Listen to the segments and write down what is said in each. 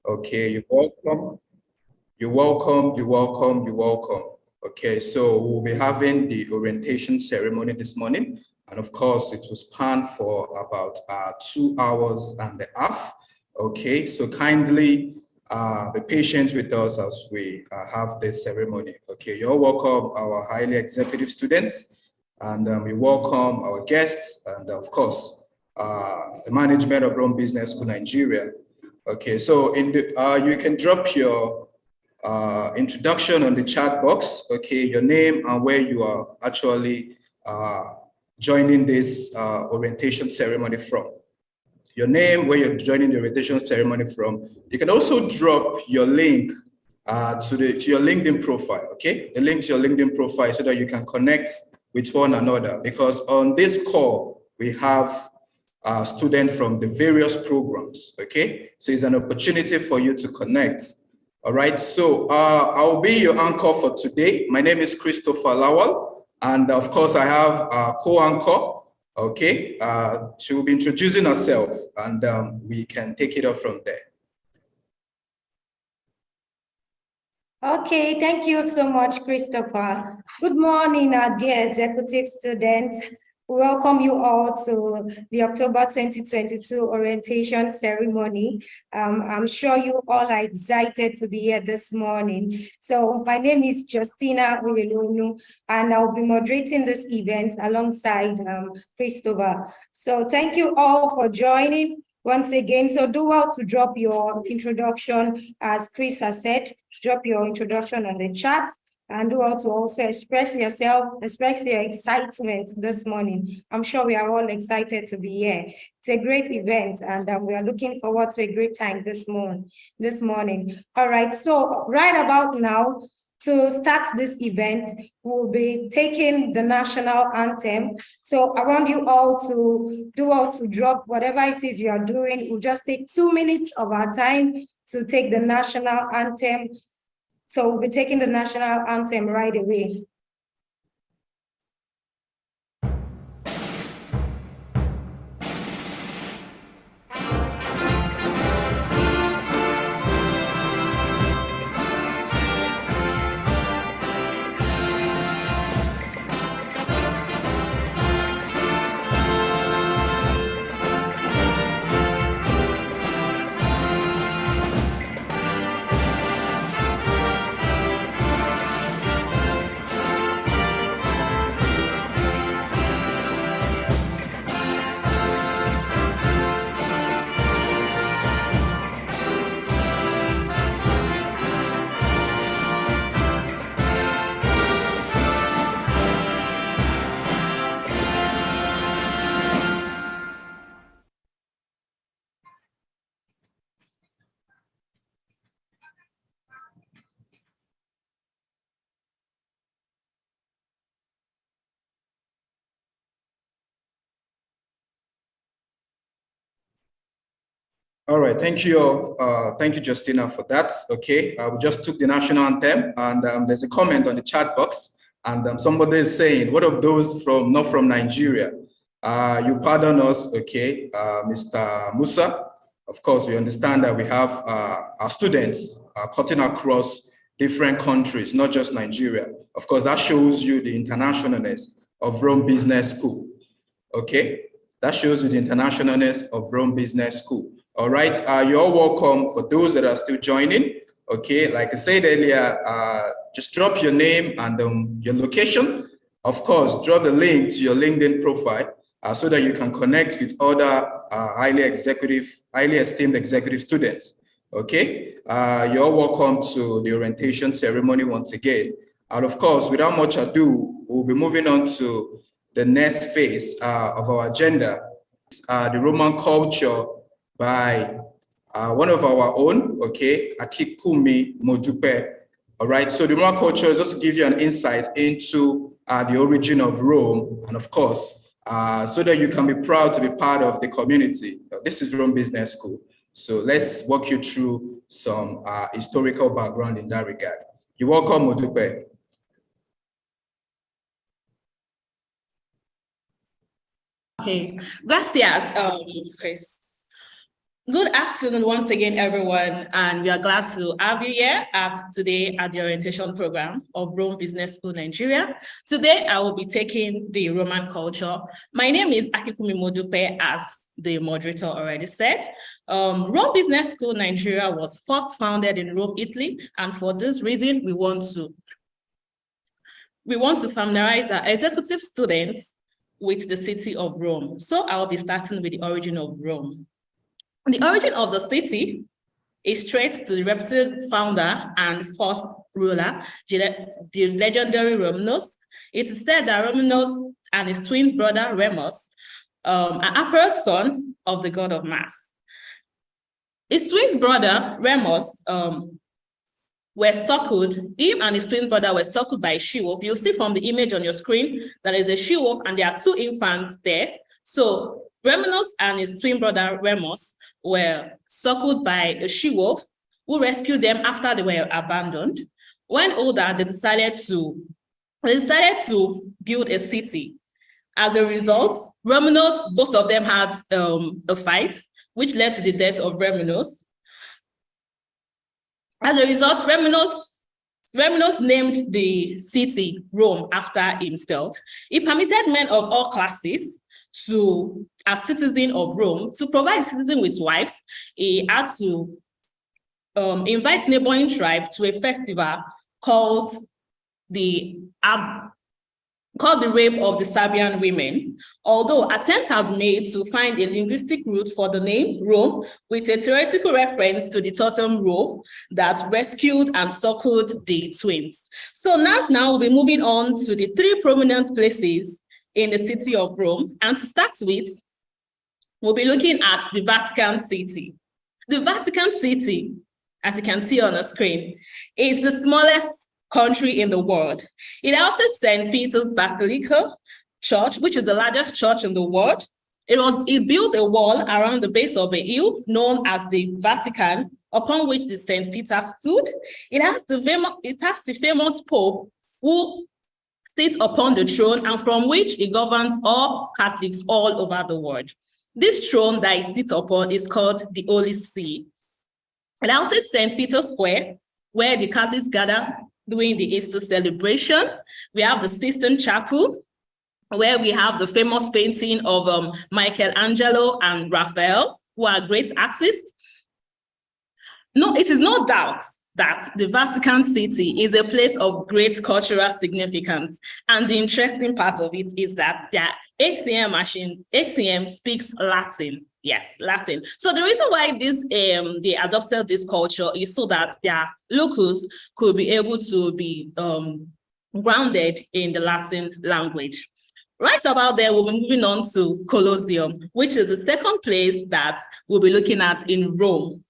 Okay, you're welcome. You're welcome, you're welcome, you're welcome. Okay, so we'll be having the orientation ceremony this morning. And of course, it was planned for about 2 hours and a half. Okay, so kindly be patient with us as we have this ceremony. Okay, you're welcome, our highly executive students, and we welcome our guests, and of course, the management of Rome Business School Nigeria. Okay, so in the, you can drop your introduction on the chat box, okay, your name and where you are actually joining this orientation ceremony from. Your name, where you're joining the orientation ceremony from. You can also drop your link to your LinkedIn profile, okay? The link to your LinkedIn profile so that you can connect with one another, because on this call, we have students from the various programs, okay? So it's an opportunity for you to connect. All right, so I'll be your anchor for today. My name is Christopher Lawal, and of course I have a co-anchor, okay? She will be introducing herself, and we can take it up from there. Okay, thank you so much, Christopher. Good morning, our dear executive students. We welcome you all to the October 2022 orientation ceremony. I'm sure you all are excited to be here this morning. So my name is Justina Uyelunu, and I'll be moderating this event alongside Christopher. So thank you all for joining. Once again, so do well to drop your introduction, as Chris has said, drop your introduction on the chat, and do well to also express yourself, express your excitement this morning. I'm sure we are all excited to be here. It's a great event, and we are looking forward to a great time this morning. All right, so right about now, to start this event, we'll be taking the national anthem. So I want you all to drop whatever it is you are doing. We'll just take 2 minutes of our time to take the national anthem. So we'll be taking the national anthem right away. All right, thank you. Thank you, Justina, for that. Okay, we just took the national anthem, and there's a comment on the chat box, and somebody is saying, "What of those not from Nigeria?" You pardon us, okay, Mr. Musa. Of course, we understand that we have our students cutting across different countries, not just Nigeria. Of course, that shows you the internationalness of Rome Business School. Okay, that shows you the internationalness of Rome Business School. All right, you're all welcome. For those that are still joining, okay, like I said earlier, just drop your name and your location. Of course, drop the link to your LinkedIn profile so that you can connect with other highly esteemed executive students. Okay, you're all welcome to the orientation ceremony once again. And of course, without much ado, we'll be moving on to the next phase of our agenda, the Roman culture by one of our own, okay, Akikumi Modupe. All right, so the Roman culture is just to give you an insight into the origin of Rome, and of course, so that you can be proud to be part of the community. This is Rome Business School. So let's walk you through some historical background in that regard. You're welcome, Modupe. Okay, gracias, Chris. Good afternoon once again, everyone, and we are glad to have you here today at the orientation program of Rome Business School, Nigeria. Today, I will be taking the Roman culture. My name is Akikumi Modupe, as the moderator already said. Rome Business School, Nigeria was first founded in Rome, Italy, and for this reason, we want to familiarize our executive students with the city of Rome. So I'll be starting with the origin of Rome. The origin of the city is traced to the reputed founder and first ruler, the legendary Romulus. It is said that Romulus and his twin brother Remus, an emperor son of the god of Mars. His twin brother Remus were circled, him and his twin brother were circled by a she-wolf. You'll see from the image on your screen that is a she-wolf and there are two infants there. So Romulus and his twin brother Remus were circled by a she-wolf who rescued them after they were abandoned. When older, they decided to build a city. As a result, Romulus, both of them had a fight, which led to the death of Romulus. As a result, Romulus named the city Rome after himself. He permitted men of all classes as citizens of Rome, to provide citizens with wives. He had to invite neighboring tribe to a festival called the rape of the Serbian women, although attempts have made to find a linguistic root for the name Rome with a theoretical reference to the totem Rome that rescued and suckled the twins. So now we'll be moving on to the three prominent places in the city of Rome. And to start with, we'll be looking at the Vatican City. The Vatican City, as you can see on the screen, is the smallest country in the world. It houses St. Peter's Basilica Church, which is the largest church in the world. It built a wall around the base of a hill known as the Vatican, upon which the St. Peter stood. It has the famous Pope who sits upon the throne and from which it governs all Catholics all over the world. This throne that it sits upon is called the Holy See. And also St. Peter's Square, where the Catholics gather during the Easter celebration. We have the Sistine Chapel, where we have the famous painting of Michelangelo and Raphael, who are great artists. No, it is no doubt that the Vatican City is a place of great cultural significance. And the interesting part of it is that their ATM speaks Latin. Yes, Latin. So the reason why they adopted this culture is so that their locals could be able to be grounded in the Latin language. Right about there, we'll be moving on to Colosseum, which is the second place that we'll be looking at in Rome.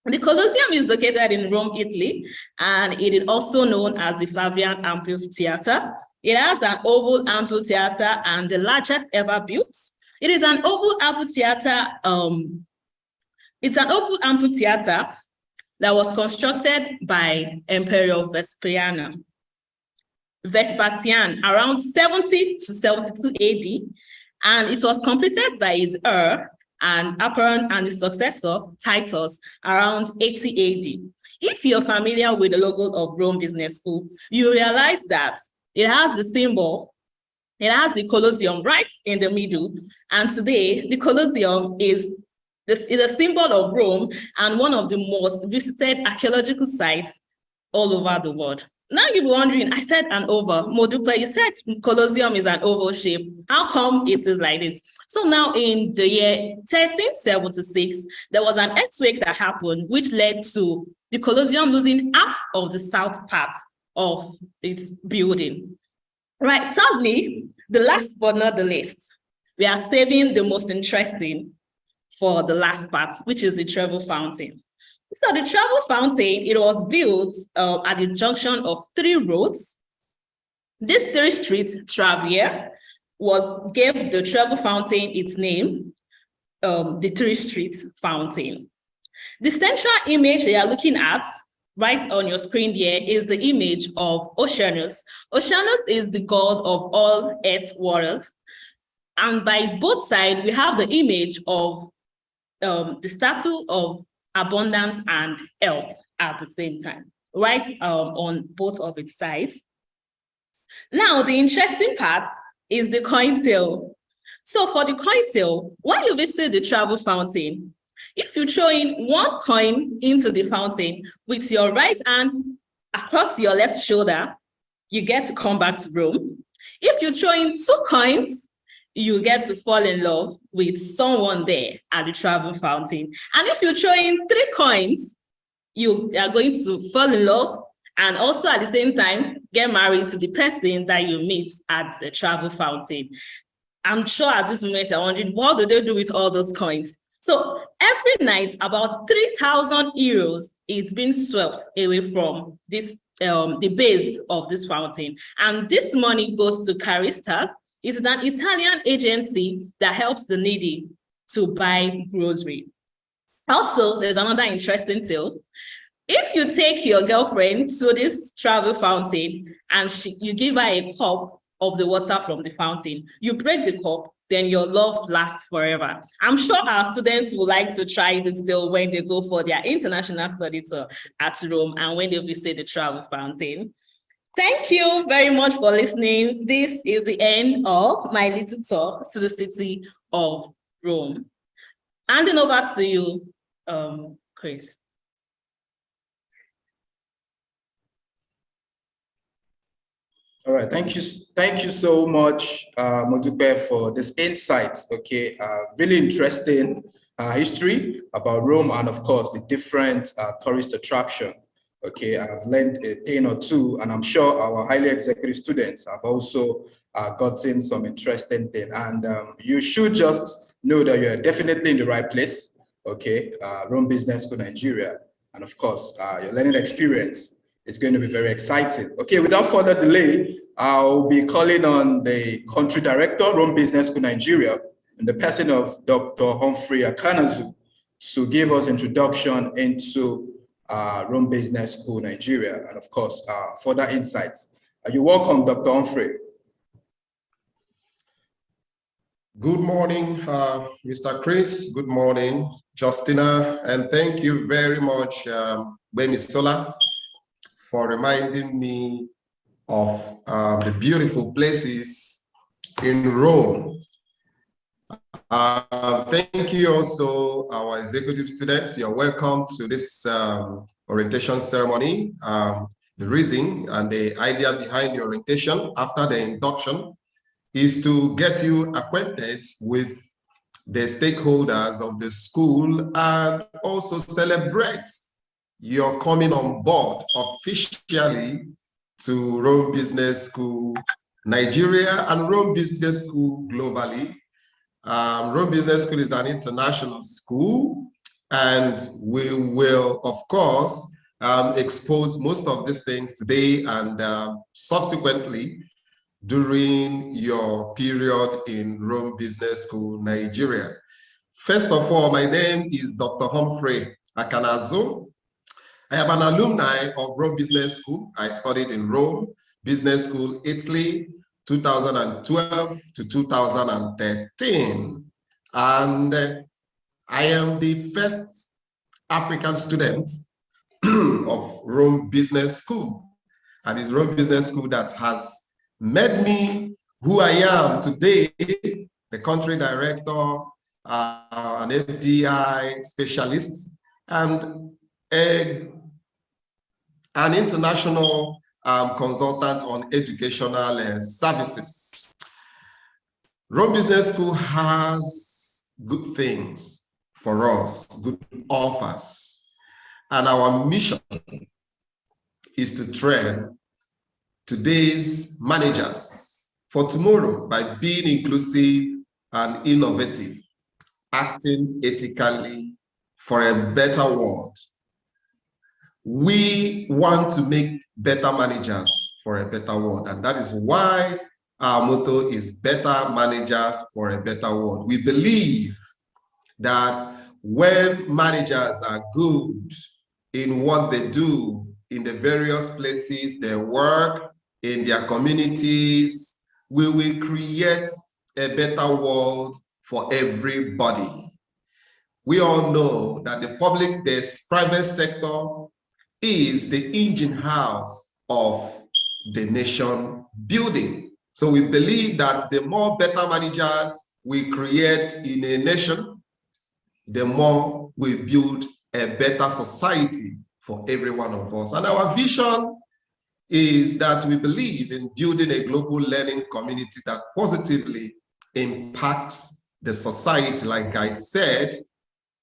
The Colosseum is located in Rome, Italy, and it is also known as the Flavian Amphitheater. It has an oval amphitheater and the largest ever built. It is an oval amphitheater. It's an oval amphitheater that was constructed by Emperor Vespasian around 70 to 72 AD, and it was completed by his heir and his successor, Titus, around 80 AD. If you're familiar with the logo of Rome Business School, you realize that it has the symbol, it has the Colosseum right in the middle. And today, the Colosseum is a symbol of Rome and one of the most visited archaeological sites all over the world. Now you'll be wondering, I said an oval. Modupe, you said Colosseum is an oval shape. How come it is like this? So now in the year 1376, there was an earthquake that happened, which led to the Colosseum losing half of the south part of its building. Right, thirdly, the last but not the least, we are saving the most interesting for the last part, which is the Trevi Fountain. So the Trevi Fountain, it was built at the junction of three roads. These three streets, Travier, gave the Trevi Fountain its name, the Three Streets Fountain. The central image they are looking at right on your screen there is the image of Oceanus. Oceanus is the god of all earth waters. And by its both sides, we have the image of the statue of abundance and health at the same time, right on both of its sides. Now, the interesting part is the coin tail. So for the coin tail, when you visit the travel fountain, if you throw in one coin into the fountain with your right hand across your left shoulder, you get to come back to Rome. If you throw in two coins, you get to fall in love with someone there at the travel fountain. And if you throw in three coins, you are going to fall in love and also at the same time get married to the person that you meet at the travel fountain. I'm sure at this moment you're wondering, what do they do with all those coins? So every night, about 3,000 euros is being swept away from this the base of this fountain. And this money goes to Caristas. It is an Italian agency that helps the needy to buy grocery. Also, there's another interesting tale. If you take your girlfriend to this travel fountain and you give her a cup of the water from the fountain, you break the cup, then your love lasts forever. I'm sure our students would like to try this deal when they go for their international study tour at Rome and when they visit the travel fountain. Thank you very much for listening. This is the end of my little talk to the city of Rome. Handing over to you, Chris. All right, thank you so much, Modupe, for this insights. Okay, really interesting history about Rome and of course the different tourist attraction. Okay, I've learned a thing or two, and I'm sure our highly executive students have also gotten some interesting thing. And you should just know that you're definitely in the right place. Okay, Rome Business School, Nigeria, and of course your learning experience. It's going to be very exciting. Okay, without further delay, I'll be calling on the country director, Rome Business School Nigeria, in the person of Dr. Humphrey Akanazu, to give us introduction into Rome Business School Nigeria, and of course, further insights. You're welcome, Dr. Humphrey. Good morning, Mr. Chris. Good morning, Justina, and thank you very much, Bemisola, for reminding me of the beautiful places in Rome. Thank you also, our executive students. You're welcome to this orientation ceremony. The reason and the idea behind the orientation after the induction is to get you acquainted with the stakeholders of the school and also celebrate your coming on board officially to Rome Business School Nigeria and Rome Business School globally. Rome Business School is an international school, and we will, of course, expose most of these things today and subsequently during your period in Rome Business School Nigeria. First of all, my name is Dr. Humphrey Akanazu. I am an alumni of Rome Business School. I studied in Rome Business School, Italy, 2012 to 2013. And I am the first African student of Rome Business School. And it's Rome Business School that has made me who I am today, the country director, an FDI specialist, and an international consultant on educational services. Rome Business School has good things for us, good offers. And our mission is to train today's managers for tomorrow by being inclusive and innovative, acting ethically for a better world. We want to make better managers for a better world, and that is why our motto is better managers for a better world. We believe that when managers are good in what they do in the various places they work, in their communities, we will create a better world for everybody. We all know that the private sector is the engine house of the nation building. So we believe that the more better managers we create in a nation, the more we build a better society for every one of us. And our vision is that we believe in building a global learning community that positively impacts the society. Like I said,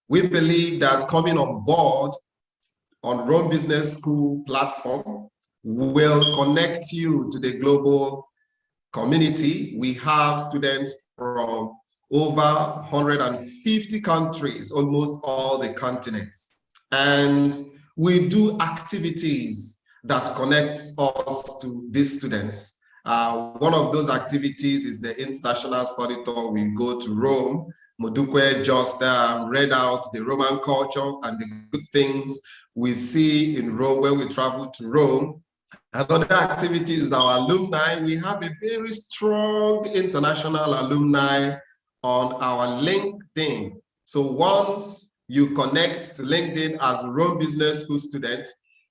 we believe that coming on board on Rome Business School platform will connect you to the global community. We have students from over 150 countries, almost all the continents. And we do activities that connects us to these students. One of those activities is the International Study Tour. We go to Rome. Modukwe just read out the Roman culture and the good things we see in Rome when we travel to Rome. Another activity is our alumni. We have a very strong international alumni on our LinkedIn. So once you connect to LinkedIn as a Rome Business School student,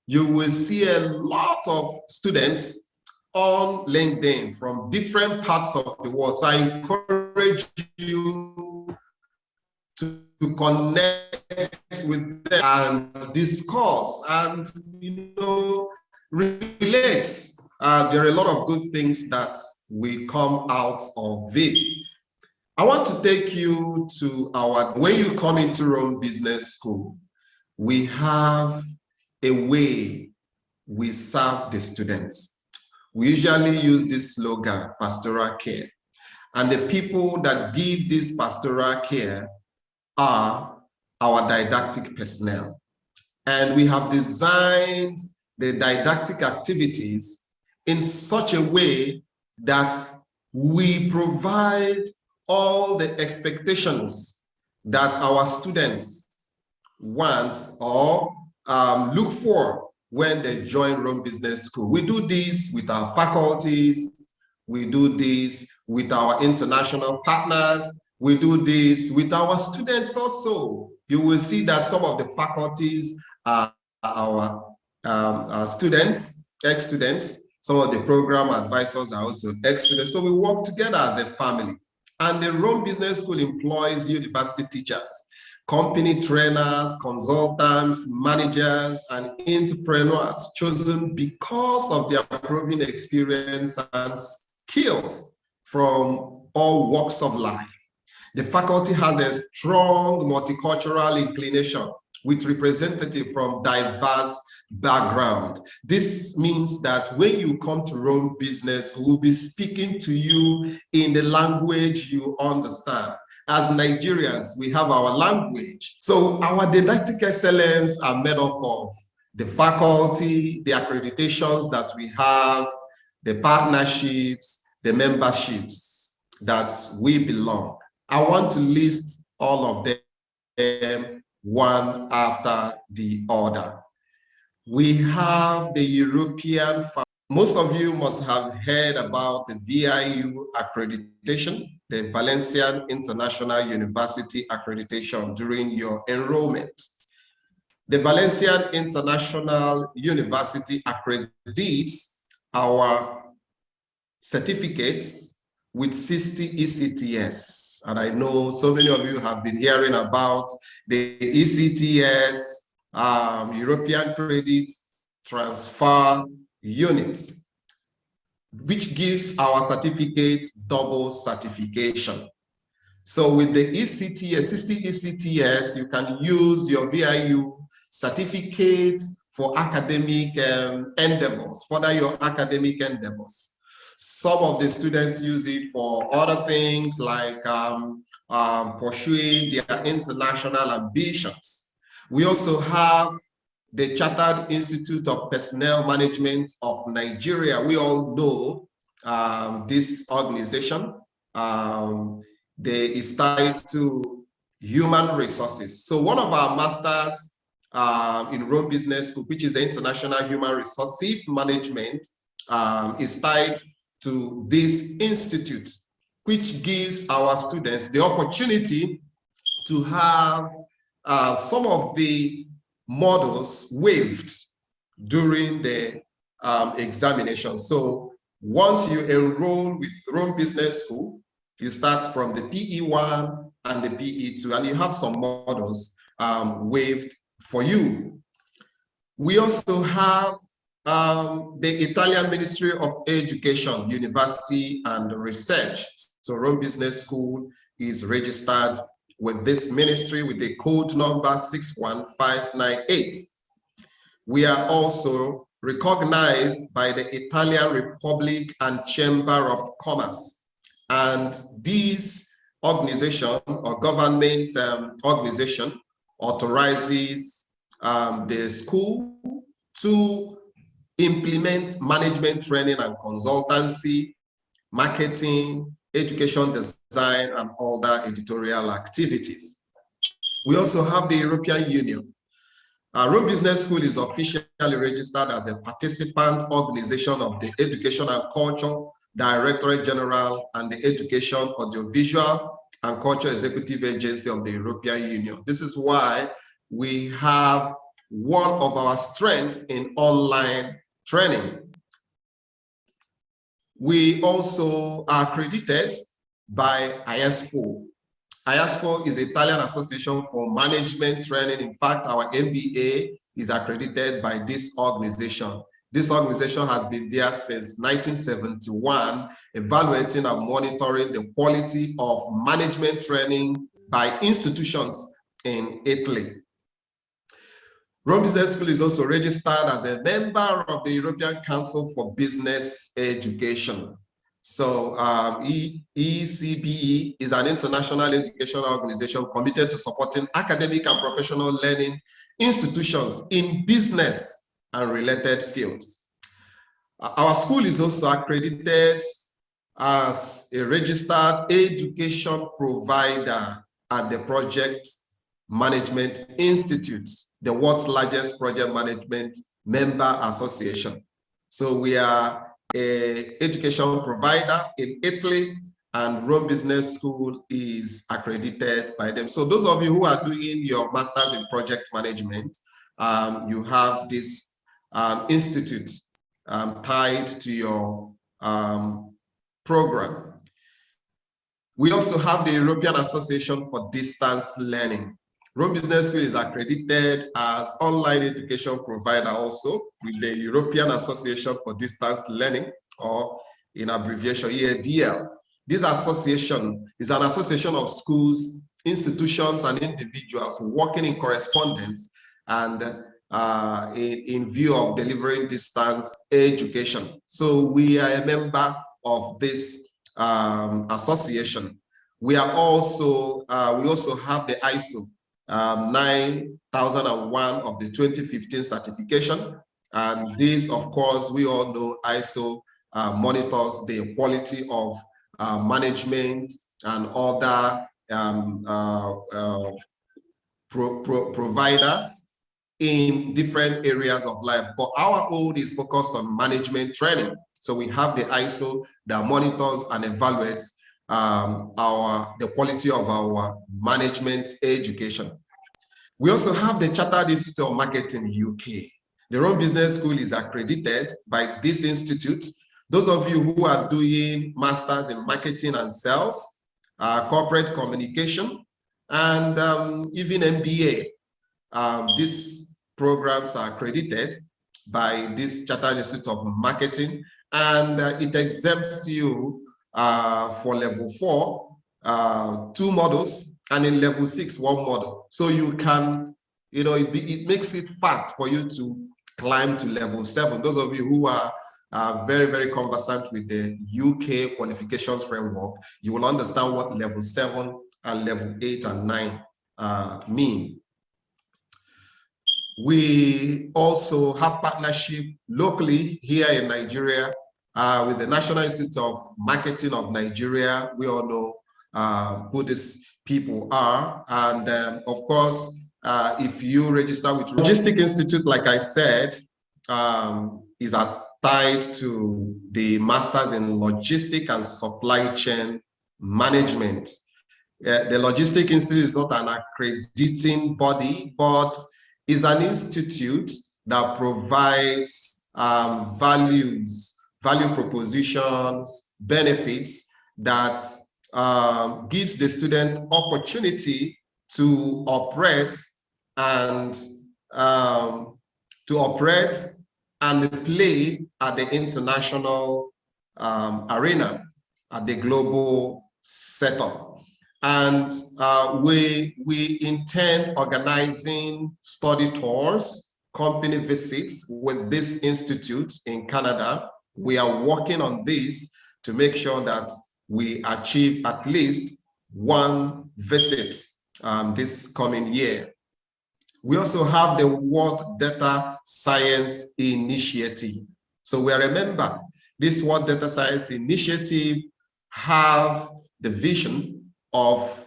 you will see a lot of students on LinkedIn from different parts of the world. So I encourage you to connect with them and discuss and, relate. There are a lot of good things that will come out of it. I want to take you to when you come into Rome Business School, we have a way we serve the students. We usually use this slogan, pastoral care. And the people that give this pastoral care are our didactic personnel. And we have designed the didactic activities in such a way that we provide all the expectations that our students want or look for when they join Rome Business School. We do this with our faculties, we do this with our international partners, we do this with our students also. You will see that some of the faculties are our students, ex-students. Some of the program advisors are also ex-students. So we work together as a family. And the Rome Business School employs university teachers, company trainers, consultants, managers, and entrepreneurs chosen because of their proven experience and skills from all walks of life. The faculty has a strong multicultural inclination with representatives from diverse background. This means that when you come to Rome Business, we'll be speaking to you in the language you understand. As Nigerians, we have our language. So our didactic excellence are made up of the faculty, the accreditations that we have, the partnerships, the memberships that we belong. I want to list all of them one after the other. We have the European, most of you must have heard about the VIU accreditation, the Valencian International University accreditation during your enrollment. The Valencian International University accredits our certificates with 60 ECTS. And I know so many of you have been hearing about the ECTS, European Credit Transfer Unit, which gives our certificates double certification. So with the ECTS, 60 ECTS, you can use your VIU certificate for academic endeavors, further your academic endeavors. Some of the students use it for other things like pursuing their international ambitions. We also have the Chartered Institute of Personnel Management of Nigeria. We all know this organization. They is tied to human resources. So one of our masters in Rome Business School, which is the International Human Resources Management, is tied to this institute, which gives our students the opportunity to have some of the models waived during the examination. So once you enroll with Rome Business School, you start from the PE1 and the PE2, and you have some models waived for you. We also have the Italian Ministry of Education, University and Research. So Rome Business School is registered with this ministry with the code number 61598. We are also recognized by the Italian Republic and Chamber of Commerce. And this organization or government organization authorizes the school to implement management training and consultancy, marketing, education design, and other editorial activities. We also have the European Union. Rome Business School is officially registered as a participant organization of the Education and Culture Directorate General and the Education, Audiovisual, and Culture Executive Agency of the European Union. This is why we have one of our strengths in online training. We also are accredited by IASFO. IASFO is Italian Association for Management Training. In fact, our MBA is accredited by this organization. This organization has been there since 1971, evaluating and monitoring the quality of management training by institutions in Italy. Rome Business School is also registered as a member of the European Council for Business Education. So ECBE is an international educational organization committed to supporting academic and professional learning institutions in business and related fields. Our school is also accredited as a registered education provider at the Project Management Institute, the world's largest project management member association. So we are an education provider in Italy, and Rome Business School is accredited by them. So those of you who are doing your master's in project management, you have this institute tied to your program. We also have the European Association for Distance Learning. Rome Business School is accredited as online education provider also with the European Association for Distance Learning, or in abbreviation EADL. This association is an association of schools, institutions, and individuals working in correspondence and in view of delivering distance education. So we are a member of this association. We are also, we also have the ISO 9001 of the 2015 certification. And this, of course, we all know ISO monitors the quality of management and other providers in different areas of life. But our own is focused on management training. So we have the ISO that monitors and evaluates the quality of our management education. We also have the Chartered Institute of Marketing UK. The Rome Business School is accredited by this institute. Those of you who are doing masters in marketing and sales, corporate communication, and even MBA, these programs are accredited by this Chartered Institute of Marketing, and it exempts you for level 4, 2 models, and in level 6, 1 model. So you can, you know, it makes it fast for you to climb to level 7. Those of you who are very, very conversant with the UK qualifications framework, you will understand what level 7 and level 8 and 9 mean. We also have partnership locally here in Nigeria with the National Institute of Marketing of Nigeria. We all know who these people are. And of course, if you register with Logistic Institute, like I said, is tied to the Masters in Logistic and Supply Chain Management. The Logistic Institute is not an accrediting body, but is an institute that provides value propositions, benefits that gives the students opportunity to operate and play at the international arena, at the global setup. And we intend organizing study tours, company visits with this institute in Canada. We are working on this to make sure that we achieve at least one visit this coming year. We also have the World Data Science Initiative. So we remember this World Data Science Initiative have the vision of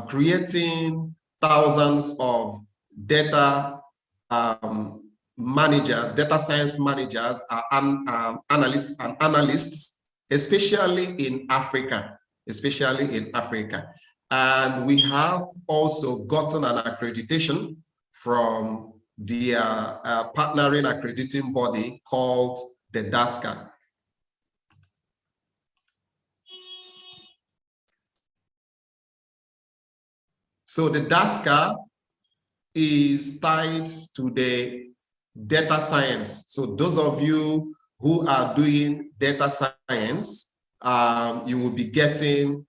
creating thousands of data managers, data science managers, analysts, especially in Africa. And we have also gotten an accreditation from the partnering accrediting body called the DASCA. So the DASCA is tied to the data science. So those of you who are doing data science, you will be getting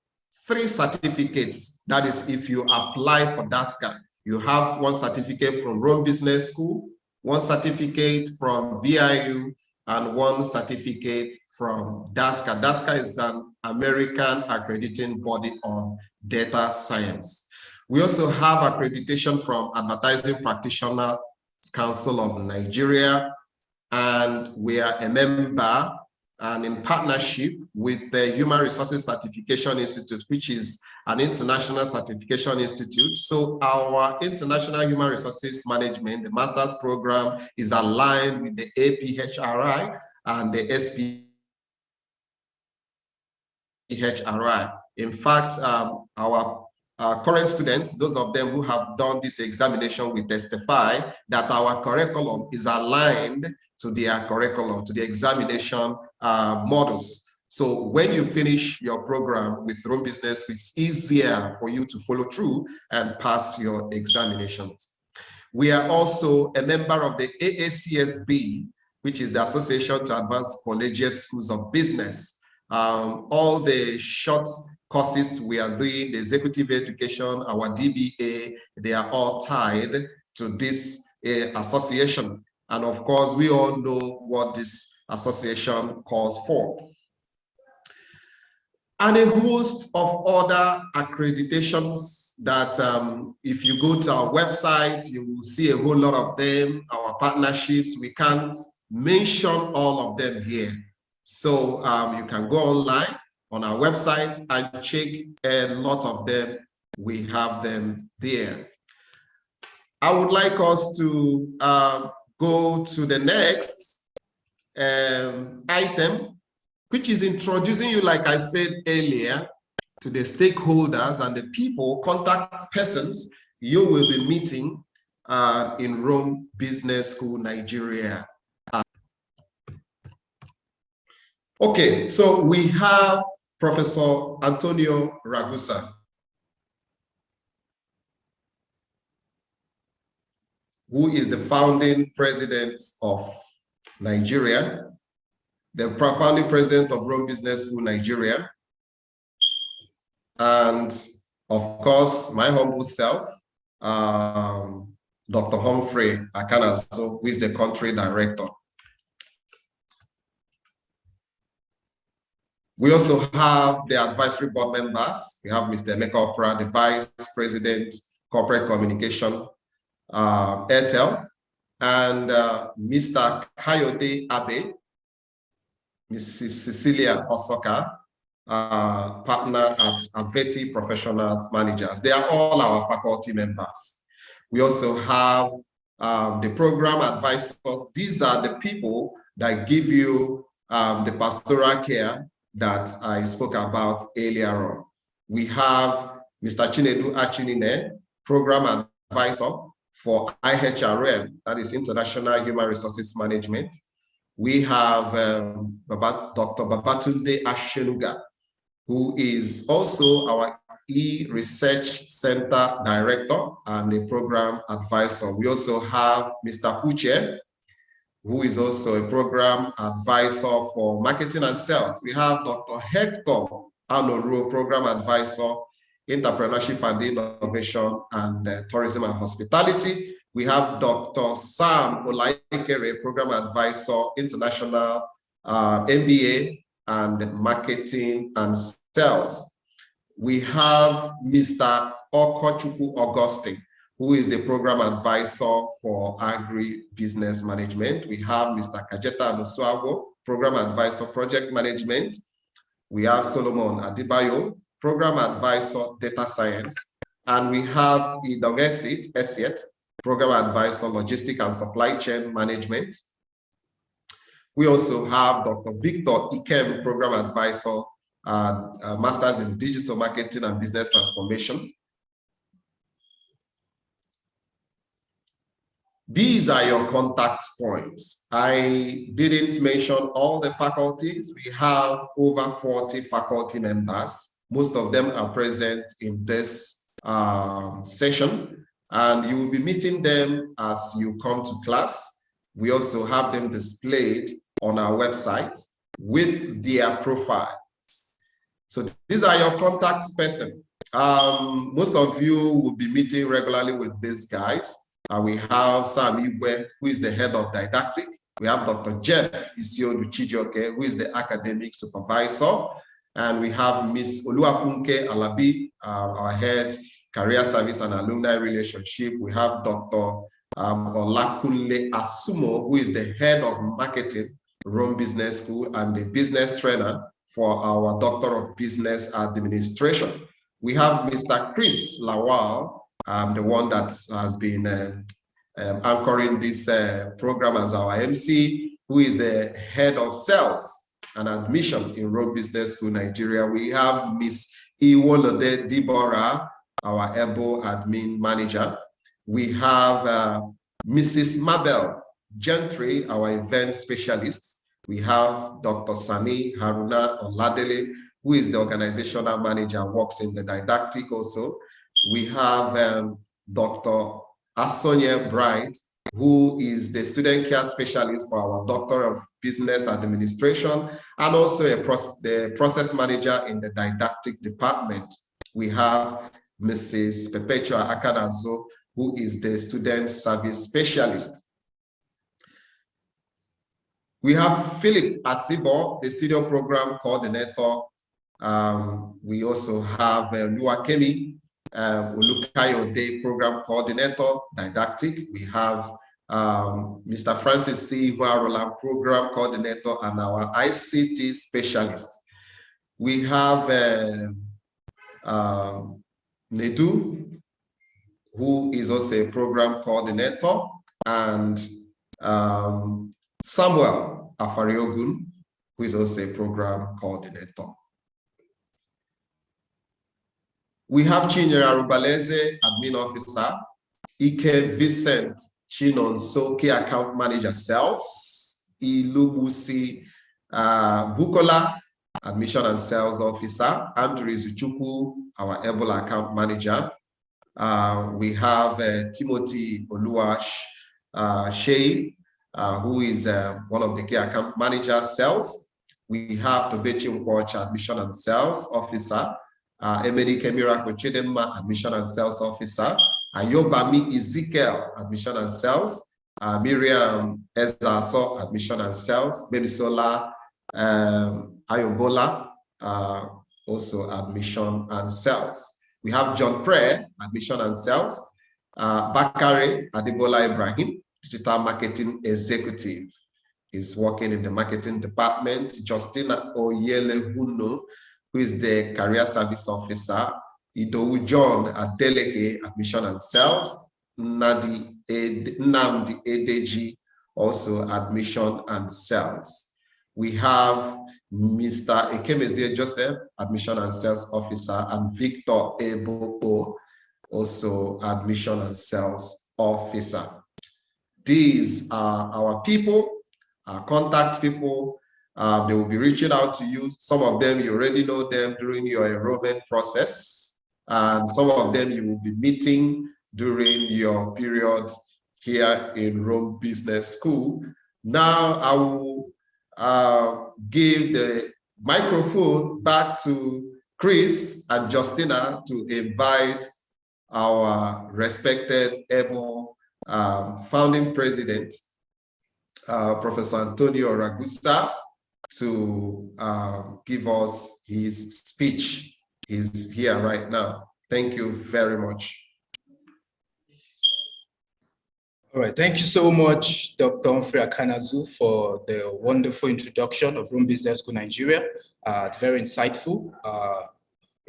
3 certificates. That is, if you apply for DASCA, you have 1 certificate from Rome Business School, 1 certificate from VIU, and 1 certificate from DASCA. DASCA is an American accrediting body on data science. We also have accreditation from Advertising Practitioners Council of Nigeria, and we are a member and in partnership with the Human Resources Certification Institute, which is an international certification institute. So our International Human Resources Management, the master's program, is aligned with the APHRI and the SPHRI. In fact, our current students, those of them who have done this examination, will testify that our curriculum is aligned to their curriculum, to the examination models. So when you finish your program with Rome Business, it's easier for you to follow through and pass your examinations. We are also a member of the AACSB, which is the Association to Advance Collegiate Schools of Business. All the short courses we are doing, the executive education, our DBA, they are all tied to this association. And of course, we all know what this association calls for. And a host of other accreditations that if you go to our website, you will see a whole lot of them, our partnerships. We can't mention all of them here. So you can go online on our website and check a lot of them. We have them there. I would like us to go to the next item, which is introducing you, like I said earlier, to the stakeholders and the people, contact persons you will be meeting in Rome Business School, Nigeria. Okay, so we have Professor Antonio Ragusa, who is the founding president of Nigeria, the founding president of Rome Business School, Nigeria, and of course, my humble self, Dr. Humphrey Akanazo, who is the country director. We also have the advisory board members. We have Mr. Emeka Opera, the vice president, corporate communication, Airtel, and Mr. Kayode Abe, Mrs. Cecilia Osoka, partner at Aveti Professionals Managers. They are all our faculty members. We also have the program advisors. These are the people that give you the pastoral care that I spoke about earlier on. We have Mr. Chinedu Achinine, Program Advisor for IHRM, that is International Human Resources Management. We have Dr. Babatunde Ashenuga, who is also our E-Research Center Director and a Program Advisor. We also have Mr. Fuche, who is also a Program Advisor for Marketing and Sales. We have Dr. Hector Anoru, Program Advisor, Entrepreneurship and Innovation and Tourism and Hospitality. We have Dr. Sam Olaikere, Program Advisor, International MBA and Marketing and Sales. We have Mr. Okochukwu Augustine, who is the Program Advisor for Agri-Business Management. We have Mr. Kajeta Nosuago, Program Advisor, Project Management. We have Solomon Adibayo, Program Advisor, Data Science. And we have Idong Esiet, Program Advisor, Logistics and Supply Chain Management. We also have Dr. Victor Ikem, Program Advisor, Masters in Digital Marketing and Business Transformation. These are your contact points. I didn't mention all the faculties. We have over 40 faculty members. Most of them are present in this session, and you will be meeting them as you come to class. We also have them displayed on our website with their profile. So these are your contact person. Most of you will be meeting regularly with these guys. We have Sam Igwe, who is the head of didactic. We have Dr. Jeff Isiodu Chijioke, who is the academic supervisor. And we have Miss Oluwafunke Alabi, our head career service and alumni relationship. We have Dr. Olakunle Asumo, who is the head of marketing, Rome Business School, and the business trainer for our Doctor of Business Administration. We have Mr. Chris Lawal, the one that has been anchoring this program as our MC, who is the head of sales and admission in Rome Business School, Nigeria. We have Miss Iwolode Deborah, our EBO admin manager. We have Mrs. Mabel Gentry, our event specialist. We have Dr. Sani Haruna Oladele, who is the organizational manager, works in the didactic also. We have Dr. Asonia Bright, who is the student care specialist for our Doctor of Business Administration, and also the process manager in the didactic department. We have Mrs. Perpetua Akanazo, who is the student service specialist. We have Philip Asibo, the senior program coordinator. We also have Luakemi Olukayode, program coordinator, didactic. We have Mr. Francis C. Roland, program coordinator, and our ICT specialist. We have Nedu, who is also a program coordinator, and Samuel Afariogun, who is also a program coordinator. We have Chinyere Rubaleze, admin officer, Ike Vincent Chinonso, key account manager sales, Ilubusi Bukola, admission and sales officer, Andrew Izuchukwu, our Ebola account manager. We have Timothy Oluwash Shea, who is one of the key account managers sales. We have Tobechi Mkwocha, admission and sales officer. Emedi Kemira Kochidema, admission and sales officer. Ayobami Ezekiel, admission and sales. Miriam Ezaso, admission and sales. Bemisola Ayobola, also admission and sales. We have John Prayer, admission and sales. Bakari Adibola Ibrahim, digital marketing executive, is working in the marketing department. Justina Oyele Huno, who is the career service officer. Idowu John Adeleke, admission and sales. Namdi Edeji, also admission and sales. we have Mr. Ekemezie Joseph, Admission and Sales Officer, and Victor Eboko, also Admission and Sales Officer. These are our people, our contact people. They will be reaching out to you. Some of them, you already know them during your enrollment process, and some of them you will be meeting during your period here in Rome Business School. Now I will give the microphone back to Chris and Justina to invite our respected able founding president, Professor Antonio Ragusa, to give us his speech. He's here right now. Thank you very much. All right, thank you so much, Dr. Humphrey Akanazu, for the wonderful introduction of Rome Business School Nigeria. It's very insightful.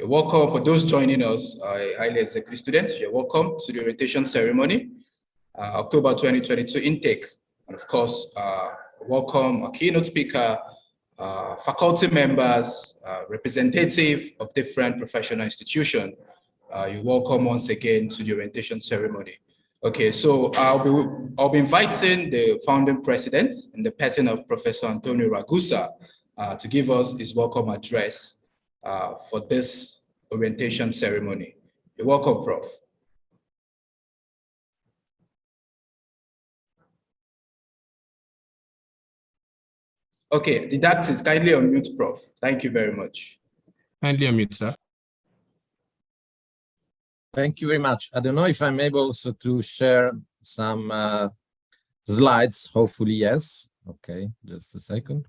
You're welcome. For those joining us, highly executive students, you're welcome to the orientation ceremony, October 2022 intake. And of course, welcome a keynote speaker, faculty members, representative of different professional institutions. You're welcome once again to the orientation ceremony. Okay, so I'll be inviting the founding president in the person of Professor Antonio Ragusa to give us his welcome address for this orientation ceremony. You're welcome, Prof. Okay, Didactics, kindly unmute, Prof. Thank you very much. Kindly unmute, sir. Thank you very much. I don't know if I'm able also to share some slides. Hopefully, yes. Okay, just a second.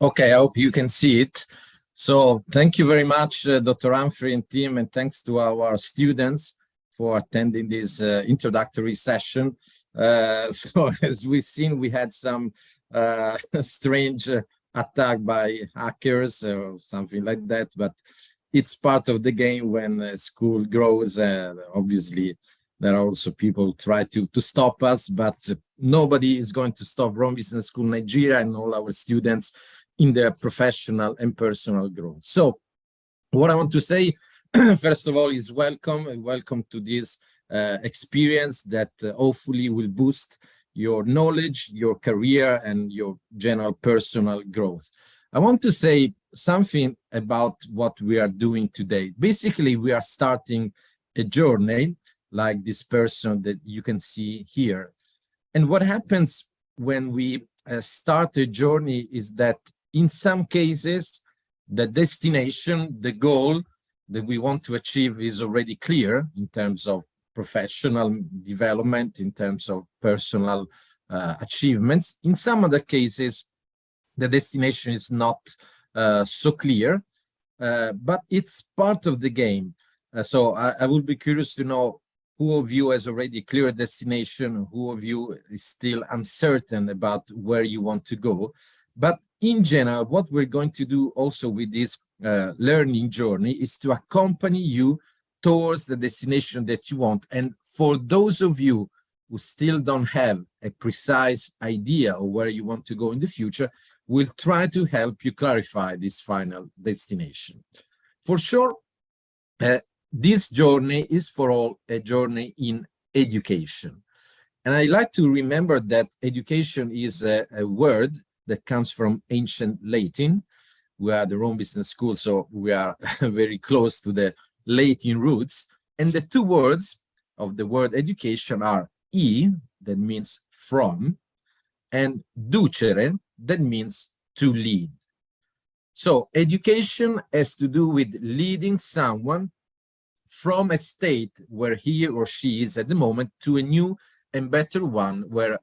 Okay, I hope you can see it. So thank you very much, Dr. Humphrey and team, and thanks to our students for attending this introductory session. So as we've seen, we had some strange attack by hackers or something like that, but it's part of the game when school grows. Obviously, there are also people try to stop us, but nobody is going to stop Rome Business School Nigeria and all our students in their professional and personal growth. So what I want to say, first of all, is welcome to this experience that hopefully will boost your knowledge, your career, and your general personal growth. I want to say something about what we are doing today. Basically, we are starting a journey like this person that you can see here. And what happens when we start a journey is that in some cases, the destination, the goal that we want to achieve is already clear in terms of professional development, in terms of personal achievements. In some other cases, the destination is not so clear, but it's part of the game. So I would be curious to know who of you has already a clear destination, who of you is still uncertain about where you want to go. But in general, what we're going to do also with this learning journey is to accompany you towards the destination that you want. And for those of you who still don't have a precise idea of where you want to go in the future, we'll try to help you clarify this final destination. For sure, this journey is for all a journey in education. And I like to remember that education is a word that comes from ancient Latin. We are the Rome Business School, so we are very close to the Latin roots. And the two words of the word education are e, that means from, and ducere, that means to lead. So education has to do with leading someone from a state where he or she is at the moment to a new and better one where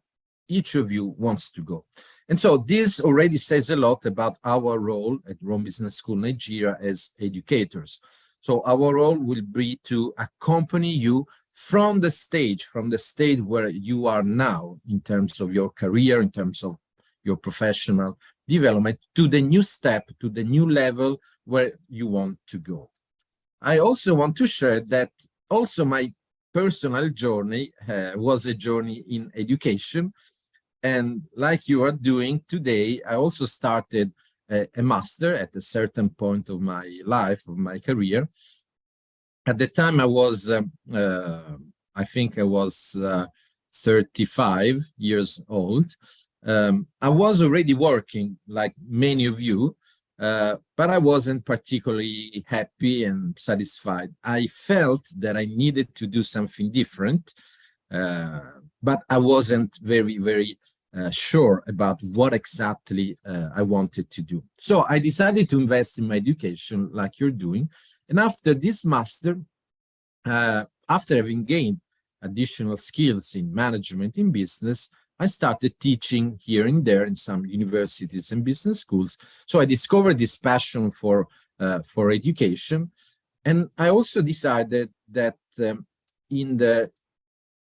each of you wants to go. And so this already says a lot about our role at Rome Business School Nigeria as educators. So our role will be to accompany you from the stage where you are now in terms of your career, in terms of your professional development, to the new step, to the new level where you want to go. I also want to share that also my personal journey was a journey in education. And like you are doing today, I also started a master at a certain point of my life, of my career. At the time I was, I think I was 35 years old. I was already working like many of you, but I wasn't particularly happy and satisfied. I felt that I needed to do something different, but I wasn't very sure about what exactly I wanted to do. So I decided to invest in my education like you're doing. And after this master, after having gained additional skills in management in business, I started teaching here and there in some universities and business schools. So I discovered this passion for education. And I also decided that in the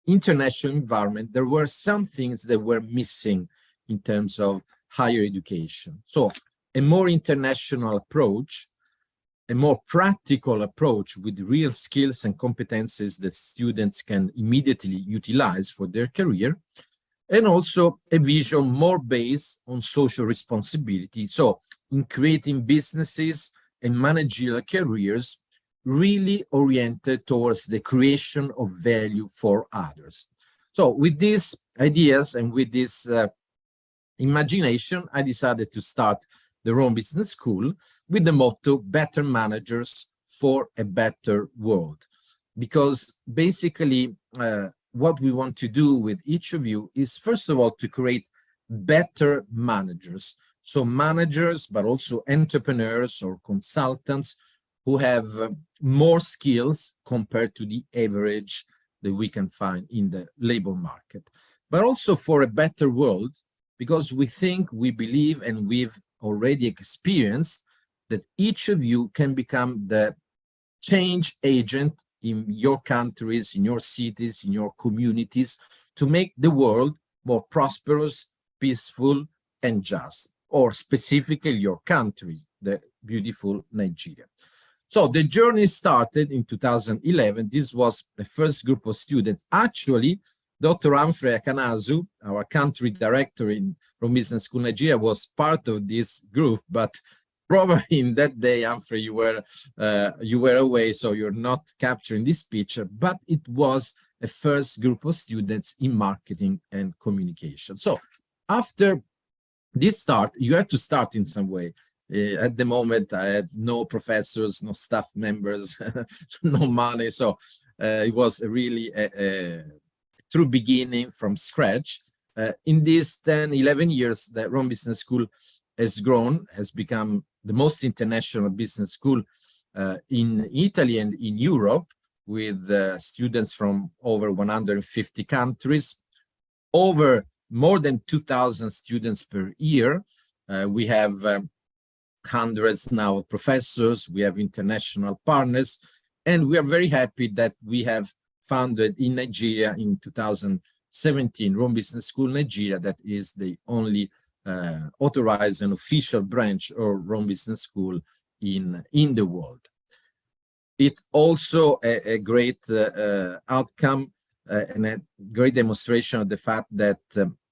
international environment, there were some things that were missing in terms of higher education. So a more international approach, a more practical approach with real skills and competences that students can immediately utilize for their career, and also a vision more based on social responsibility. So in creating businesses and managerial careers really oriented towards the creation of value for others. So with these ideas and with this imagination, I decided to start the Rome Business School with the motto, better managers for a better world. Because basically, what we want to do with each of you is, first of all, to create better managers. So managers, but also entrepreneurs or consultants who have more skills compared to the average that we can find in the labor market. But also for a better world, because we think, we believe, and we've already experienced that each of you can become the change agent in your countries, in your cities, in your communities, to make the world more prosperous, peaceful, and just, or specifically your country, the beautiful Nigeria. So the journey started in 2011. This was the first group of students. Actually, Dr. Humphrey Akanazu, our country director in Rome Business School Nigeria, was part of this group, but probably in that day, Humphrey, you were away, so you're not capturing this picture, but it was a first group of students in marketing and communication. So after this start, you had to start in some way. At the moment, I had no professors, no staff members, no money. So it was really a true beginning from scratch. In these 10, 11 years, the Rome Business School has grown, has become the most international business school in Italy and in Europe, with students from over 150 countries, over more than 2,000 students per year. We have hundreds now of professors, we have international partners, and we are very happy that we have founded in Nigeria in 2017, Rome Business School Nigeria, that is the only authorized and official branch of Rome Business School in the world. It's also a great outcome and a great demonstration of the fact that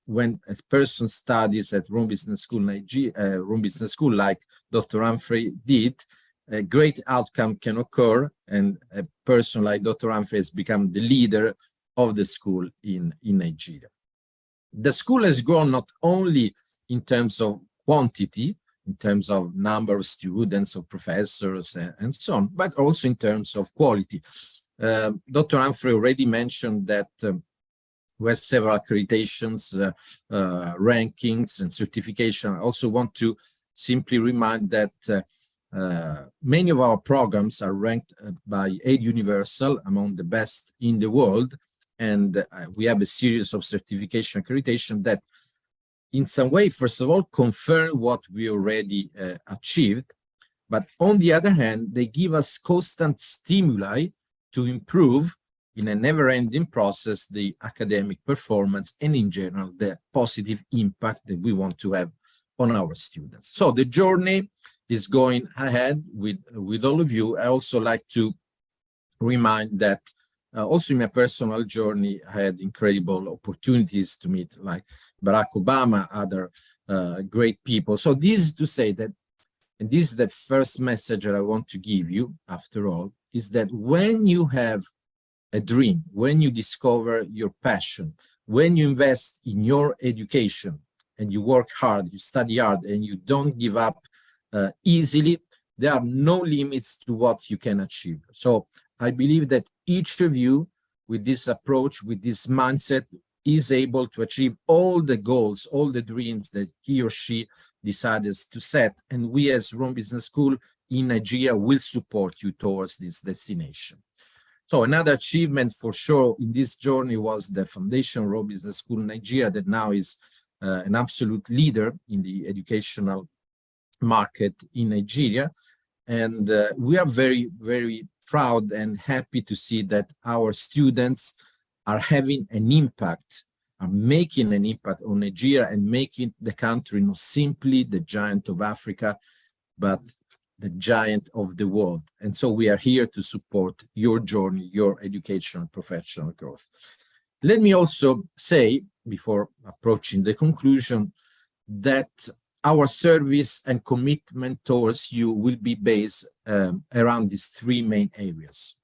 when a person studies at Rome Business School Nigeria, Rome Business School, like Dr. Humphrey did, a great outcome can occur, and a person like Dr. Humphrey has become the leader of the school in Nigeria. The school has grown not only in terms of quantity, in terms of number of students, of professors, and so on, but also in terms of quality. Dr. Humphrey already mentioned that we have several accreditations, rankings, and certification. I also want to simply remind that many of our programs are ranked by Aid Universal among the best in the world, and we have a series of certification accreditation that in some way, first of all, confirm what we already achieved, but on the other hand, they give us constant stimuli to improve in a never-ending process the academic performance and in general the positive impact that we want to have on our students. So the journey is going ahead with all of you. I also like to remind that Also in my personal journey, I had incredible opportunities to meet like Barack Obama, other great people. So this is to say that, and this is the first message that I want to give you, after all, is that when you have a dream, when you discover your passion, when you invest in your education and you work hard, you study hard, and you don't give up easily, there are no limits to what you can achieve. So I believe that each of you with this approach, with this mindset, is able to achieve all the goals, all the dreams that he or she decides to set. And we as Rome Business School in Nigeria will support you towards this destination. So another achievement for sure in this journey was the Foundation Rome Business School in Nigeria, that now is an absolute leader in the educational market in Nigeria. And we are very, very proud and happy to see that our students are having an impact, are making an impact on Nigeria and making the country not simply the giant of Africa, but the giant of the world. And so we are here to support your journey, your education and professional growth. Let me also say, before approaching the conclusion, that our service and commitment towards you will be based around these three main areas: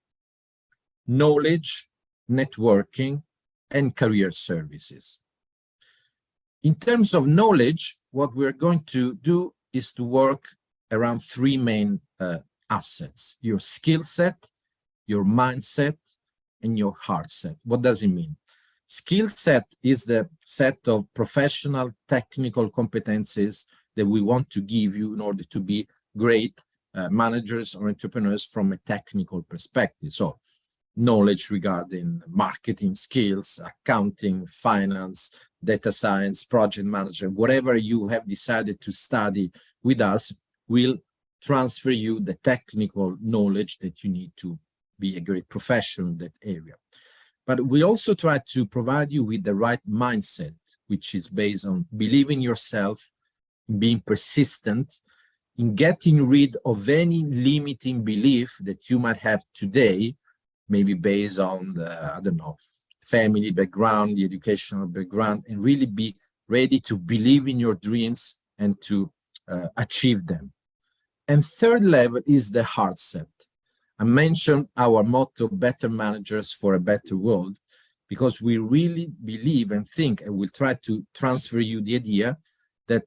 knowledge, networking, and career services. In terms of knowledge, what we're going to do is to work around three main assets: your skill set, your mindset, and your heart set. What does it mean? Skill set is the set of professional technical competencies that we want to give you in order to be great managers or entrepreneurs from a technical perspective. So knowledge regarding marketing skills, accounting, finance, data science, project management, whatever you have decided to study with us will transfer you the technical knowledge that you need to be a great professional in that area. But we also try to provide you with the right mindset, which is based on believing yourself, being persistent, in getting rid of any limiting belief that you might have today, maybe based on the, I don't know, family background, the educational background, and really be ready to believe in your dreams and to achieve them. And third level is the heart set. I mentioned our motto, better managers for a better world, because we really believe and think, and we'll try to transfer you the idea that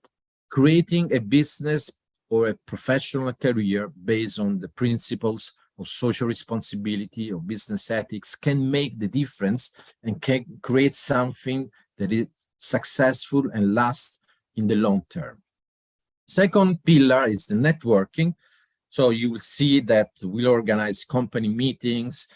creating a business or a professional career based on the principles of social responsibility or business ethics can make the difference and can create something that is successful and lasts in the long term. Second pillar is the networking. So you will see that we'll organize company meetings,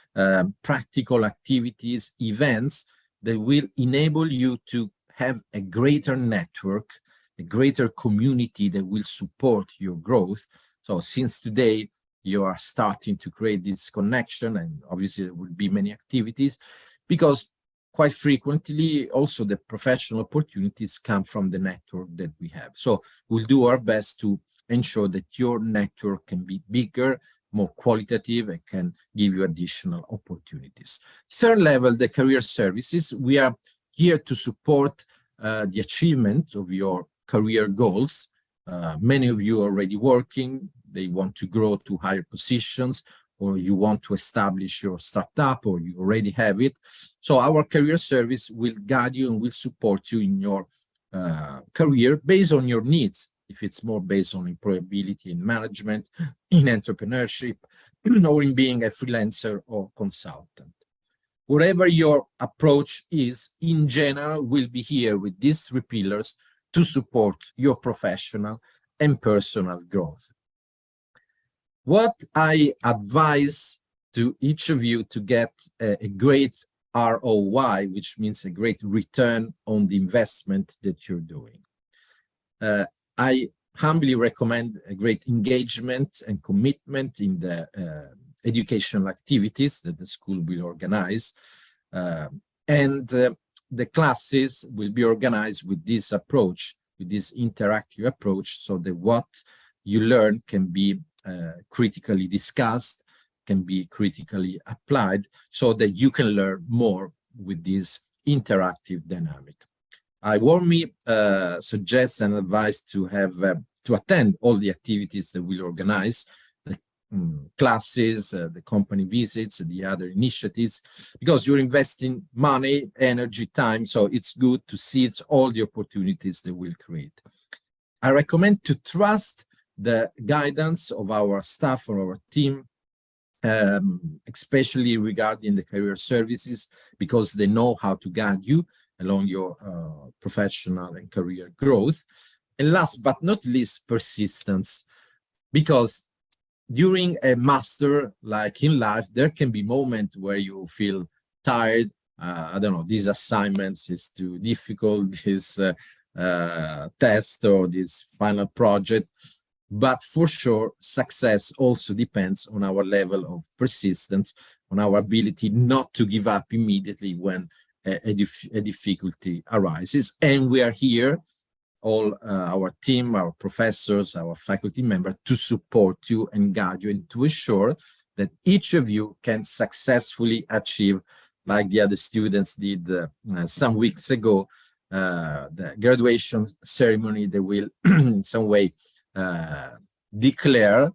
practical activities, events that will enable you to have a greater network, a greater community that will support your growth. So since today, you are starting to create this connection, and obviously there will be many activities, because quite frequently also the professional opportunities come from the network that we have. So we'll do our best to ensure that your network can be bigger, more qualitative, and can give you additional opportunities. Third level, the career services. We are here to support the achievement of your career goals. Many of you are already working, they want to grow to higher positions, or you want to establish your startup, or you already have it. So our career service will guide you and will support you in your career based on your needs. If it's more based on employability in management, in entrepreneurship, or in being a freelancer or consultant. Whatever your approach is, in general, we'll be here with these three pillars to support your professional and personal growth. What I advise to each of you to get a great ROI, which means a great return on the investment that you're doing. I humbly recommend a great engagement and commitment in the educational activities that the school will organize. The classes will be organized with this approach, with this interactive approach, so that what you learn can be critically discussed, can be critically applied so that you can learn more with this interactive dynamic. I warmly suggest and advise to have to attend all the activities that we'll organize, the classes, the company visits, the other initiatives, because you're investing money, energy, time, so it's good to seize all the opportunities that we'll create. I recommend to trust the guidance of our staff or our team, especially regarding the career services, because they know how to guide you along your professional and career growth. And last but not least, persistence, because during a master, like in life, there can be moments where you feel tired. I don't know, these assignments is too difficult, this test or this final project. But for sure, success also depends on our level of persistence, on our ability not to give up immediately when a difficulty arises. And we are here, all our team, our professors, our faculty members, to support you and guide you and to ensure that each of you can successfully achieve, like the other students did some weeks ago, the graduation ceremony. They will in some way declare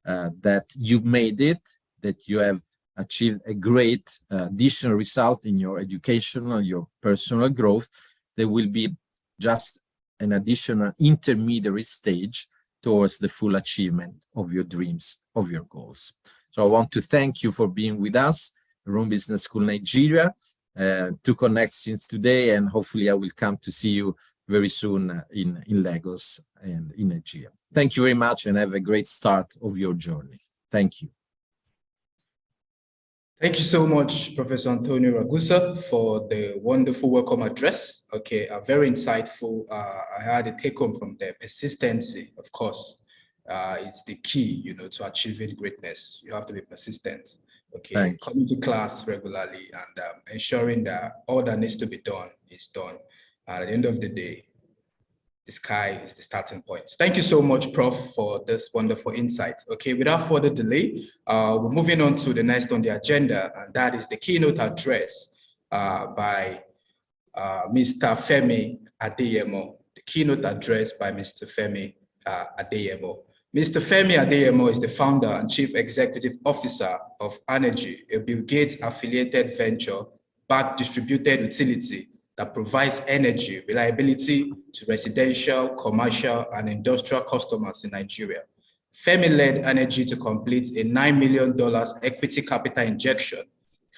that you made it, that you have achieved a great additional result in your educational, your personal growth. There will be just an additional intermediary stage towards the full achievement of your dreams, of your goals. So I want to thank you for being with us, Rome Business School Nigeria, to connect since today, and hopefully I will come to see you very soon in Lagos and in Nigeria. Thank you very much and have a great start of your journey. Thank you. Thank you so much, Professor Antonio Ragusa, for the wonderful welcome address. Okay, very insightful. I had a take home from there. Persistency, of course, it's the key, you know, to achieving greatness. You have to be persistent. Okay, coming to class regularly and ensuring that all that needs to be done is done. At the end of the day, the sky is the starting point. Thank you so much, Prof, for this wonderful insight. Okay, without further delay, we're moving on to the next on the agenda, and that is the keynote address by Mr. Femi Adeyemo. The keynote address by Mr. Femi Adeyemo. Mr. Femi Adeyemo is the founder and chief executive officer of Energy, a Bill Gates affiliated venture-backed distributed utility that provides energy reliability to residential, commercial, and industrial customers in Nigeria. Femi led Energy to complete a $9 million equity capital injection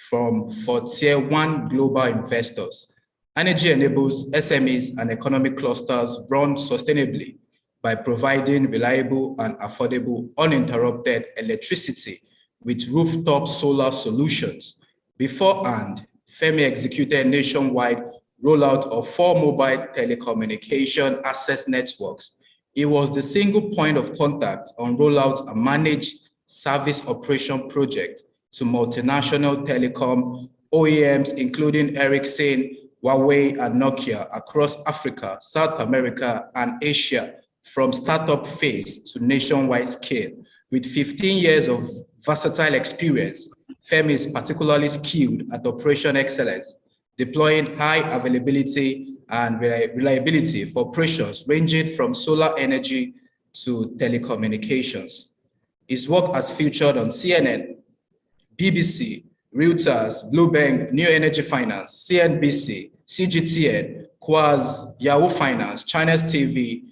from tier 1 global investors. Energy enables SMEs and economic clusters run sustainably by providing reliable and affordable uninterrupted electricity with rooftop solar solutions. Beforehand, Femi executed nationwide rollout of 4 mobile telecommunication access networks. It was the single point of contact on rollout and managed service operation project to multinational telecom OEMs, including Ericsson, Huawei, and Nokia across Africa, South America, and Asia, from startup phase to nationwide scale. With 15 years of versatile experience, Femi is particularly skilled at operation excellence, deploying high availability and reliability for operations ranging from solar energy to telecommunications. His work has featured on CNN, BBC, Reuters, Bloomberg, New Energy Finance, CNBC, CGTN, Quaz, Yahoo Finance, China's TV,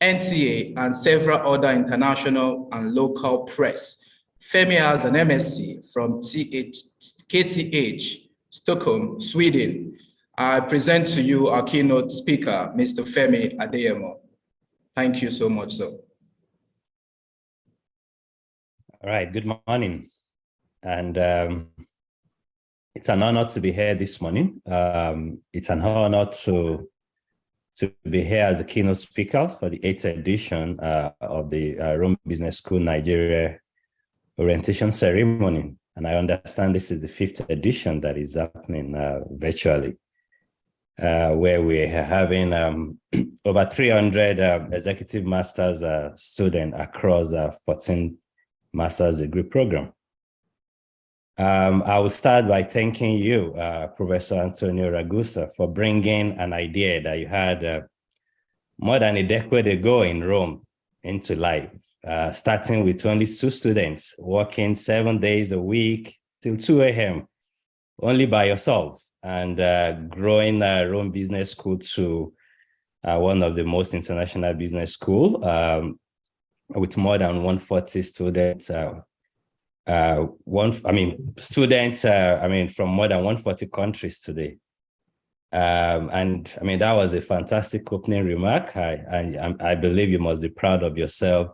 NTA, and several other international and local press. Femi has an MSc from KTH, Stockholm, Sweden. I present to you our keynote speaker, Mr. Femi Adeyemo. Thank you so much, sir. All right, good morning. And it's an honor to be here this morning. It's an honor to be here as the keynote speaker for the 8th edition of the Rome Business School Nigeria orientation ceremony. And I understand this is the 5th edition that is happening virtually, where we are having over 300 executive master's students across 14 master's degree program. I will start by thanking you, Professor Antonio Ragusa, for bringing an idea that you had more than a decade ago in Rome into life, starting with only 2 students, working 7 days a week till 2 a.m., only by yourself, and growing Rome Business School to one of the most international business school with more than 140 students. Students, from more than 140 countries today. And I mean, that was a fantastic opening remark. I believe you must be proud of yourself,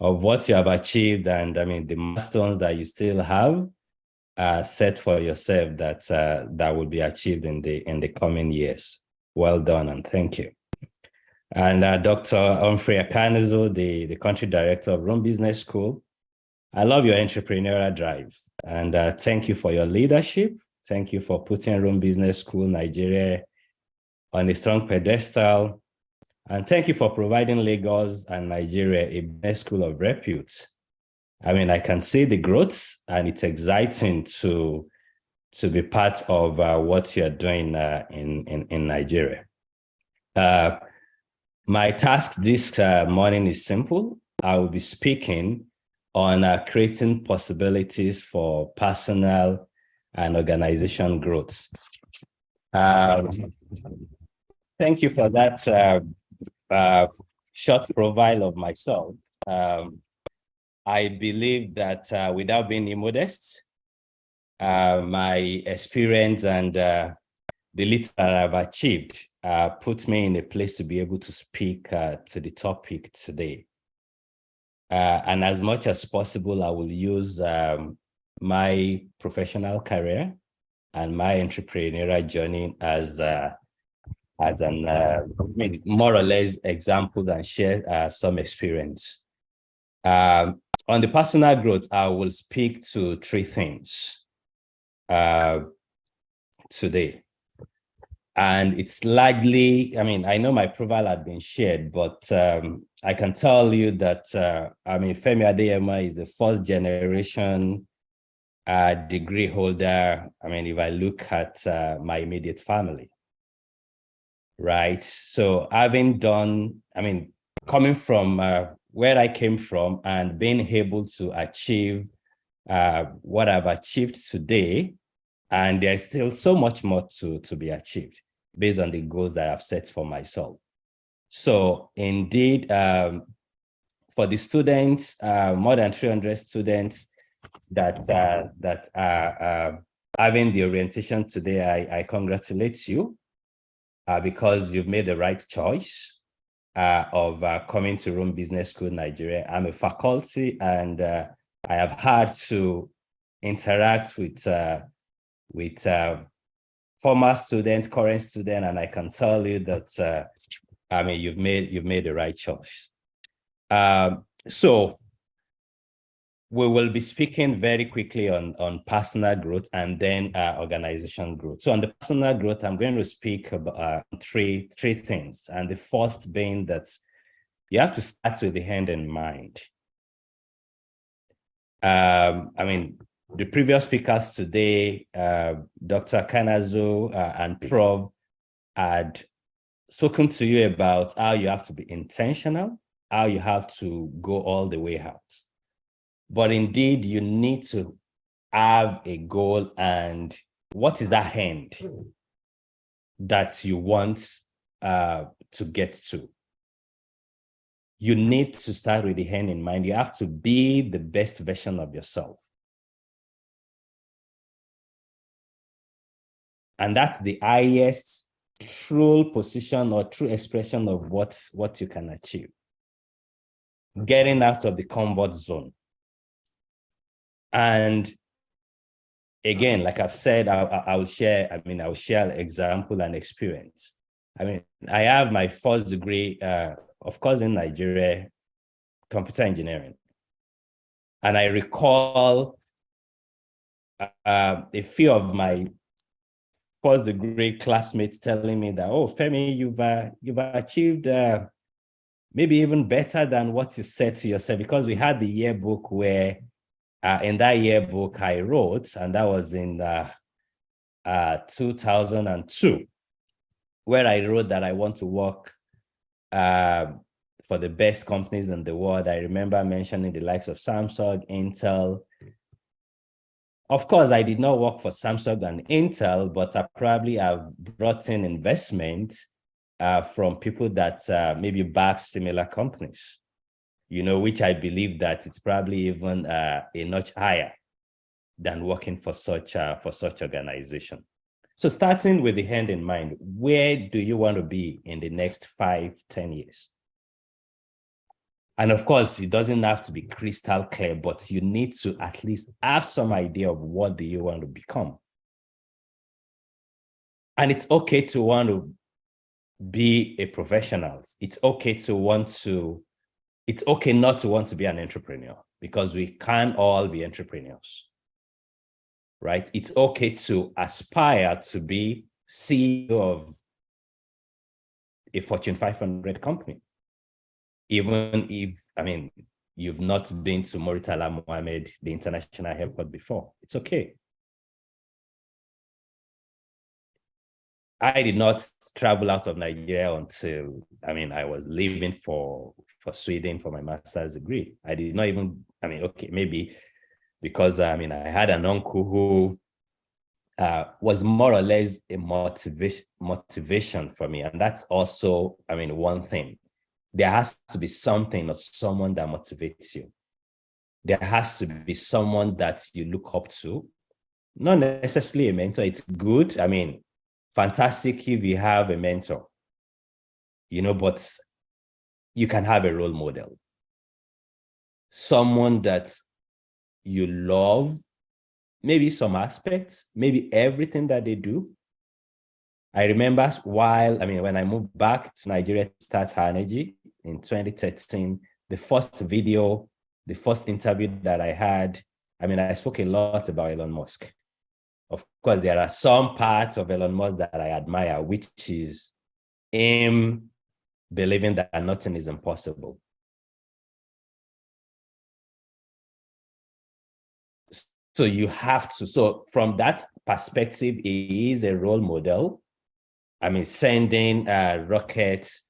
of what you have achieved, and I mean, the milestones that you still have set for yourself that will be achieved in the coming years. Well done, and thank you. And Dr. Humphrey Akanazo, the country director of Rome Business School, I love your entrepreneurial drive, and thank you for your leadership. Thank you for putting Rome Business School Nigeria on a strong pedestal, and thank you for providing Lagos and Nigeria a business school of repute. I mean, I can see the growth, and it's exciting to be part of what you're doing in Nigeria. My task this morning is simple. I will be speaking on creating possibilities for personal and organization growth. Thank you for that short profile of myself. I believe that without being immodest, my experience and the little that I've achieved put me in a place to be able to speak to the topic today. And as much as possible, I will use my professional career and my entrepreneurial journey as more or less example, and share some experience. On the personal growth, I will speak to 3 things today. And it's largely, I mean, I know my profile had been shared, but I can tell you that, Femi Adeyema is a 1st generation degree holder. I mean, if I look at my immediate family, right? So having done, coming from where I came from and being able to achieve what I've achieved today, and there's still so much more to be achieved based on the goals that I've set for myself. So indeed, for the students, more than 300 students that are having the orientation today, I congratulate you because you've made the right choice of coming to Rome Business School Nigeria. I'm a faculty, and I have had to interact with former students, current students, and I can tell you that you've made the right choice. So we will be speaking very quickly on personal growth and then organization growth. So on the personal growth, I'm going to speak about three things, and the first being that you have to start with the end in mind. The previous speakers today, Dr. Kanazo and Prof, had spoken to you about how you have to be intentional, how you have to go all the way out. But indeed, you need to have a goal, and what is that end that you want to get to? You need to start with the end in mind. You have to be the best version of yourself. And that's the highest true position or true expression of what you can achieve. Getting out of the comfort zone. And again, like I've said, I'll share example and experience. I have my 1st degree, of course, in Nigeria, computer engineering. And I recall a few of my 1st degree classmates telling me that, oh, Femi, you've achieved maybe even better than what you said to yourself, because we had the yearbook where In that yearbook I wrote, and that was in 2002, where I wrote that I want to work for the best companies in the world. I remember mentioning the likes of Samsung, Intel. Of course, I did not work for Samsung and Intel, but I probably have brought in investment from people that maybe back similar companies, which I believe that it's probably even a notch higher than working for such organization. So starting with the end in mind, where do you want to be in the next 5, 10 years? And of course, it doesn't have to be crystal clear, but you need to at least have some idea of what do you want to become. And it's okay to want to be a professional. It's okay not to want to be an entrepreneur, because we can't all be entrepreneurs, right? It's okay to aspire to be CEO of a Fortune 500 company, even if, you've not been to Murtala Mohammed, the international airport before. It's okay. I did not travel out of Nigeria until, I was leaving for Sweden for my master's degree. I did not even, okay, maybe because, I had an uncle who was more or less a motivation for me. And that's also, one thing. There has to be something or someone that motivates you. There has to be someone that you look up to, not necessarily a mentor. It's good. Fantastic if you have a mentor, but you can have a role model. Someone that you love, maybe some aspects, maybe everything that they do. I remember when I moved back to Nigeria to start High Energy in 2013, the first interview that I had, I spoke a lot about Elon Musk. Of course, there are some parts of Elon Musk that I admire, which is him believing that nothing is impossible. So you have to, so from that perspective, he is a role model. Sending rockets.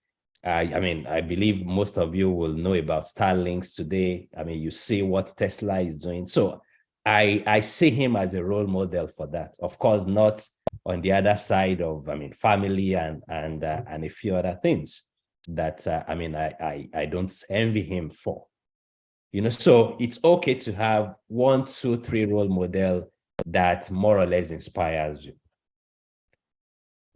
I believe most of you will know about Starlinks today. You see what Tesla is doing. So I see him as a role model for that. Of course, not on the other side of, family and a few other things that, I don't envy him for. So it's okay to have 1, 2, 3 role model that more or less inspires you.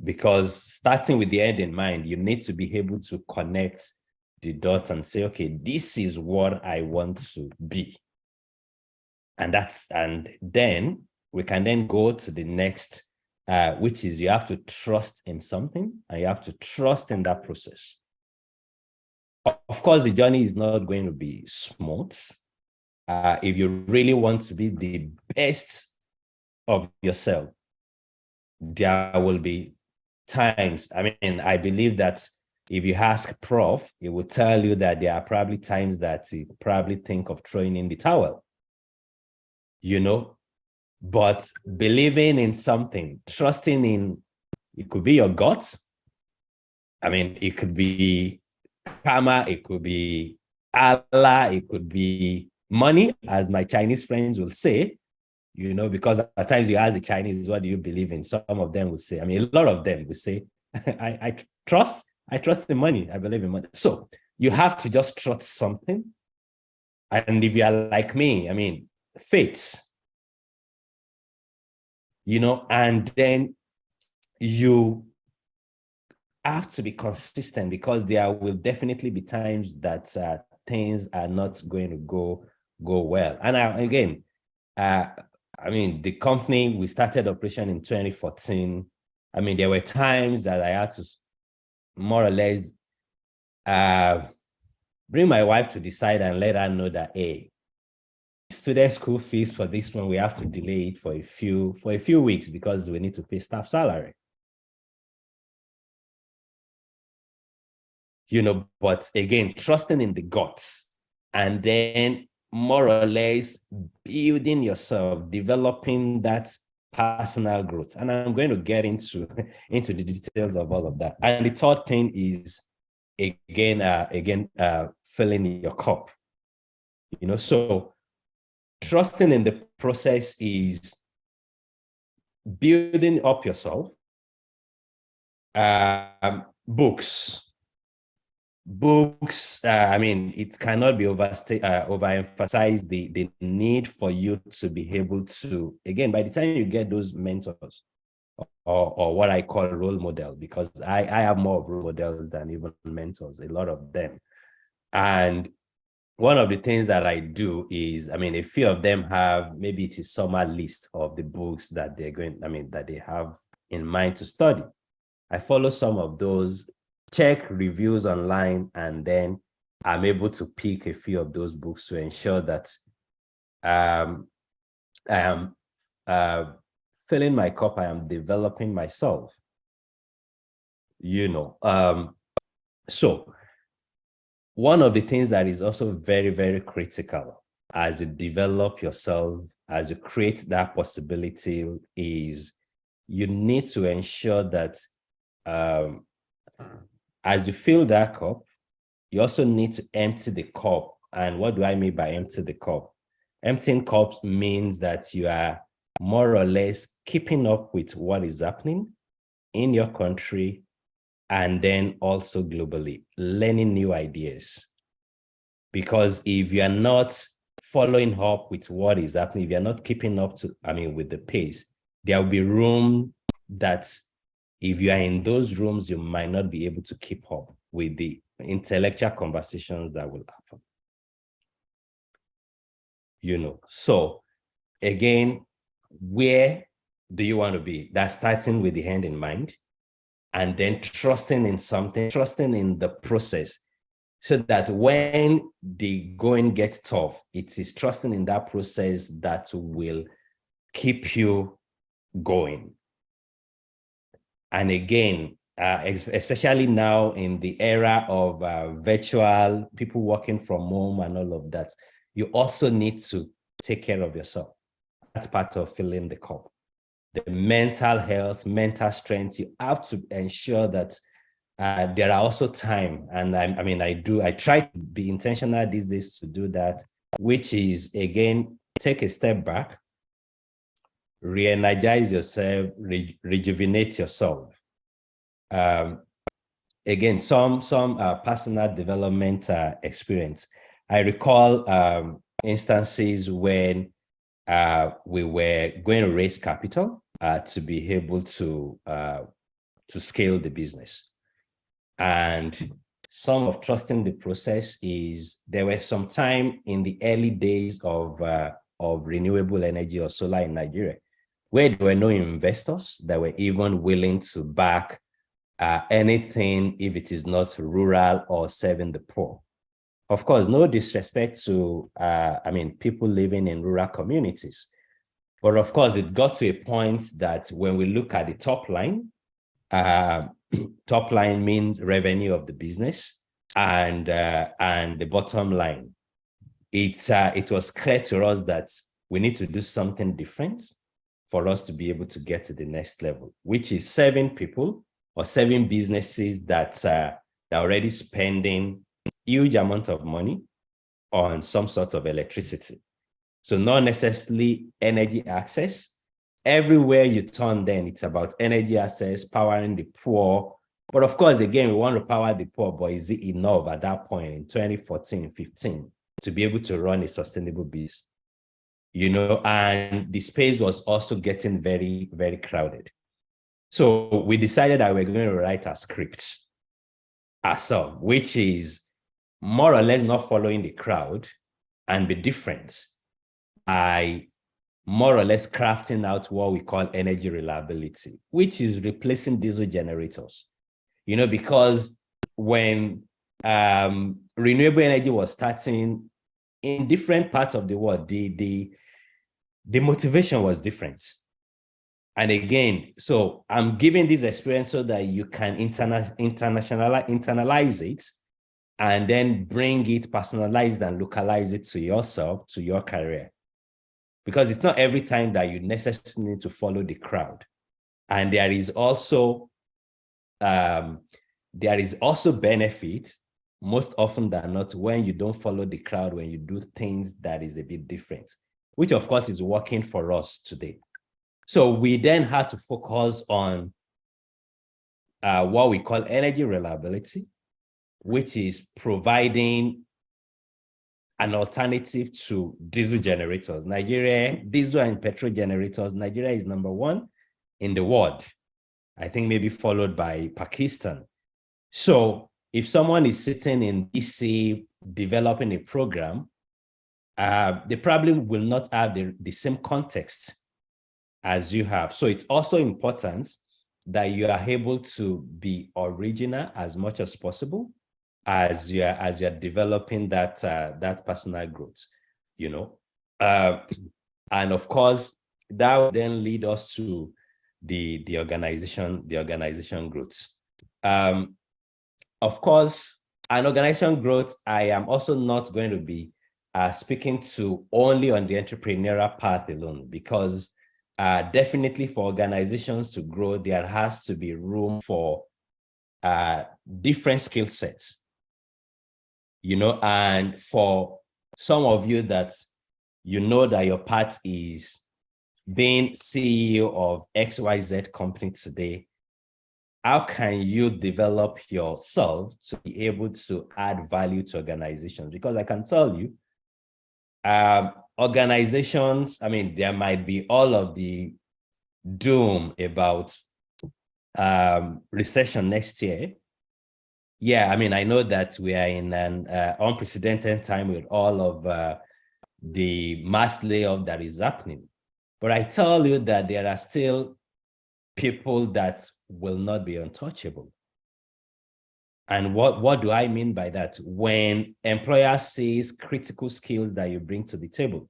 Because starting with the end in mind, you need to be able to connect the dots and say, okay, this is what I want to be. And then we can then go to the next, which is you have to trust in something and you have to trust in that process. Of course, the journey is not going to be smooth. If you really want to be the best of yourself, there will be times. I believe that if you ask Prof, he will tell you that there are probably times that he probably think of throwing in the towel, but believing in something, trusting in, it could be your guts. It could be karma, it could be Allah, it could be money, as my Chinese friends will say, because at times you ask the Chinese, what do you believe in? Some of them will say, a lot of them will say, I trust in money. I believe in money. So you have to just trust something. And if you are like me, faith, and then you have to be consistent, because there will definitely be times that things are not going to go well. And again, the company, we started operation in 2014. There were times that I had to more or less bring my wife to the side and let her know that, hey, student school fees for this one, we have to delay it for a few weeks because we need to pay staff salary. But again, trusting in the guts and then more or less building yourself, developing that personal growth. And I'm going to get into the details of all of that. And the third thing is, again, filling your cup. So trusting in the process is building up yourself. Books, I mean, it cannot be overemphasized the need for you to be able to, again, by the time you get those mentors or what I call role model, because I have more of role models than even mentors, a lot of them. And one of the things that I do is, I mean, a few of them have, maybe it's a summer list of the books that that they have in mind to study. I follow some of those, check reviews online, and then I'm able to pick a few of those books to ensure that I am filling my cup, I am developing myself. So one of the things that is also very, very critical as you develop yourself, as you create that possibility, is you need to ensure that as you fill that cup, you also need to empty the cup. And what do I mean by empty the cup? Emptying cups means that you are more or less keeping up with what is happening in your country and then also globally, learning new ideas. Because if you are not following up with what is happening, if you're not keeping up with the pace, there will be room that if you are in those rooms, you might not be able to keep up with the intellectual conversations that will happen. So again, where do you want to be? That's starting with the end in mind, and then trusting in something, trusting in the process, so that when the going gets tough, it is trusting in that process that will keep you going. And again, especially now in the era of virtual, people working from home and all of that, you also need to take care of yourself. That's part of filling the cup. The mental health, mental strength, you have to ensure that there are also time. And I try to be intentional these days to do that, which is, again, take a step back, re-energize yourself, rejuvenate yourself. Again, some personal development experience. I recall instances when we were going to raise capital to be able to scale the business. And some of trusting the process is, there were some time in the early days of renewable energy or solar in Nigeria, where there were no investors that were even willing to back anything if it is not rural or serving the poor. Of course, no disrespect to people living in rural communities. But of course, it got to a point that when we look at the top line, top line means revenue of the business, and the bottom line, it was clear to us that we need to do something different for us to be able to get to the next level, which is serving people or serving businesses that are already spending huge amount of money on some sort of electricity. So not necessarily energy access. Everywhere you turn, then it's about energy access, powering the poor. But of course, again, we want to power the poor, but is it enough at that point in 2014, 15 to be able to run a sustainable business? And the space was also getting very, very crowded. So we decided that we're going to write a script ourselves, which is more or less not following the crowd and be different by more or less crafting out what we call energy reliability, which is replacing diesel generators. Because when renewable energy was starting in different parts of the world, the motivation was different. And again, so I'm giving this experience so that you can internalize it and then bring it, personalize and localize it to yourself, to your career. Because it's not every time that you necessarily need to follow the crowd. And there is also benefit, most often than not, when you don't follow the crowd, when you do things that is a bit different, which of course is working for us today. So we then had to focus on what we call energy reliability, which is providing an alternative to diesel generators. Nigeria, diesel and petrol generators, Nigeria is #1 in the world. I think maybe followed by Pakistan. So if someone is sitting in DC developing a program, they probably will not have the same context as you have. So it's also important that you are able to be original as much as possible as you're developing that personal growth, you know. And of course, that will then lead us to the organization growth. Of course, an organization growth, I am also not going to be speaking to only on the entrepreneurial path alone, because definitely for organizations to grow, there has to be room for different skill sets, you know. And for some of you that you know that your path is being CEO of XYZ company today, how can you develop yourself to be able to add value to organizations? Because I can tell you, organizations, I mean, there might be all of the doom about recession next year. Yeah, I mean, I know that we are in an unprecedented time with all of the mass layoff that is happening. But I tell you that there are still people that will not be untouchable. And what do I mean by that? When employer sees critical skills that you bring to the table,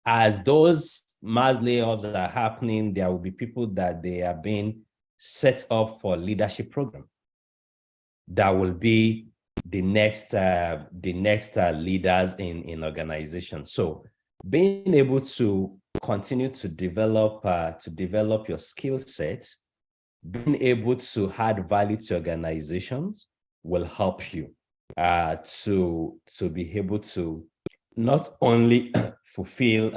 as those mass layoffs that are happening, there will be people that they are being set up for leadership program that will be the next leaders in organizations. So being able to continue to develop your skill sets, being able to add value to organizations will help you to be able to not only fulfill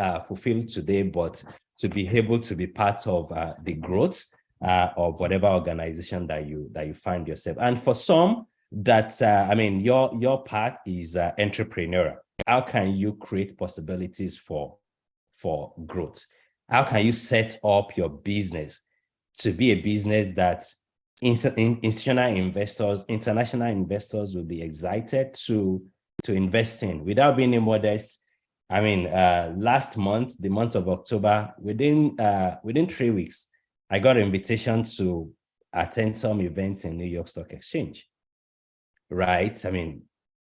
today, but to be able to be part of the growth of whatever organization that you find yourself. And for some, that I mean, your path is entrepreneurial. How can you create possibilities for growth? How can you set up your business to be a business that institutional investors, international investors will be excited to invest in? Without being modest, I mean, last month, the month of October, within 3 weeks, I got an invitation to attend some events in New York Stock Exchange, right? I mean,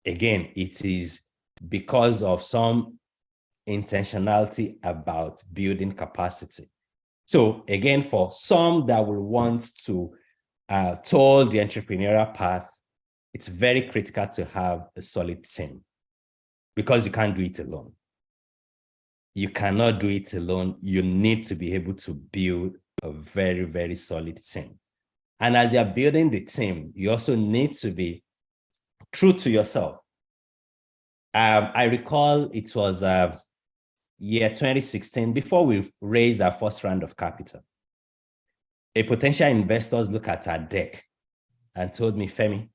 again, it is because of some intentionality about building capacity. So again, for some that will want to toil the entrepreneurial path, it's very critical to have a solid team, because you can't do it alone. You cannot do it alone. You need to be able to build a very, very solid team. And as you're building the team, you also need to be true to yourself. I recall it was year 2016, before we raised our first round of capital. A potential investors look at our deck and told me, Femi,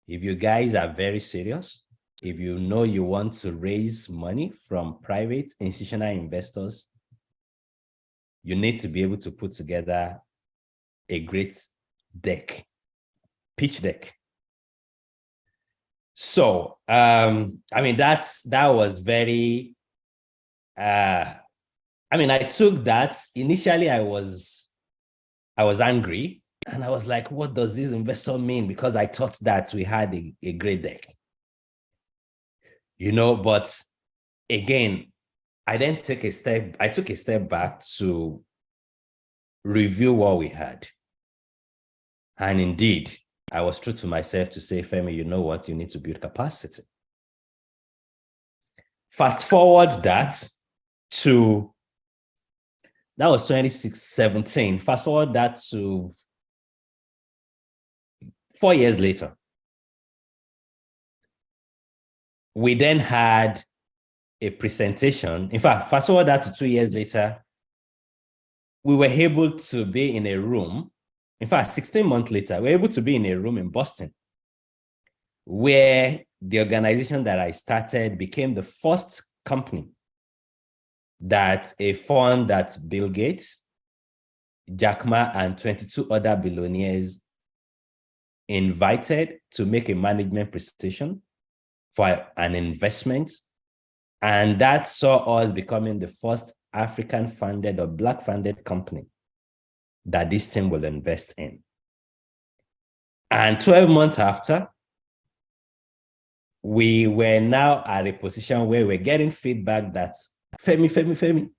if you guys are very serious, if you know you want to raise money from private institutional investors, you need to be able to put together a great deck, pitch deck. So, I mean, that was very, I mean, I took that. Initially, I was angry, and I was like, what does this investor mean? Because I thought that we had a great deck, you know. But again, I took a step back to review what we had. And indeed, I was true to myself to say, Femi, you know what? You need to build capacity. Fast forward that was 2017. Fast forward that to 4 years later. We then had a presentation. In fact, fast forward that to 2 years later, we were able to be in a room. In fact, 16 months later, we were able to be in a room in Boston where the organization that I started became the first company that a fund that Bill Gates, Jack Ma, and 22 other billionaires invited to make a management presentation for an investment. And that saw us becoming the first African-funded or Black-funded company that this team will invest in. And 12 months after, we were now at a position where we're getting feedback that, Femi,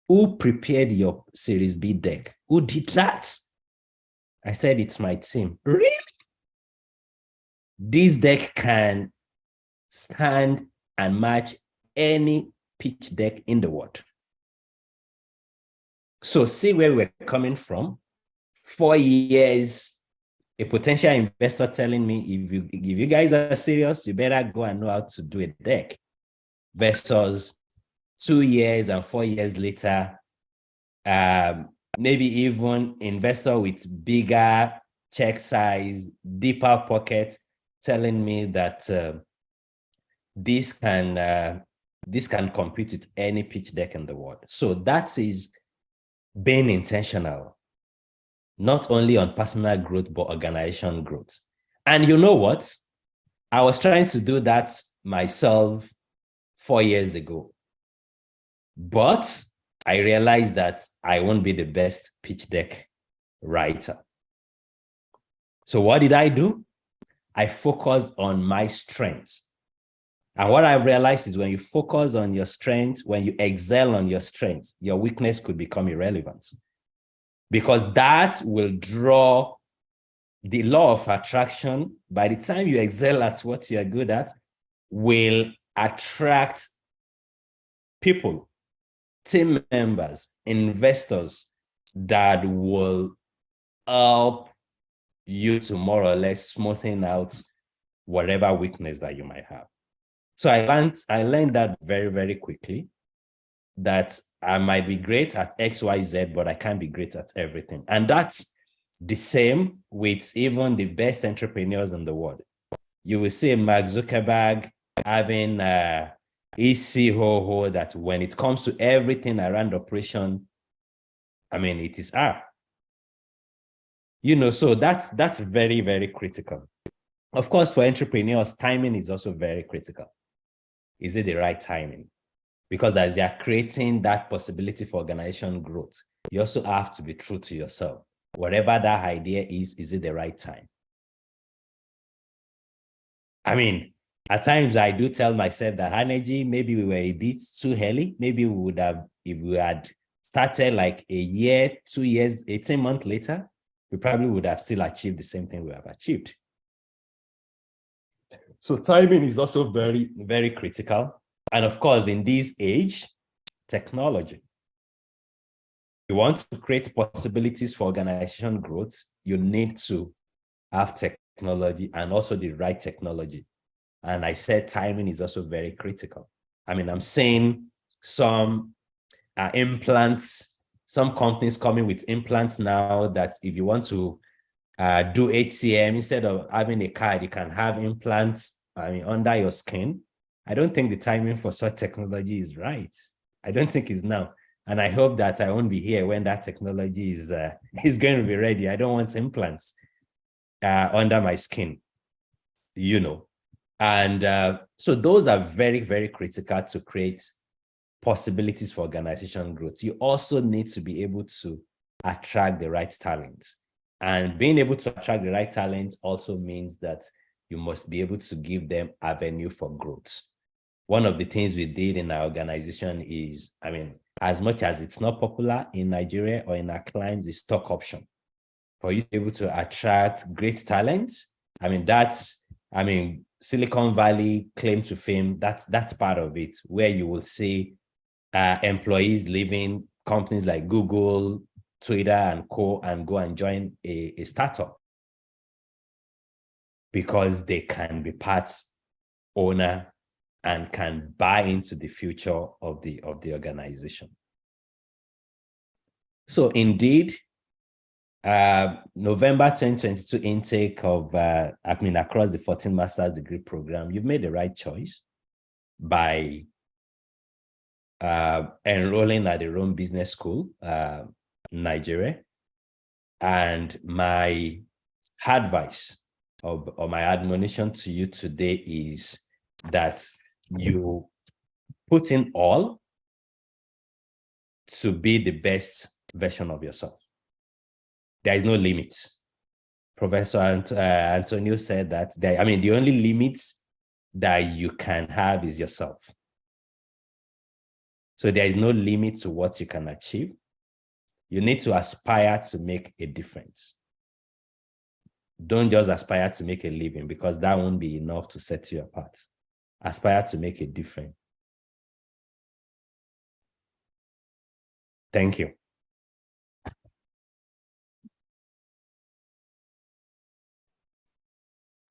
who prepared your Series B deck? Who did that? I said, it's my team. Really? This deck can stand and match any pitch deck in the world. So see where we're coming from. 4 years, a potential investor telling me, if you guys are serious, you better go and know how to do a deck, versus 2 years and 4 years later, maybe even investor with bigger check size, deeper pockets, telling me that this can compete with any pitch deck in the world. So that is being intentional, not only on personal growth, but organization growth. And you know what? I was trying to do that myself 4 years ago, but I realized that I won't be the best pitch deck writer. So what did I do? I focused on my strengths. And what I realized is when you focus on your strengths, when you excel on your strengths, your weakness could become irrelevant, because that will draw the law of attraction. By the time you excel at what you're good at, will attract people, team members, investors that will help you to more or less smoothen out whatever weakness that you might have. So I learned that very, very quickly, that I might be great at X, Y, Z, but I can't be great at everything. And that's the same with even the best entrepreneurs in the world. You will see Mark Zuckerberg having ECHO that when it comes to everything around operation, I mean, it is R. You know, so that's very, very critical. Of course, for entrepreneurs, timing is also very critical. Is it the right timing? Because as you're creating that possibility for organization growth, you also have to be true to yourself. Whatever that idea is it the right time? I mean, at times I do tell myself that energy, maybe we were a bit too early. Maybe we would have, if we had started like a year, 2 years, 18 months later, we probably would have still achieved the same thing we have achieved. So timing is also very, very critical. And of course, in this age, technology. You want to create possibilities for organization growth, you need to have technology, and also the right technology. And I said timing is also very critical. I mean, I'm saying some implants, some companies coming with implants now that if you want to do HCM, instead of having a card, you can have implants, I mean, under your skin. I don't think the timing for such technology is right. I don't think it's now. And I hope that I won't be here when that technology is going to be ready. I don't want implants under my skin, you know. And so those are very, very critical to create possibilities for organization growth. You also need to be able to attract the right talent. And being able to attract the right talent also means that you must be able to give them avenue for growth. One of the things we did in our organization is, I mean, as much as it's not popular in Nigeria or in our clients, is stock option. for you to be able to attract great talent. Silicon Valley claim to fame, that's part of it, where you will see employees leaving companies like Google, Twitter, and co, and go and join a startup because they can be part owner and can buy into the future of the organization. So indeed, November 2022 intake of across the 14 master's degree program, you've made the right choice by enrolling at the Rome Business School, Nigeria. And my advice or my admonition to you today is that you put in all to be the best version of yourself. There is no limit. Professor Antonio said that the only limits that you can have is yourself. So there is no limit to what you can achieve. You need to aspire to make a difference. Don't just aspire to make a living, because that won't be enough to set you apart. Aspire to make a difference. Thank you.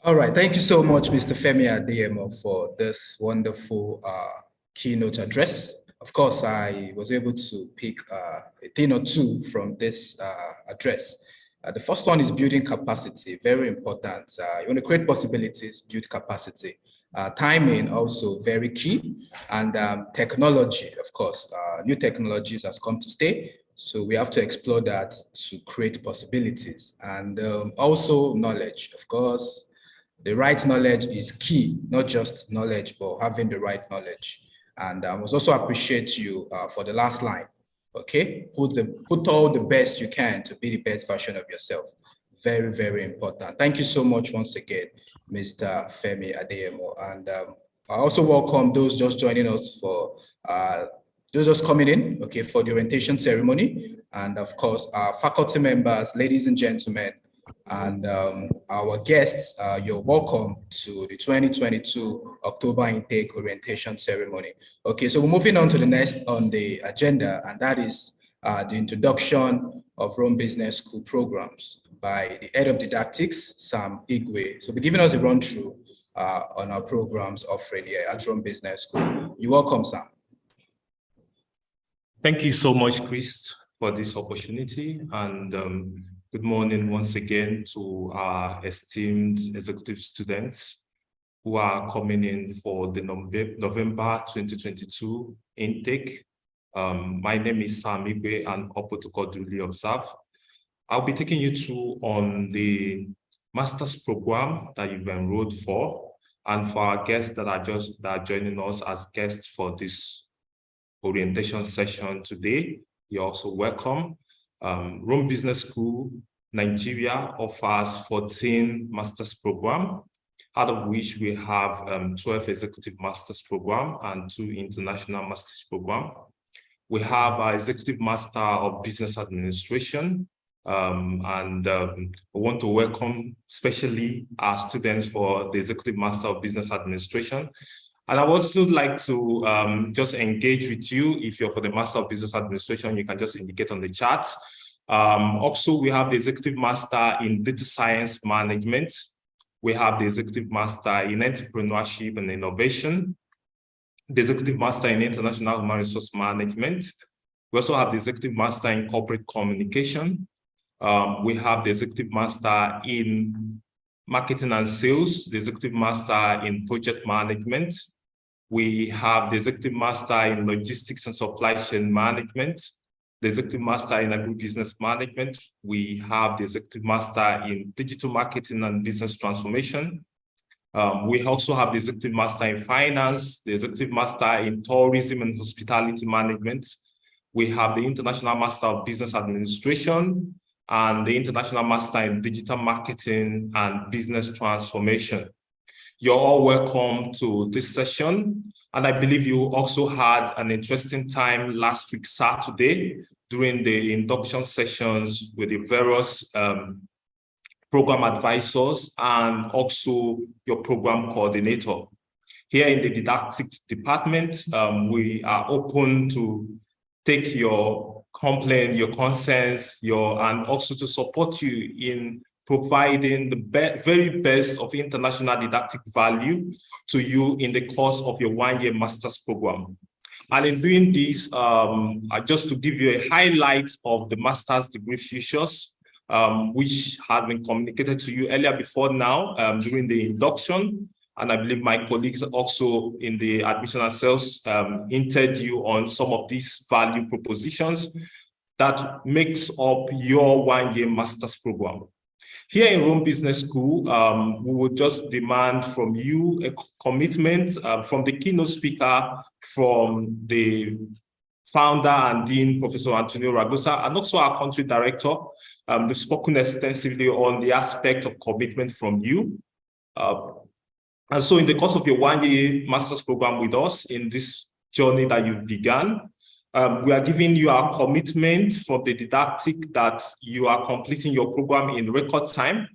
All right, thank you so much, Mr. Femi Adeyemo, for this wonderful keynote address. Of course, I was able to pick a thing or two from this address. The first one is building capacity, very important. You want to create possibilities, build capacity. Timing also very key, and technology, of course. New technologies has come to stay, so we have to explore that to create possibilities. And also knowledge, of course. The right knowledge is key, not just knowledge, but having the right knowledge. And I must also appreciate you for the last line. Okay, put all the best you can to be the best version of yourself. Very, very important. Thank you so much once again, Mr. Femi Adeyemo. And I also welcome those just joining us for those just coming in, okay, for the orientation ceremony. And of course, our faculty members, ladies and gentlemen, and our guests, you're welcome to the 2022 October intake orientation ceremony. Okay, so we're moving on to the next on the agenda, and that is the introduction of Rome Business School programs by the head of didactics, Sam Igwe. So we're giving us a run through on our programs offering here at Rome Business School. You're welcome, Sam. Thank you so much, Chris, for this opportunity, and good morning once again to our esteemed executive students who are coming in for the November 2022 intake. My name is Sam Igwe, and protocol duly observed. I'll be taking you through on the master's program that you've enrolled for, and for our guests that are joining us as guests for this orientation session today, you're also welcome. Rome Business School Nigeria offers 14 master's programs, out of which we have 12 executive master's programs and 2 international master's programs. We have our executive master of business administration, and I want to welcome especially our students for the executive master of business administration. And I would also like to just engage with you. If you're for the Master of Business Administration, you can just indicate on the chat. Also, we have the Executive Master in Data Science Management. We have the Executive Master in Entrepreneurship and Innovation, the Executive Master in International Human Resource Management. We also have the Executive Master in Corporate Communication. We have the Executive Master in Marketing and Sales, the Executive Master in Project Management. We have the Executive Master in Logistics and Supply Chain Management, the Executive Master in Agribusiness Management. We have the Executive Master in Digital Marketing and Business Transformation. We also have the Executive Master in Finance, the Executive Master in Tourism and Hospitality Management. We have the International Master of Business Administration and the International Master in Digital Marketing and Business Transformation. You're all welcome to this session. And I believe you also had an interesting time last week, Saturday, during the induction sessions with the various program advisors and also your program coordinator. Here in the didactics department, we are open to take your complaint, your concerns, and also to support you in providing the very best of international didactic value to you in the course of your one-year master's program. And in doing this, just to give you a highlight of the master's degree futures, which had been communicated to you earlier before now during the induction. And I believe my colleagues also in the admission and sales hinted you on some of these value propositions that makes up your one-year master's program. Here in Rome Business School, we would just demand from you a commitment from the keynote speaker, from the founder and dean, Professor Antonio Ragusa, and also our country director. We've spoken extensively on the aspect of commitment from you. And so in the course of your one-year master's program with us in this journey that you began, we are giving you our commitment for the didactic that you are completing your program in record time.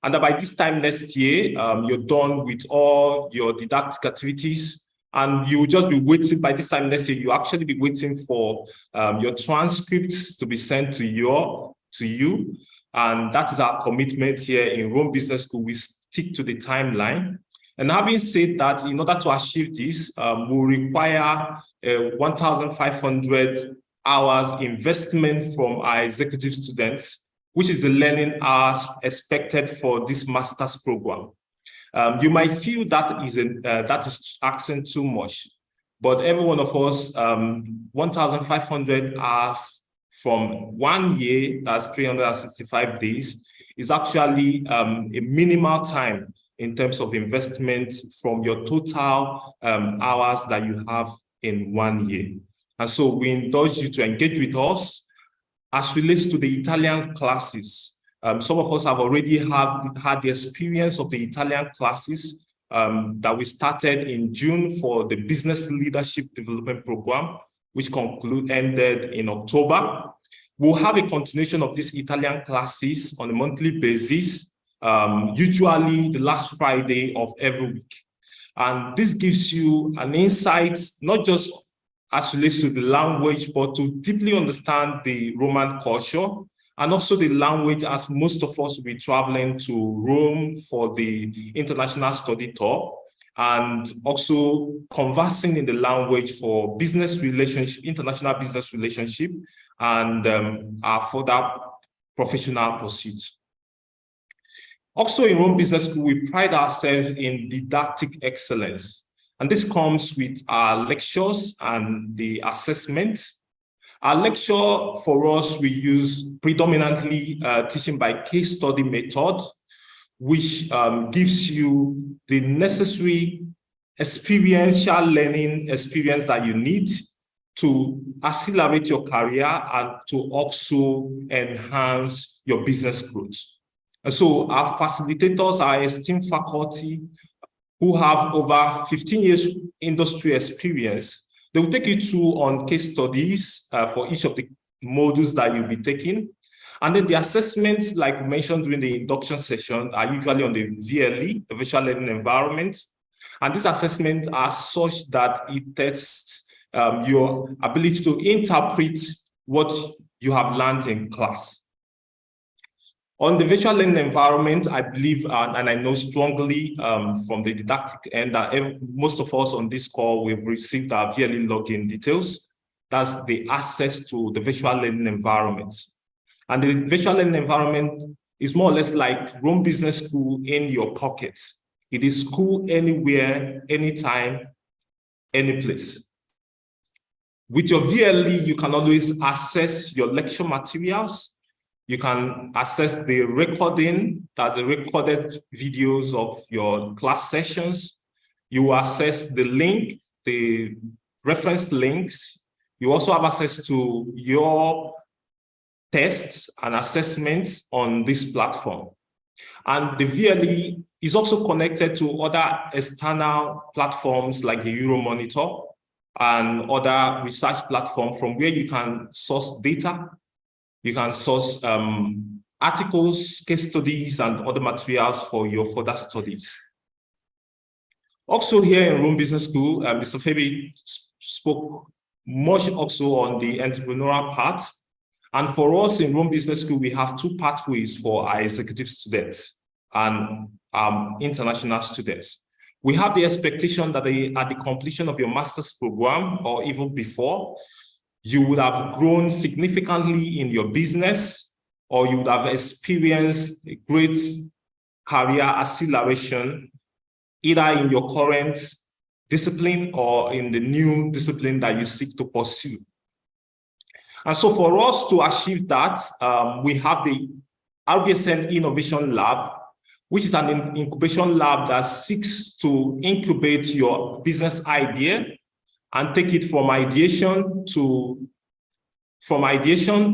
And that by this time next year, you're done with all your didactic activities. And you will just be waiting, by this time next year, you actually be waiting for your transcripts to be sent to you. And that is our commitment here in Rome Business School. We stick to the timeline. And having said that, in order to achieve this, we'll require 1,500 hours investment from our executive students, which is the learning hours expected for this master's program. You might feel that is asking too much, but every one of us, 1,500 hours from 1 year, that's 365 days, is actually a minimal time in terms of investment from your total hours that you have in 1 year. And so we indulge you to engage with us as relates to the Italian classes. Some of us have already had the experience of the Italian classes that we started in June for the Business Leadership Development Program, which ended in October. We'll have a continuation of these Italian classes on a monthly basis, usually the last Friday of every week. And this gives you an insight, not just as relates to the language, but to deeply understand the Roman culture, and also the language, as most of us will be traveling to Rome for the international study tour, and also conversing in the language for business relationship, international business relationship, and our further professional pursuits. Also in Rome Business School, we pride ourselves in didactic excellence. And this comes with our lectures and the assessment. Our lecture, for us, we use predominantly teaching by case study method, which gives you the necessary experiential learning experience that you need to accelerate your career and to also enhance your business growth. And so our facilitators, our esteemed faculty, who have over 15 years industry experience, they will take you through on case studies for each of the modules that you'll be taking. And then the assessments, like we mentioned during the induction session, are usually on the VLE, the virtual learning environment. And these assessments are such that it tests your ability to interpret what you have learned in class. On the virtual learning environment, I believe, and I know strongly from the didactic end that most of us on this call, we've received our VLE login details. That's the access to the virtual learning environment. And the virtual learning environment is more or less like Rome Business School in your pocket. It is school anywhere, anytime, any place. With your VLE, you can always access your lecture materials. You can access the recording, that's the recorded videos of your class sessions. You access the link, the reference links. You also have access to your tests and assessments on this platform. And the VLE is also connected to other external platforms like the Euromonitor, and other research platform from where you can source data, you can source articles, case studies, and other materials for your further studies. Also here in Rome Business School, Mr. Febi spoke much also on the entrepreneurial part. And for us in Rome Business School, we have two pathways for our executive students and international students. We have the expectation that at the completion of your master's program, or even before, you would have grown significantly in your business, or you would have experienced a great career acceleration, either in your current discipline or in the new discipline that you seek to pursue. And so for us to achieve that, we have the RBSN Innovation Lab, which is an incubation lab that seeks to incubate your business idea and take it from ideation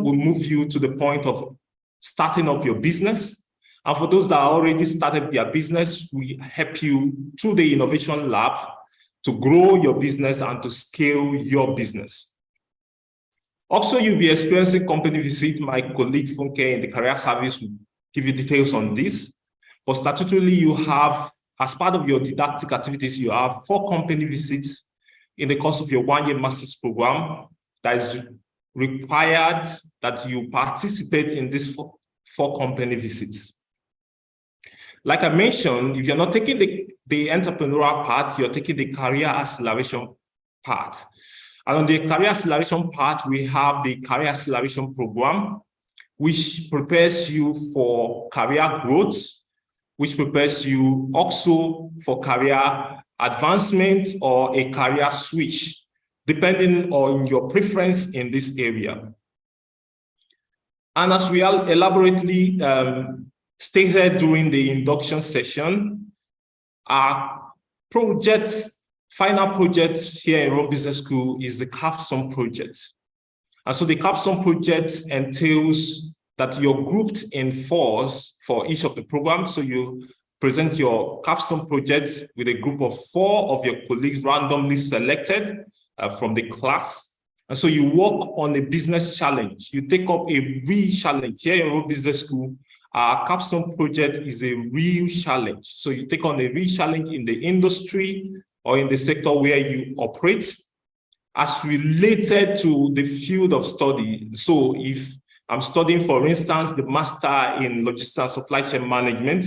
we'll move you to the point of starting up your business. And for those that already started their business, we help you through the innovation lab to grow your business and to scale your business. Also, you'll be experiencing company visit. My colleague Funke in the career service will give you details on this. But statutorily, you have, as part of your didactic activities, you have 4 company visits in the course of your 1-year master's program that is required that you participate in these 4 company visits. Like I mentioned, if you're not taking the entrepreneurial part, you're taking the career acceleration part. And on the career acceleration part, we have the career acceleration program, which prepares you for career growth, which prepares you also for career advancement or a career switch, depending on your preference in this area. And as we elaborately stated during the induction session, our final project here in Rome Business School is the capstone project. And so the capstone project entails that you're grouped in 4s for each of the programs. So you present your capstone project with a group of 4 of your colleagues randomly selected from the class. And so you work on a business challenge. You take up a real challenge. Here in Rome Business School, our capstone project is a real challenge. So you take on a real challenge in the industry or in the sector where you operate as related to the field of study. So if I'm studying, for instance, the master in logistics and supply chain management,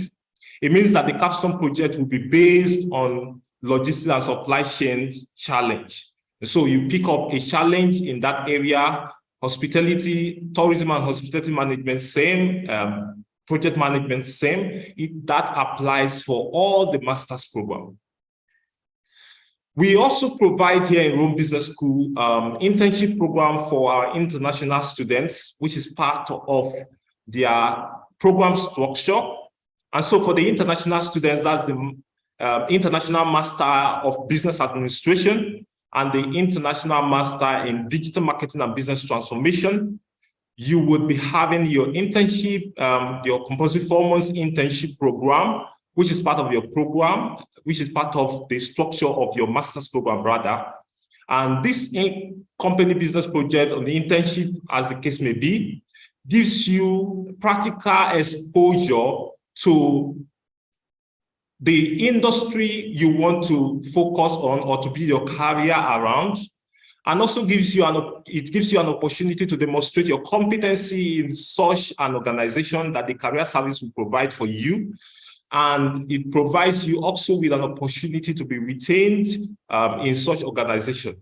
it means that the capstone project will be based on logistics and supply chain challenge. So you pick up a challenge in that area, hospitality, tourism and hospitality management, same, project management, same. That applies for all the master's program. We also provide here in Rome Business School internship program for our international students, which is part of their program structure. And so for the international students, that's the International Master of Business Administration and the International Master in Digital Marketing and Business Transformation. You would be having your internship, your compulsory 4 months internship program, which is part of your program, which is part of the structure of your master's program, rather. And this company business project or the internship, as the case may be, gives you practical exposure to the industry you want to focus on or to build your career around, and also gives you an opportunity to demonstrate your competency in such an organization that the career service will provide for you. And it provides you also with an opportunity to be retained in such organization.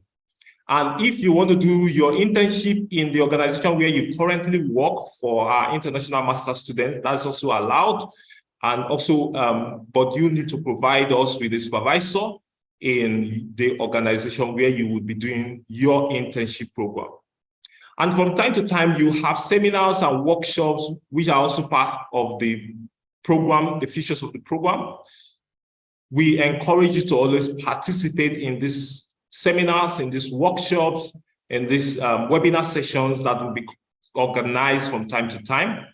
And if you want to do your internship in the organization where you currently work for our international master students, that's also allowed. And also, but you need to provide us with a supervisor in the organization where you would be doing your internship program. And from time to time, you have seminars and workshops, which are also part of the program, the features of the program. We encourage you to always participate in these seminars, in these workshops, in these webinar sessions that will be organized from time to time.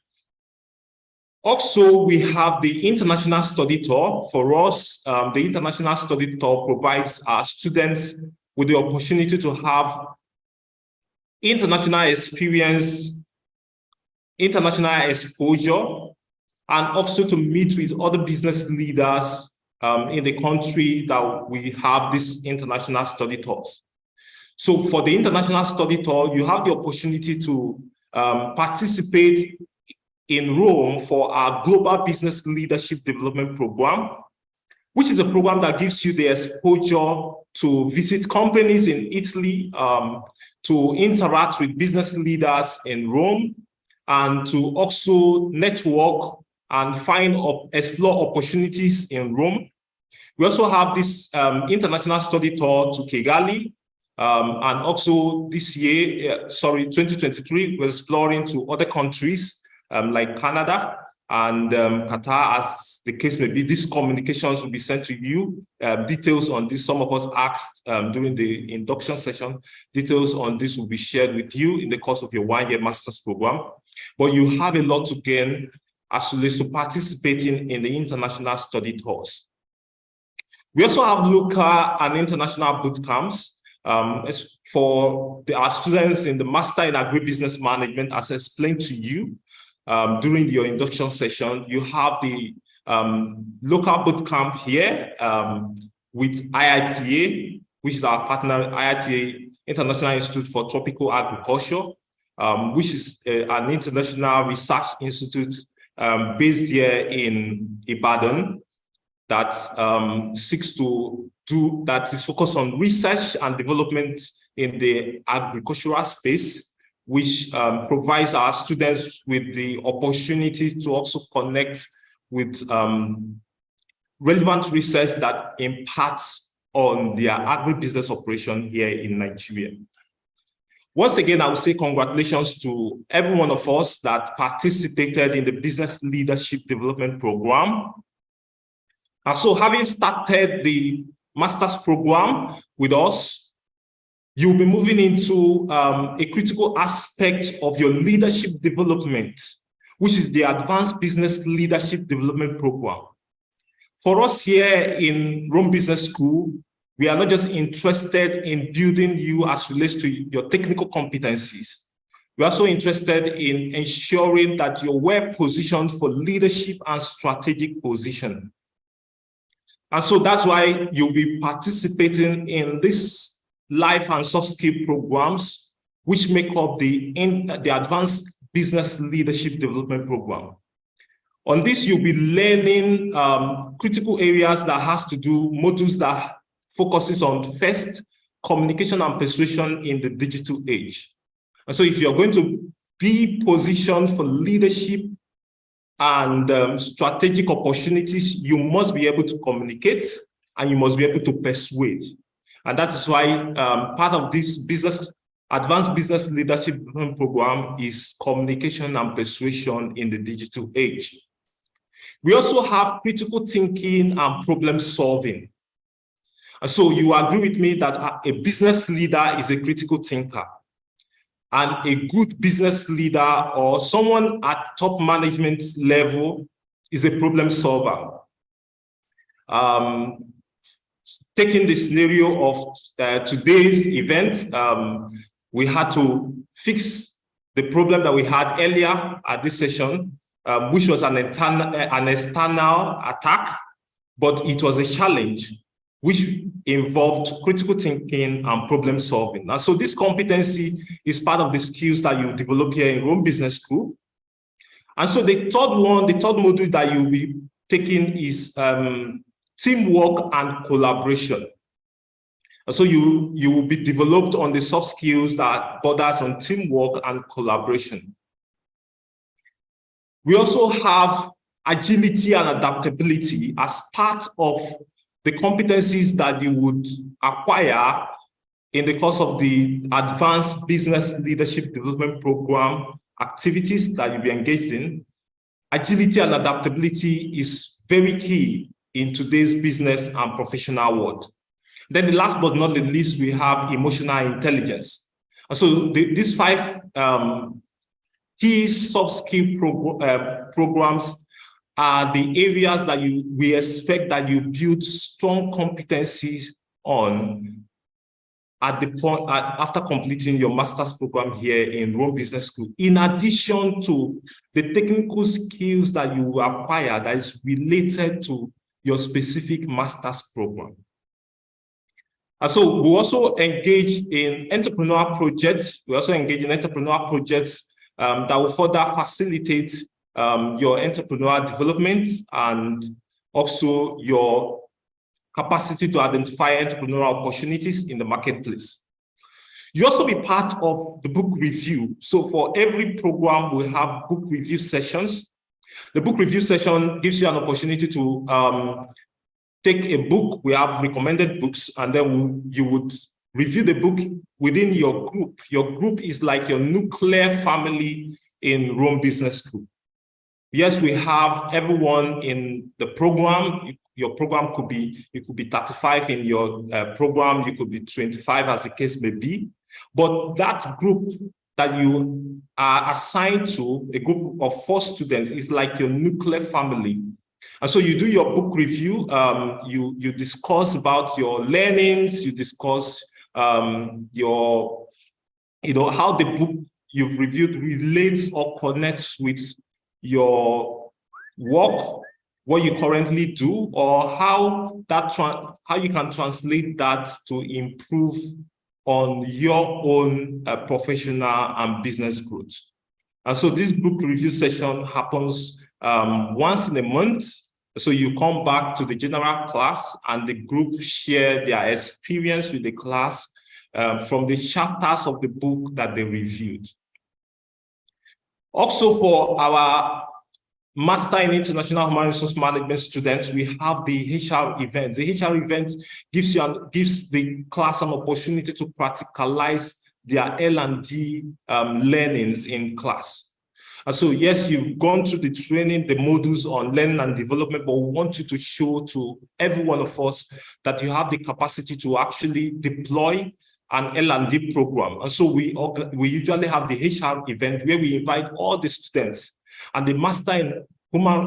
Also, we have the International Study Tour. For us, the International Study Tour provides our students with the opportunity to have international experience, international exposure, and also to meet with other business leaders in the country that we have this international study tours. So for the international study tour, you have the opportunity to participate in Rome for our Global Business Leadership Development Program, which is a program that gives you the exposure to visit companies in Italy, to interact with business leaders in Rome, and to also network and explore opportunities in Rome. We also have this international study tour to Kigali, and also this year, 2023, we're exploring to other countries like Canada and Qatar, as the case may be. These communications will be sent to you. Details on this, some of us asked during the induction session, details on this will be shared with you in the course of your one-year master's program. But you have a lot to gain as relates to participating in the international study tours. We also have local and international boot camps for our students in the Master in Agribusiness Management, as I explained to you during your induction session. You have the local boot camp here with IITA, which is our partner, IITA, International Institute for Tropical Agriculture, which is an international research institute based here in Ibadan that seeks to that is focused on research and development in the agricultural space, which provides our students with the opportunity to also connect with relevant research that impacts on their agribusiness operation here in Nigeria. Once again, I would say congratulations to every one of us that participated in the Business Leadership Development Program. And so, having started the master's program with us, you'll be moving into a critical aspect of your leadership development, which is the Advanced Business Leadership Development Program. For us here in Rome Business School, we are not just interested in building you as relates to your technical competencies. We're also interested in ensuring that you're well positioned for leadership and strategic position. And so that's why you'll be participating in this life and soft skill programs, which make up the Advanced Business Leadership Development Program. On this, you'll be learning critical areas that has to do, modules that focuses on first, communication and persuasion in the digital age. And so if you're going to be positioned for leadership and strategic opportunities, you must be able to communicate and you must be able to persuade. And that is why part of this Advanced Business Leadership Program is communication and persuasion in the digital age. We also have critical thinking and problem solving. And so you agree with me that a business leader is a critical thinker, and a good business leader or someone at top management level is a problem solver. Taking the scenario of today's event, we had to fix the problem that we had earlier at this session, which was an external attack, but it was a challenge which involved critical thinking and problem solving. And so this competency is part of the skills that you develop here in Rome Business School. And so the third module that you'll be taking is teamwork and collaboration. And so you will be developed on the soft skills that borders on teamwork and collaboration. We also have agility and adaptability as part of the competencies that you would acquire in the course of the Advanced Business Leadership Development Program activities that you'll be engaged in. Agility and adaptability is very key in today's business and professional world. Then the last but not the least, we have emotional intelligence. And so these 5 key soft skill programs are the areas that we expect that you build strong competencies on at the point after completing your master's program here in Rome Business School, in addition to the technical skills that you acquire that is related to your specific master's program. And so we also engage in entrepreneurial projects. We also engage in entrepreneurial projects that will further facilitate your entrepreneurial development and also your capacity to identify entrepreneurial opportunities in the marketplace. You also be part of the book review. So for every program, we have book review sessions. The book review session gives you an opportunity to take a book. We have recommended books, and then you would review the book within your group. Your group is like your nuclear family in Rome Business School. Yes, we have everyone in the program. Your program could be, you could be 35 in your program, you could be 25 as the case may be. But that group that you are assigned to, a group of 4 students, is like your nuclear family. And so you do your book review, you discuss about your learnings, you discuss your, how the book you've reviewed relates or connects with your work, what you currently do, or how you can translate that to improve on your own professional and business growth. And so this book review session happens once in a month. So you come back to the general class and the group share their experience with the class from the chapters of the book that they reviewed. Also, for our Master in International Human Resource Management students, we have the HR event. The HR event gives the class an opportunity to practicalize their L&D learnings in class. And so, yes, you've gone through the training, the modules on learning and development, but we want you to show to every one of us that you have the capacity to actually deploy an L&D program. And so we usually have the HR event where we invite all the students, and the Master in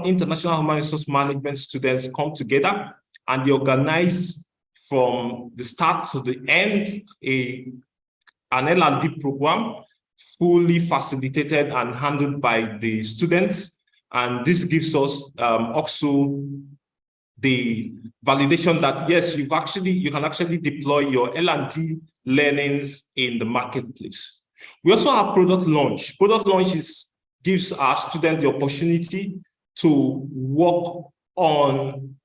International Human Resource Management students come together and they organize from the start to the end an L&D program fully facilitated and handled by the students. And this gives us also the validation that yes, you can actually deploy your L&D learnings in the marketplace. We also have product launch. Product launch gives our students the opportunity to work on,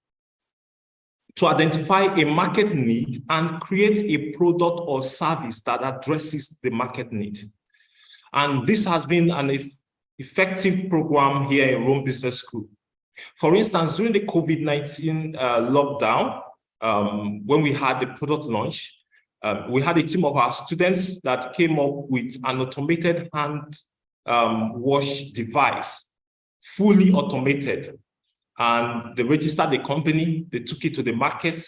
to identify a market need and create a product or service that addresses the market need. And this has been an effective program here in Rome Business School. For instance, during the COVID-19 lockdown, when we had the product launch, we had a team of our students that came up with an automated hand wash device, fully automated. And they registered the company, they took it to the market,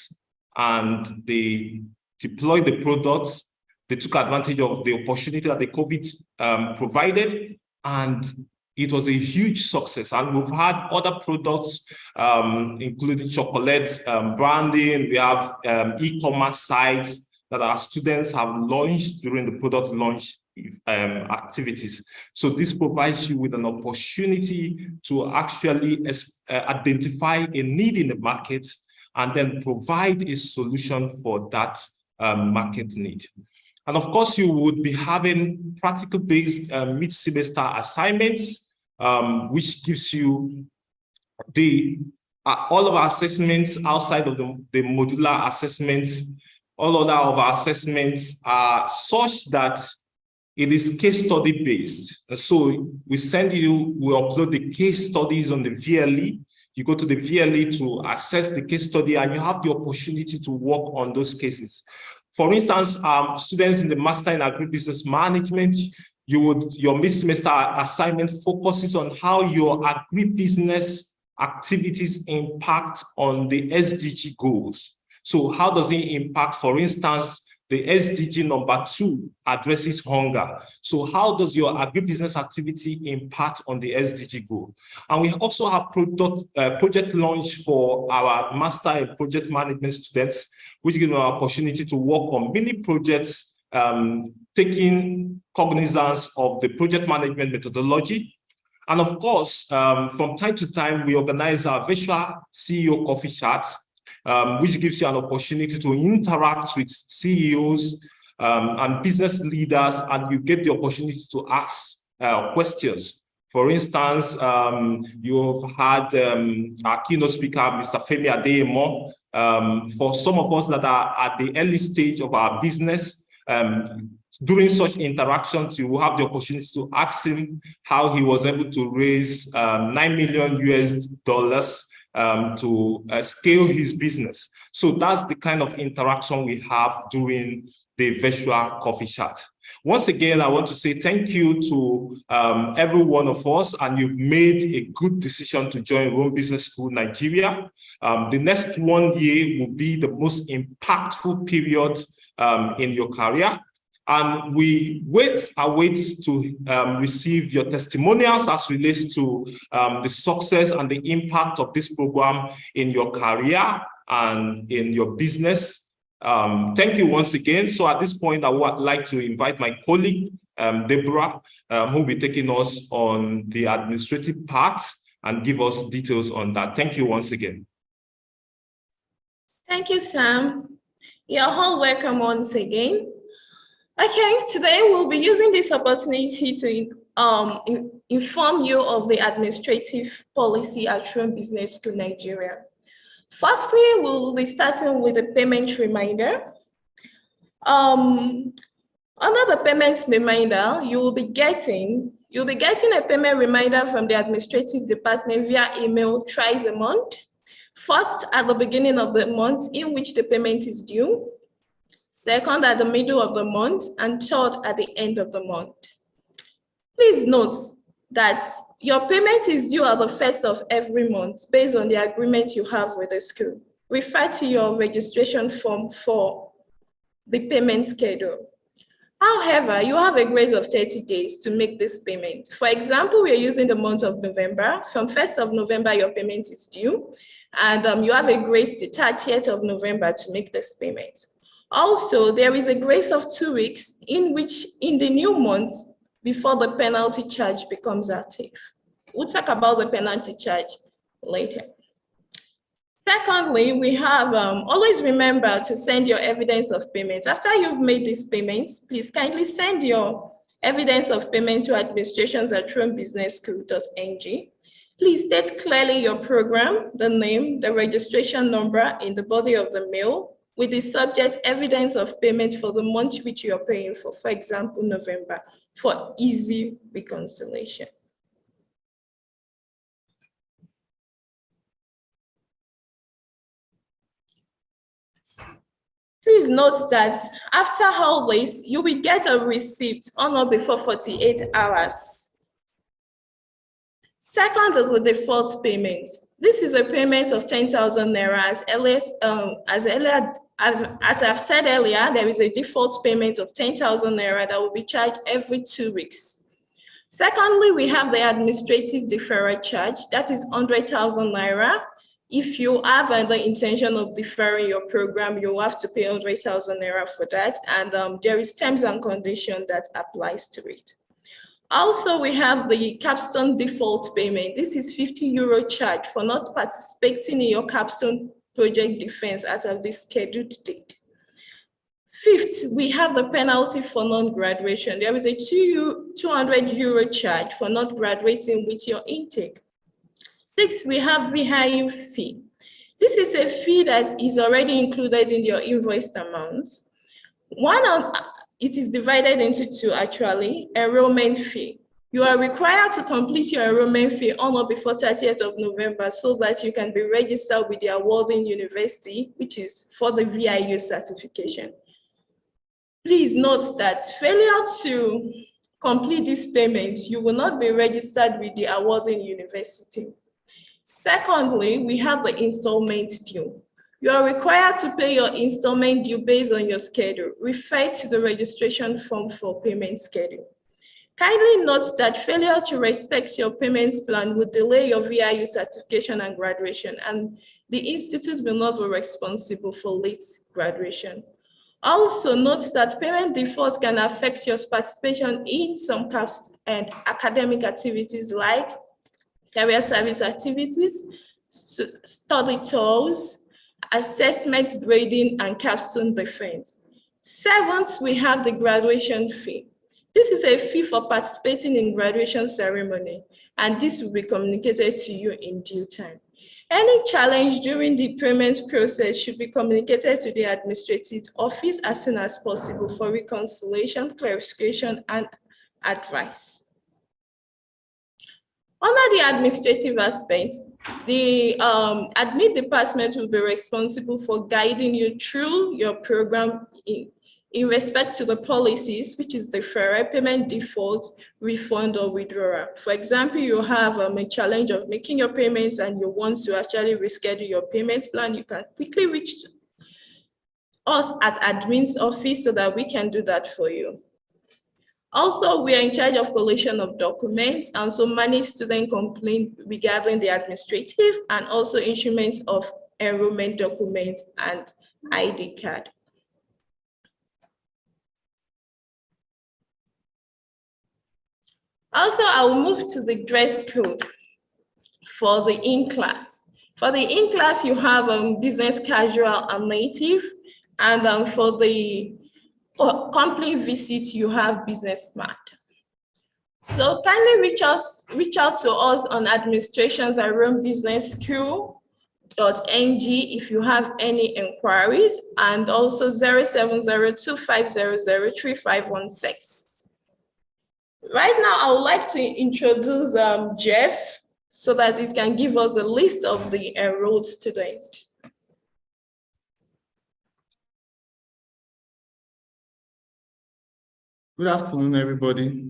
and they deployed the products. They took advantage of the opportunity that the COVID provided, and it was a huge success. And we've had other products, including chocolate branding. We have e-commerce sites that our students have launched during the product launch activities. So this provides you with an opportunity to actually identify a need in the market and then provide a solution for that market need. And of course, you would be having practical-based mid-semester assignments, which gives you all of our assessments outside of the modular assessments. All of our assessments are such that it is case study based. So we upload the case studies on the VLE. You go to the VLE to access the case study, and you have the opportunity to work on those cases. For instance, students in the Master in Agribusiness Management, your mid-semester assignment focuses on how your agribusiness activities impact on the SDG goals. So how does it impact, for instance, the SDG number 2 addresses hunger. So how does your agribusiness activity impact on the SDG goal? And we also have project launch for our master in project management students, which gives them an opportunity to work on mini projects, taking cognizance of the project management methodology. And of course, from time to time, we organize our virtual CEO coffee chat, which gives you an opportunity to interact with CEOs and business leaders, and you get the opportunity to ask questions. For instance, you've had our keynote speaker, Mr. Femi Adeyemo. For some of us that are at the early stage of our business, during such interactions, you will have the opportunity to ask him how he was able to raise $9 million to scale his business. So that's the kind of interaction we have during the virtual coffee chat. Once again, I want to say thank you to every one of us, and you've made a good decision to join Rome Business School Nigeria. The next 1 year will be the most impactful period in your career. And we await to receive your testimonials as relates to the success and the impact of this program in your career and in your business. Thank you once again. So at this point, I would like to invite my colleague, Deborah, who will be taking us on the administrative part and give us details on that. Thank you once again. Thank you, Sam. You're all welcome once again. Okay, today we'll be using this opportunity to inform you of the administrative policy at Rome Business School Nigeria. Firstly, we'll be starting with a payment reminder. Under the payments reminder, you'll be getting a payment reminder from the administrative department via email twice a month. First, at the beginning of the month in which the payment is due. Second, at the middle of the month, and third, at the end of the month. Please note that your payment is due at the first of every month based on the agreement you have with the school. Refer to your registration form for the payment schedule. However, you have a grace of 30 days to make this payment. For example, we are using the month of November. From 1st of November, your payment is due, and you have a grace to 30th of November to make this payment. Also, there is a grace of 2 weeks in the new month before the penalty charge becomes active. We'll talk about the penalty charge later. Secondly, we have always remember to send your evidence of payment. After you've made these payments, please kindly send your evidence of payment to administrations@romebusinessschool.ng. Please state clearly your program, the name, the registration number in the body of the mail, with the subject evidence of payment for the month which you are paying for example, November, for easy reconciliation. Please note that after holidays, you will get a receipt on or before 48 hours. Second is the default payment. This is a payment of 10,000 naira as I've said earlier, there is a default payment of 10,000 naira that will be charged every 2 weeks. Secondly, we have the administrative deferral charge, that is 100,000 naira. If you have the intention of deferring your program, you have to pay 100,000 naira for that, and there is terms and conditions that applies to it. Also, we have the capstone default payment. This is €50 charge for not participating in your capstone project defense as of the scheduled date. Fifth, we have the penalty for non-graduation. There is a €200 charge for not graduating with your intake. Sixth, we have rehiring fee. This is a fee that is already included in your invoiced amount. It is divided into two actually, enrollment fee. You are required to complete your enrollment fee on or before 30th of November so that you can be registered with the awarding university, which is for the VIU certification. Please note that failure to complete this payment, you will not be registered with the awarding university. Secondly, we have the installment due. You are required to pay your installment due based on your schedule. Refer to the registration form for payment schedule. Kindly note that failure to respect your payments plan will delay your VIU certification and graduation, and the institute will not be responsible for late graduation. Also note that payment default can affect your participation in some past and academic activities like career service activities, study tours, assessment grading, and capstone defense. Seventh, we have the graduation fee. This is a fee for participating in graduation ceremony, and this will be communicated to you in due time. Any challenge during the payment process should be communicated to the administrative office as soon as possible for reconciliation, clarification, and advice. Under the administrative aspect, the admin department will be responsible for guiding you through your program in respect to the policies, which is deferral, payment default, refund, or withdrawal. For example, you have a challenge of making your payments and you want to actually reschedule your payment plan, you can quickly reach us at admin's office so that we can do that for you. Also, we are in charge of collation of documents and also manage student complaints regarding the administrative and also issuance of enrollment documents and ID card. Also, I will move to the dress code for the in-class. For the in-class, you have business casual and native, and for the company visit, you have business smart. So kindly reach out to us on administrations@businessschool.ng if you have any inquiries, and also 0702-500-3516. Right now, I would like to introduce Jeff so that it can give us a list of the enrolled students. Good afternoon, everybody.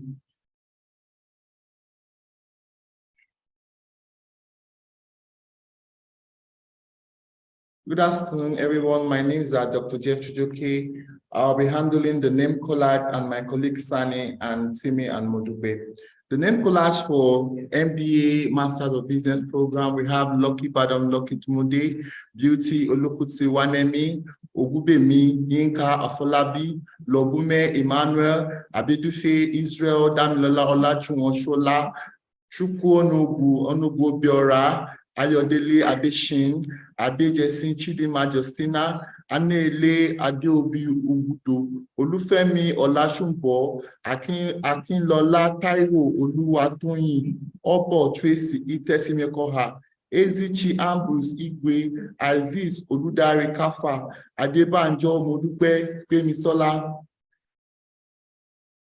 Good afternoon, everyone. My name is Dr. Jeff Chujoke. I'll be handling the name collage, and my colleagues Sani and Timi and Modube. The name collage for MBA Masters of Business program, we have Lucky Badam, Lucky Tumude, Beauty Olokutsi Wanemi, Ogubemi, Yinka Afolabi, Lobume Emmanuel, Abidufe Israel, Damilola Olachunwonshola, Chukwu Onubu Biora, Ayodele Adeshin, Adejesin Chidima Justina, Anele Adeobi Ugudo, Olufemi Olashunbo, Akinlola Taiwo Oluwatoyin, Obo Tracy Itesimekoha, Ezichi Ambrose Igwe, Aziz Oludare Kafa, Adebanjo Modupe Gbemisola,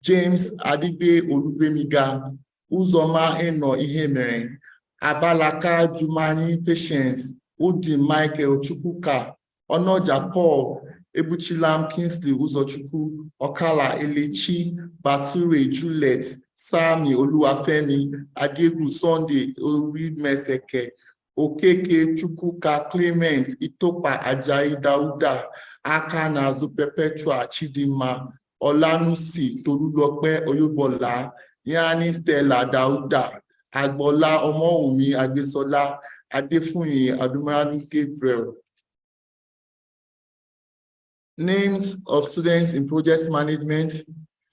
James Adigbe Olubemiga, Uzoma Eno Ihemere, Abalaka Jumani Patience, Udi Michael Chukwuka, Onoja Paul, Ebuchilam Kingsley Uzochukwu, Okala Elechi, Bature Juliet, Sami Oluwafemi, Adegu Sunday Owi Meseke, Okeke Chukwuka Clement, Itopa Ajayi Dauda, Akana Perpetua Chidima, Olanusi Tolulope Oyobola, Yani Stella Dauda, Agbola Omoumi Agbesola, Adefunyi Adumaru Gabriel. Names of students in project management: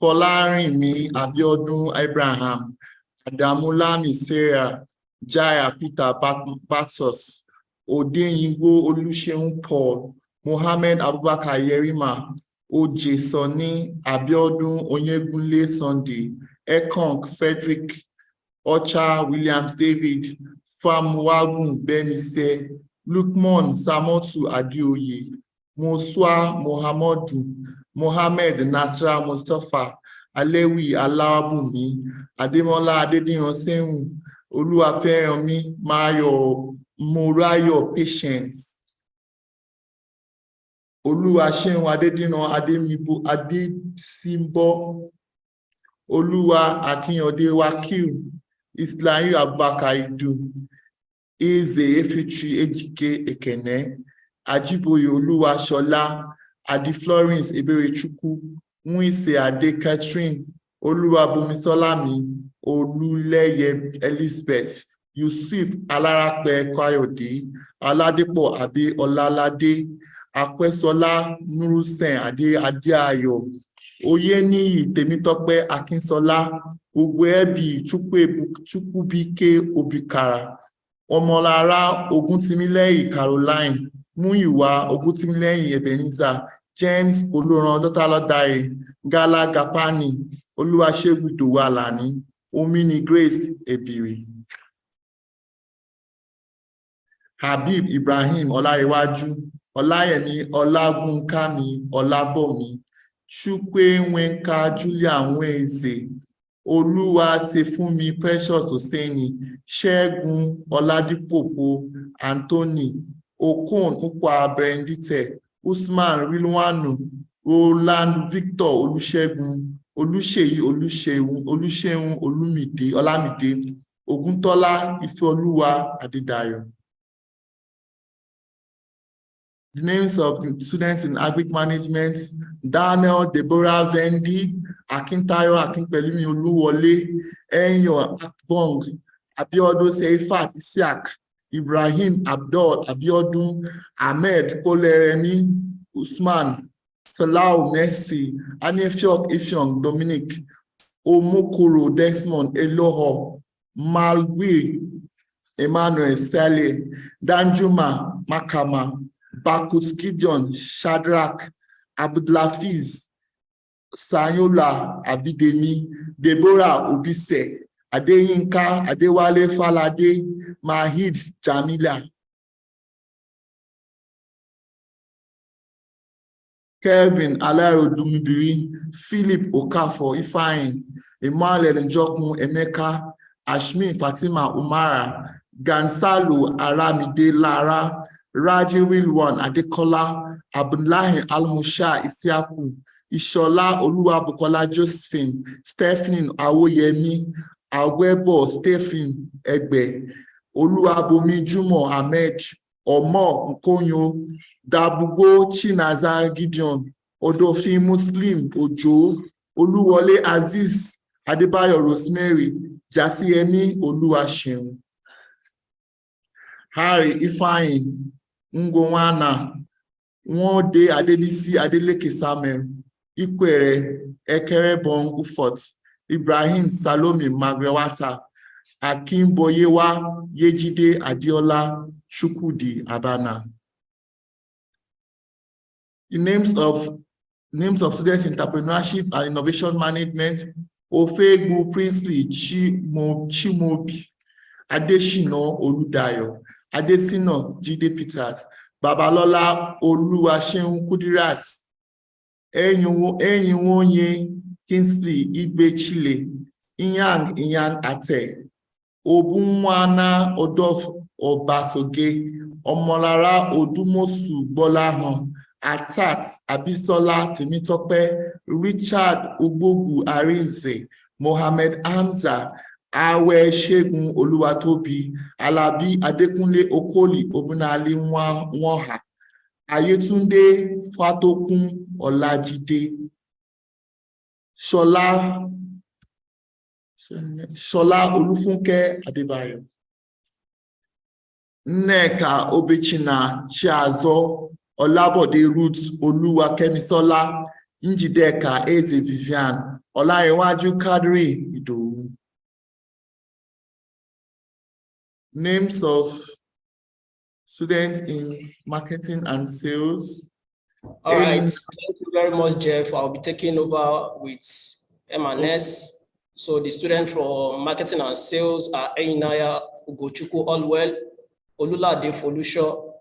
Folarinmi Abiodun Abraham, Adamulami Sarah, Jaya Peter Batos, Odeyinbo Oluseun Paul, Mohammed Abubakar Yerima, Oje Soni, Abiodun Onyegunle Sunday, Ekong Frederick, Ocha Williams David, Famwagun Benise, Lukman Samotu Adioye, Moswa Mohamedu, Mohammed Nasra Mustafa, Alewi Alabumi, Ademola Adediran Sehun, Oluwafẹ́rànmi Mayo Morayo Patience, Oluwaseun Adediran Ademibo Adesimbo, Oluwa Akinyode Wakil, Islayu Abubakar Idu, Eze Efitri Ejike Ekene, Ajiboye Oluwashola, Adi Florence Eberechukwu, Muise Ade Catherine, Oluwabumisolami, Oluleye Elizabeth, Yusuf Alarape Kayode, Aladipo Abi Olalade, Akwesola Nurusen Ade Adeayo, Oyeniyi Temitope Akinsola, Ugwebi Chukwubike Obikara, Omolara Oguntimileyi Caroline, Muyiwa Oguntimileyi Ebenezer, James Oloran Dotalodaye, Gala Gapani, Oluwasegun Dowalani, Omini Grace Ebiri. Habib Ibrahim Olarewaju, Olayemi Olagunkami Olabomi, Chukwenwenka Julia Nweze, Oluwasefunmi Precious Oseni, Ṣẹ́gun Oladipopo Anthony, Okon Ukwa Brendite, Usman Rilwanu, Roland Victor Olusegun, Oluseyi Oluseun Olamide, Oguntola Ifeoluwa Adedayo. The names of the students in agric management: Daniel Deborah Vendi, Akintayo Akinpelumi Oluwole, Enyo Akbong, Abiodun Seifat Isiaq, Ibrahim Abdul Abiodun, Ahmed Koleremi, Usman, Salau Messi, Anefiok Ifyong Dominic, Omokoro Desmond Eloho, Malwi Emmanuel Sale, Danjuma Makama, Bakus Gideon Shadrach, Abdulafiz Sayola Abidemi, Deborah Obise, Adeyinka Adewale Falade, Mahid Jamila, Kevin Alaro Dumibiri, Philip Okafor Ifeanyi, Emmanuel Njokun Emeka, Ashmin Fatima Umara, Gansalo Aramide Lara, Raji Wilwan Adekola, Abdullahi Almusha Isiaku, Ishola Oluwabukola Josephine, Stephanie Awoyemi, Awebo Stephen Egbe, Oluwabomi Jumo Ahmed, Omo Nkonyo, Dabugo Chinaza Gideon, Odofin Muslim Ojo, Oluwole Aziz, Adebayo Rosemary, Jasiemi Oluwaseun, Harry Ifeanyi, Ngwanwana, Nwode Adelisi Adeleke Samuel, Ikwere Ekerebon Ufot, Ibrahim Salome Magrewata, Akimboyewa Yejide Adiola Chukwudi Abana. The names of students in entrepreneurship and innovation management: Ofegbu Princely Chimobi, Adeshino Oludayo, Adesina Jide Peters, Babalola Oluwaseun Kudirat, Enyinwonye Kingsley Igbe Chile, Inyang Ate, Obunwana Odof Obasoge, Omolara Odumosu Bolahan, Atat Abisola Temitope, Richard Ugbogu Arinze, Mohammed Hamza, Awe Segun Oluwatobi, Alabi Adekunle Okoli Obunali Nwaha, Ayetunde Fatokun Olajide, Shola Olufunke Adebayo, Nneka Obechina Chiazo, Olabode Ruth Oluwakemisola, Njideka Eze Vivian, Olarewaju Kadri Idowu. Names of students in marketing and sales. All right, thank you very much, Jeff. I'll be taking over with M&S. So the students for marketing and sales are Einaya Ugochukwu Allwell, Olulade Folusho,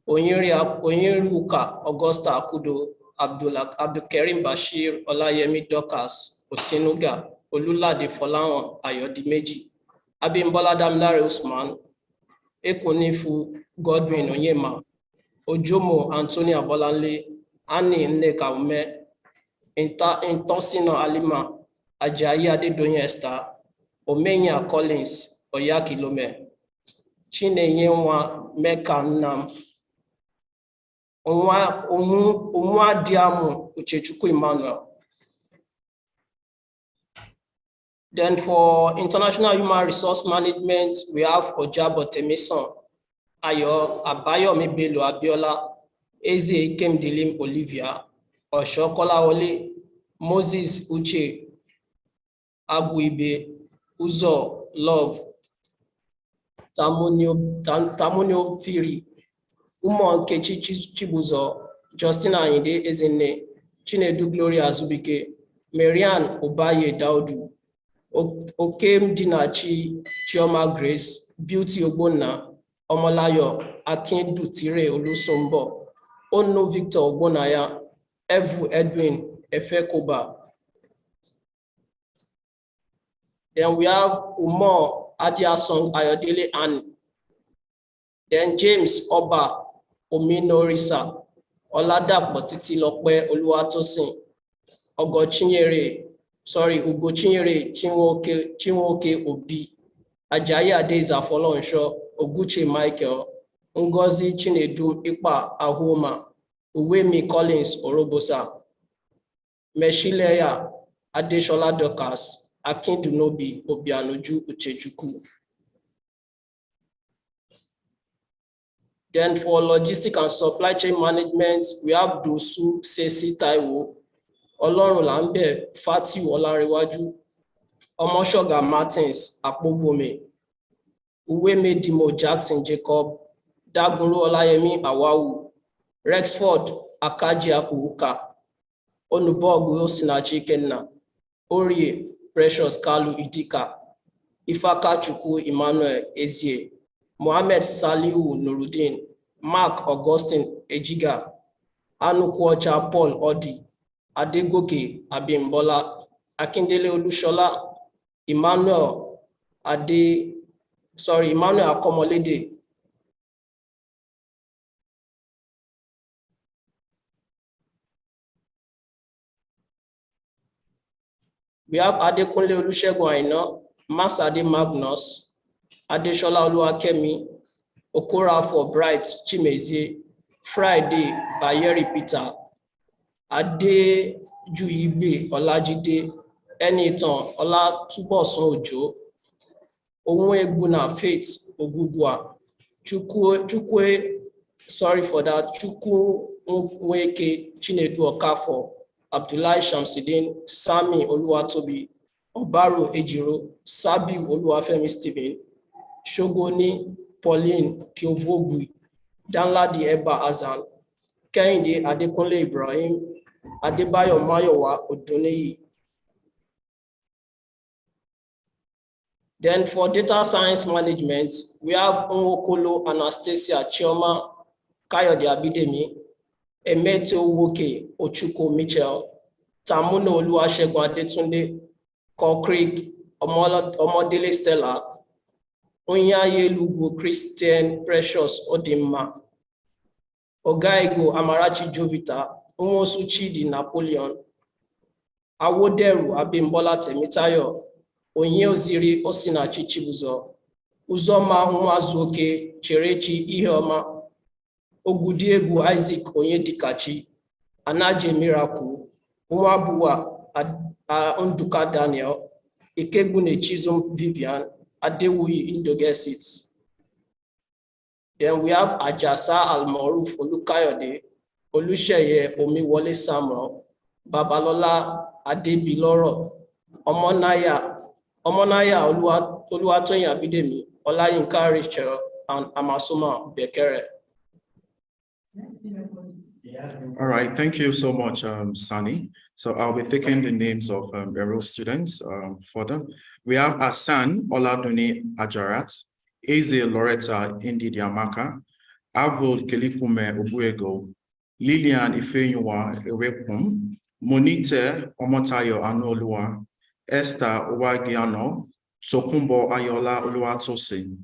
Onyeriuka Augusta Akudo, Abdulkarim Bashir, Olayemi Dorcas, Osinuga, Olulade Folahan Ayodimeji, Abimbola Damilare Usman, Ekunifu Godwin Onyema, Ojomo Anthony Abolanle, Annie Nneka Ume, Intosino Alima, Ajayi Adedoyin Esther, Omenya Collins, Oyakilome, Chineyenwa Meka Nnam, Onwadiamu Uchechukwu Emmanuel. Then for international human resource management, we have Ojabo Temison, Ayo Abayomi Bello Abiola, Eze Ikem Dilim Olivia, Oshokola Ole, Moses Uche, Aguibe, Uzo Love, Tamunio Firi, Umo Nkechi Chibuzo, Justina Ayinde Ezene, Chinedu Gloria Azubike, Marianne Obaye Daudu, Okem Dinachi Chioma Grace, Beauty Ogbonna, Omolayo Akindutire Olusombo, Ono Victor Ogbonaya, Evu Edwin Efekoba. Then we have Umo Adiasong Ayodele and then James Oba Ominorisa, Oladapo Titilope Oluwatosin, Ugochinyere Chinwoke Obi, Ajayi Adeza Folonsho, Oguchi Michael, Ngozi Chinedu Ipa Ahoma, Uwemi Collins Orobosa, Meshileya Adeshola Dokas, Akindunobi Obianuju Uchechukwu. Then for logistic and supply chain management, we have Dosu Sesi Taiwo, Olorun Lambe Fatiu Olarewaju, Omoshoga Martins Akpobome, Uweme Dimo Jackson Jacob, Dagunro Olayemi Awawu, Rexford Akaji Akuuka, Onubogu Osinachi Kenna, Orie Precious Kalu Idika, Ifaka Chukwu Emmanuel Ezie, Mohammed Salihu Nuruddin, Mark Augustine Ejiga, Anukwocha Paul Odi, Adegoke Abimbola, Akindele Olushola, Emmanuel Akomolede. We have Adekunle Olusegun Aina, Masade Magnus, Adeshola Oluwakemi, Okora for Bright Chimezie, Friday Bayeri Peter, Adejuyibe Olajide, Enitan Olatubosun Ojo, Onwegbuna Faith Ogugwa, Chukwu Nweke Chinedu Okafo, Abdullahi Shamsidin, Sami Oluwatobi, Obaro Ejiro, Sabi Oluwafemi Stephen, Shogoni Pauline Kiovogui, Danladi Eba Azan, Kehinde Adekunle Ibrahim, Adebayo Mayowa Odoneyi. Then for data science management, we have Nwokolo Anastasia Chioma Kayode Abidemi, Emete Owoke Ochuko Mitchell, Tamuno Oluwasegun Adetunde, Kokrik Omodele Stella, Onyaye Lugu Christian Precious Odimma, Ogaigo Amarachi Jovita, Umosu Chidi Napoleon, Awoderu Abimbola Temitayo, Onye Oziri Osinachi Chibuzo, Uzoma Nwazuoke Cherechi Iheoma, Ogudiegu Isaac Onyedikachi, Anaje Miracle, Nwabuwa Nduka Daniel, Ikegune Chizum Vivian, Adewuyi Indogesit. Then we have Ajasa Almoruf Olukayode, Olusheye Omiwole Samuel, Babalola Adebiloro, Omonaya Oluwatoyin Abidemi, Olayinka Rachel, and Amasoma Bekere. All right, thank you so much, Sani. So I'll be taking the names of enrolled students further. We have Hassan Oladuni Ajarat, Eze Loretta Indidiamaka, Avul Kelifume Obuego, Lilian Ifenywa Ewepum, Monite Omotayo Anolua, Esther Owagiano, Sokumbo Ayola Oluwatose,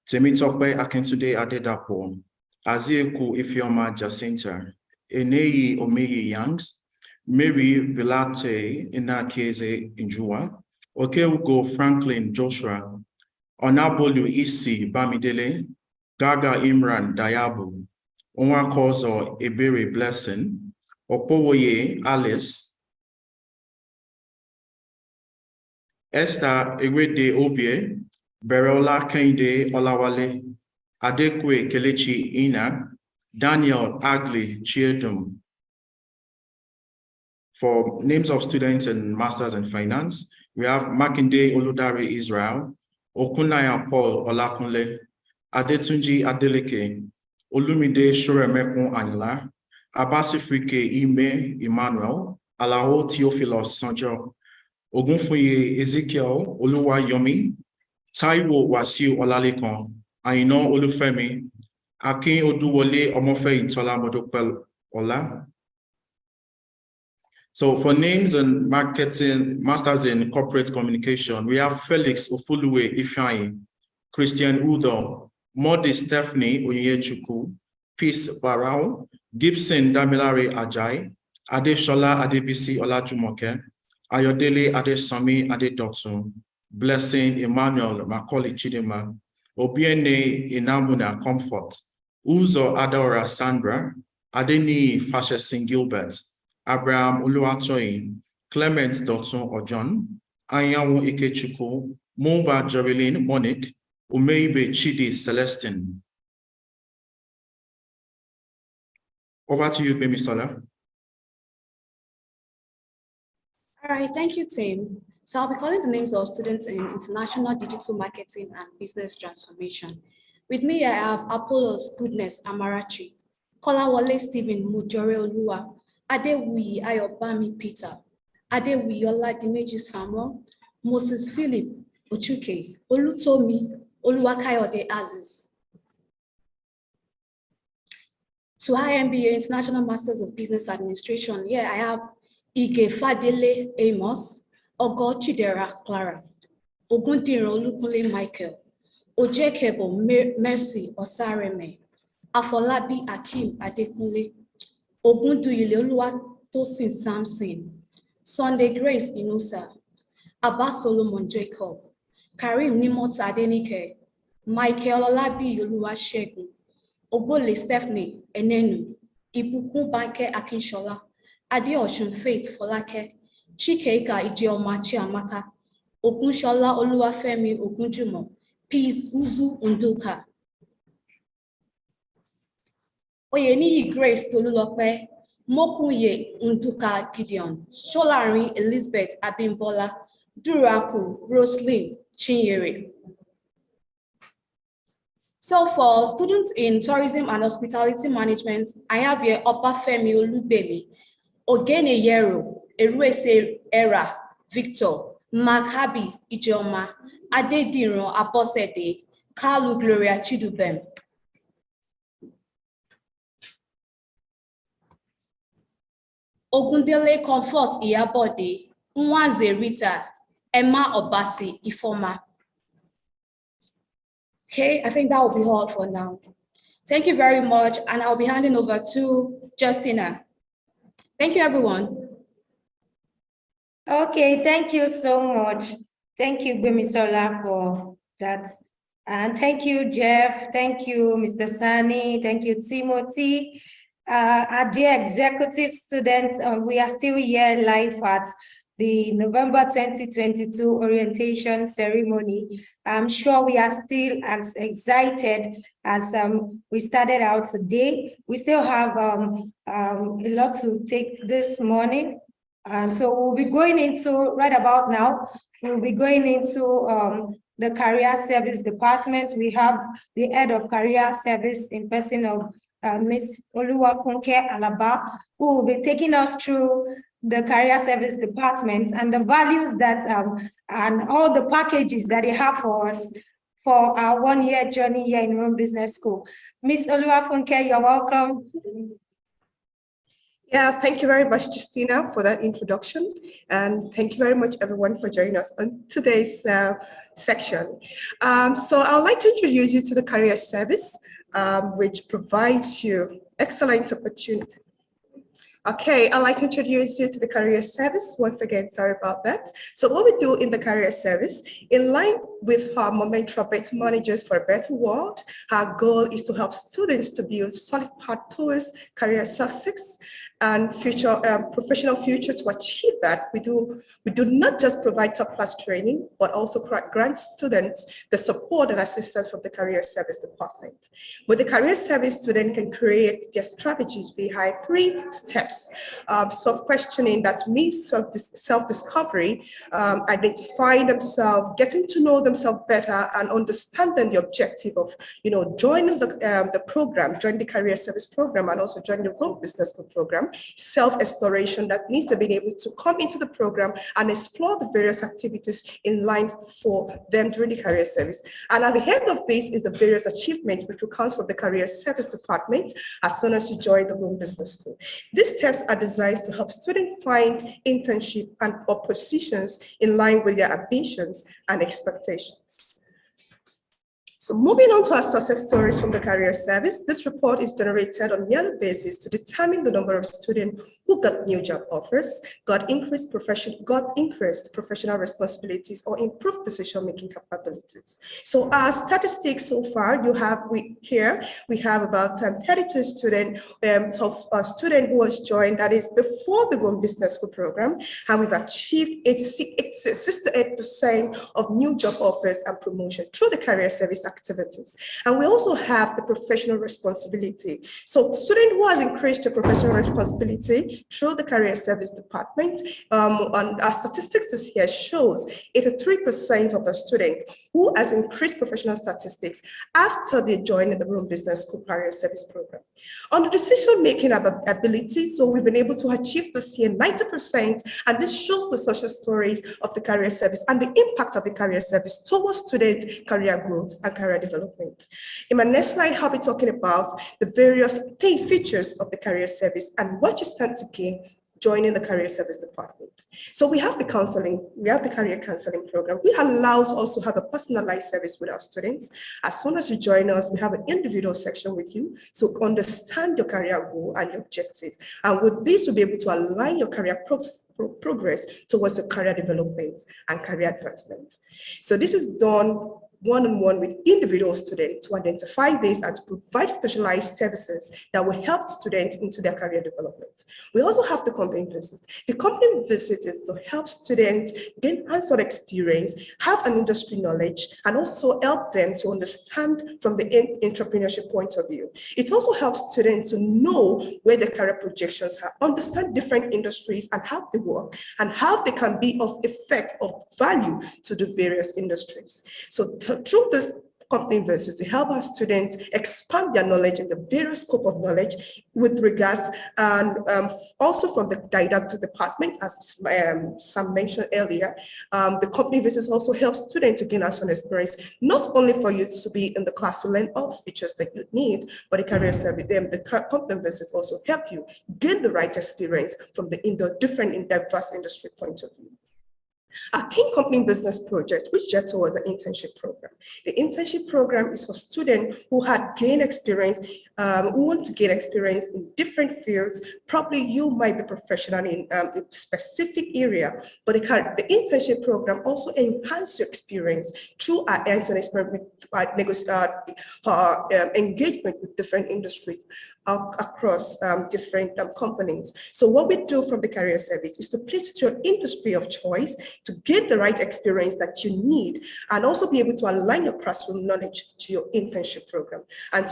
Temitope Akintude Adedapo, Azieku Ifioma Jacinta, Eneyi Omeyi Yangs, Mary Vilate Inakeze Injua, Okeugo Franklin Joshua, Onabolu Isi Bamidele, Gaga Imran Dayabu, Onwakozo Ebere Blessing, Opowoye Alice, Esther Ewede Ovie, Berola Kende Olawale, Adekwe Kelechi Ina, Daniel Agli Chiedum. For names of students and masters in finance, we have Makinde Oludare Israel, Okunaya Paul Olakunle, Adetunji Adeleke, Olumide Shuremekun Anila, Abasifrike Ime Emmanuel, Alao Theophilus Sanjo, Ogunfuye Ezekiel Oluwayomi, Taiwo Wasiu Olalekan, Aino Olufemi, Akin Oduwole Omofe Intola Modopel Ola. So for names and marketing, masters in corporate communication, we have Felix Ofuluwe Ifeanyi, Christian Udo, Modi Stephanie Oyechuku, Peace Barao, Gibson Damilare Ajay, Adeshola Adebisi Olajumoke, Ayodele Adesami Adedotun, Blessing Emmanuel Macaulay Chidima, Obiene Inamuna Comfort, Uzo Adora Sandra, Adeni Fashesin Gilbert, Abraham Uluwatoyin, Clement Dotson Ojon, Anyanwu Ikechukwu, Mumba Jovelyn Monique, Umeibe Chidi Celestine. Over to you, Bemisola. All right, thank you, Tim. So I'll be calling the names of students in International Digital Marketing and Business Transformation. With me, I have Apollos Goodness Amarachi, Kolawole Stephen Mujore Oluwa, Adewuyi Ayobami Peter, Adewuyi Oladimeji Samuel, Moses Philip Ochuke, Olutomi Oluwakayode Aziz. To IMBA International Masters of Business Administration, here I have Ige Fadele Amos, Ogo Chidera Clara, Ogundiro Olukunle Michael, Ojekebo Mercy Osareme, Afolabi Akim Adekunle, Ogunduyile Oluwatosin Samson, Sunday Grace Inusa, Abba Solomon Jacob, Karim Nimota Adenike, Michael Olabi Oluwasegun, Ogbole Stephanie Enenu, Ibukun Banke Akinshola, Adeosun Faith Folake, Chikeika Ijeoma Chiamaka, Ogunshola Oluwafemi Ogunjumo, Peace Uzu Unduka, Oyeniyi Grace Tolulope, Mokunye Unduka Gideon, Sholari Elizabeth Abimbola, Duraku Roslyn Chinyere. So for students in tourism and hospitality management, I have here Opafemi Olubemi, Ogene Yero, Eruese Era, Victor, Makabi Ijeoma, Adediran Aposede, Kalu Gloria Chidubem. Ogundele Comfort Iyabode, Nwanze Rita, Emma Obasi Ifoma. Okay, I think that will be all for now. Thank you very much, and I'll be handing over to Justina. Thank you, everyone. Okay, thank you so much. Thank you, Bemisola, for that. And thank you, Jeff. Thank you, Mr. Sani. Thank you, Timothy. Our dear executive students, we are still here live at the November 2022 orientation ceremony. I'm sure we are still as excited as we started out today. We still have a lot to take this morning. And so we'll be going into, right about now, we'll be going into the career service department. We have the head of career service in person of Ms. Oluwafunke Alaba, who will be taking us through the career service department and the values that and all the packages that they have for us for our one-year journey here in Rome Business School. Ms. Oluwafunke, you're welcome. Yeah, thank you very much, Justina, for that introduction. And thank you very much, everyone, for joining us on today's section. So I would like to introduce you to the career service, which provides you excellent opportunity. Okay, I'd like to introduce you to the career service. Once again, sorry about that. So what we do in the career service, in line with our Momentum Better Managers for a Better World, our goal is to help students to build solid path towards career success and future professional future. To achieve that, we do not just provide top-class training, but also grant students the support and assistance from the career service department. With the career service, students can create their strategies behind 3 steps. Self-questioning, that means self-discovery, identifying themselves, getting to know themselves better, and understanding the objective of, joining the program, joining the career service program, and also joining the Rome Business School program. Self-exploration, that means they've been able to come into the program and explore the various activities in line for them during the career service. And at the end of this is the various achievements which will come from the career service department as soon as you join the Rome Business School. These steps are designed to help students find internship and positions in line with their ambitions and expectations. So moving on to our success stories from the career service, this report is generated on a yearly basis to determine the number of students who got new job offers, got increased professional responsibilities, or improved decision-making capabilities. So our statistics so far, we have about 32 students of a student who was joined, that is before the Rome Business School program, and we've achieved 68% of new job offers and promotion through the career service activities. And we also have the professional responsibility. So student who has increased the professional responsibility through the career service department, and our statistics this year shows 83% of the student who has increased professional statistics after they joined the Rome Business School career service program. On the decision-making ability, so we've been able to achieve this year 90%, and this shows the success stories of the career service and the impact of the career service towards student career growth and career development. In my next slide, I'll be talking about the various key features of the career service and what you stand to gain joining the career service department. So we have the counseling, we have the career counseling program, which allows us to have a personalized service with our students. As soon as you join us, we have an individual section with you to understand your career goal and your objective. And with this, you'll be able to align your career progress towards your career development and career advancement. So this is done one-on-one with individual students to identify this and to provide specialized services that will help students into their career development. We also have the company visits. The company visits is to help students gain hands-on experience, have an industry knowledge, and also help them to understand from the entrepreneurship point of view. It also helps students to know where their career projections are, understand different industries and how they work, and how they can be of effect, of value to the various industries. So through this company visits, to help our students expand their knowledge in the various scope of knowledge with regards, and also from the didactic department, as Sam mentioned earlier, the company visits also help students to gain hands-on experience, not only for you to be in the class to learn all the features that you need, but the career service, the company visits also help you gain the right experience from the different diverse industry point of view. Our King Company Business Project, which just was the internship program. The internship program is for students who had gained experience, who want to gain experience in different fields. Probably you might be professional in a specific area, but the internship program also enhances your experience through our hands-on experience engagement with different industries across different companies. So what we do from the career service is to place it to your industry of choice to get the right experience that you need, and also be able to align your classroom knowledge to your internship program and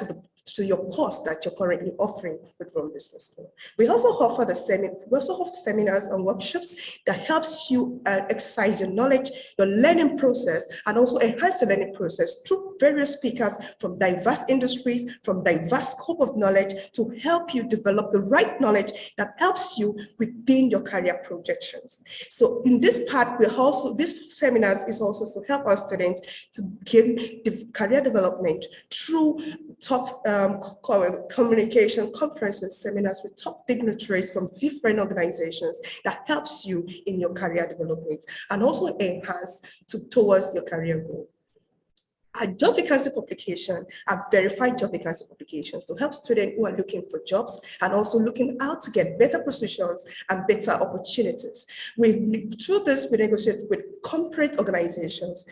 to your course that you're currently offering with Rome Business School. We also offer seminars and workshops that helps you exercise your knowledge, your learning process, and also enhance the learning process through various speakers from diverse industries, from diverse scope of knowledge, to help you develop the right knowledge that helps you within your career projections. So in this part, this seminars is also to help our students to gain the career development through top communication conferences, seminars with top dignitaries from different organizations that helps you in your career development and also enhance towards your career goal. Our job vacancy publication are verified job vacancy publications to help students who are looking for jobs and also looking out to get better positions and better opportunities. Through this, we negotiate with corporate organizations,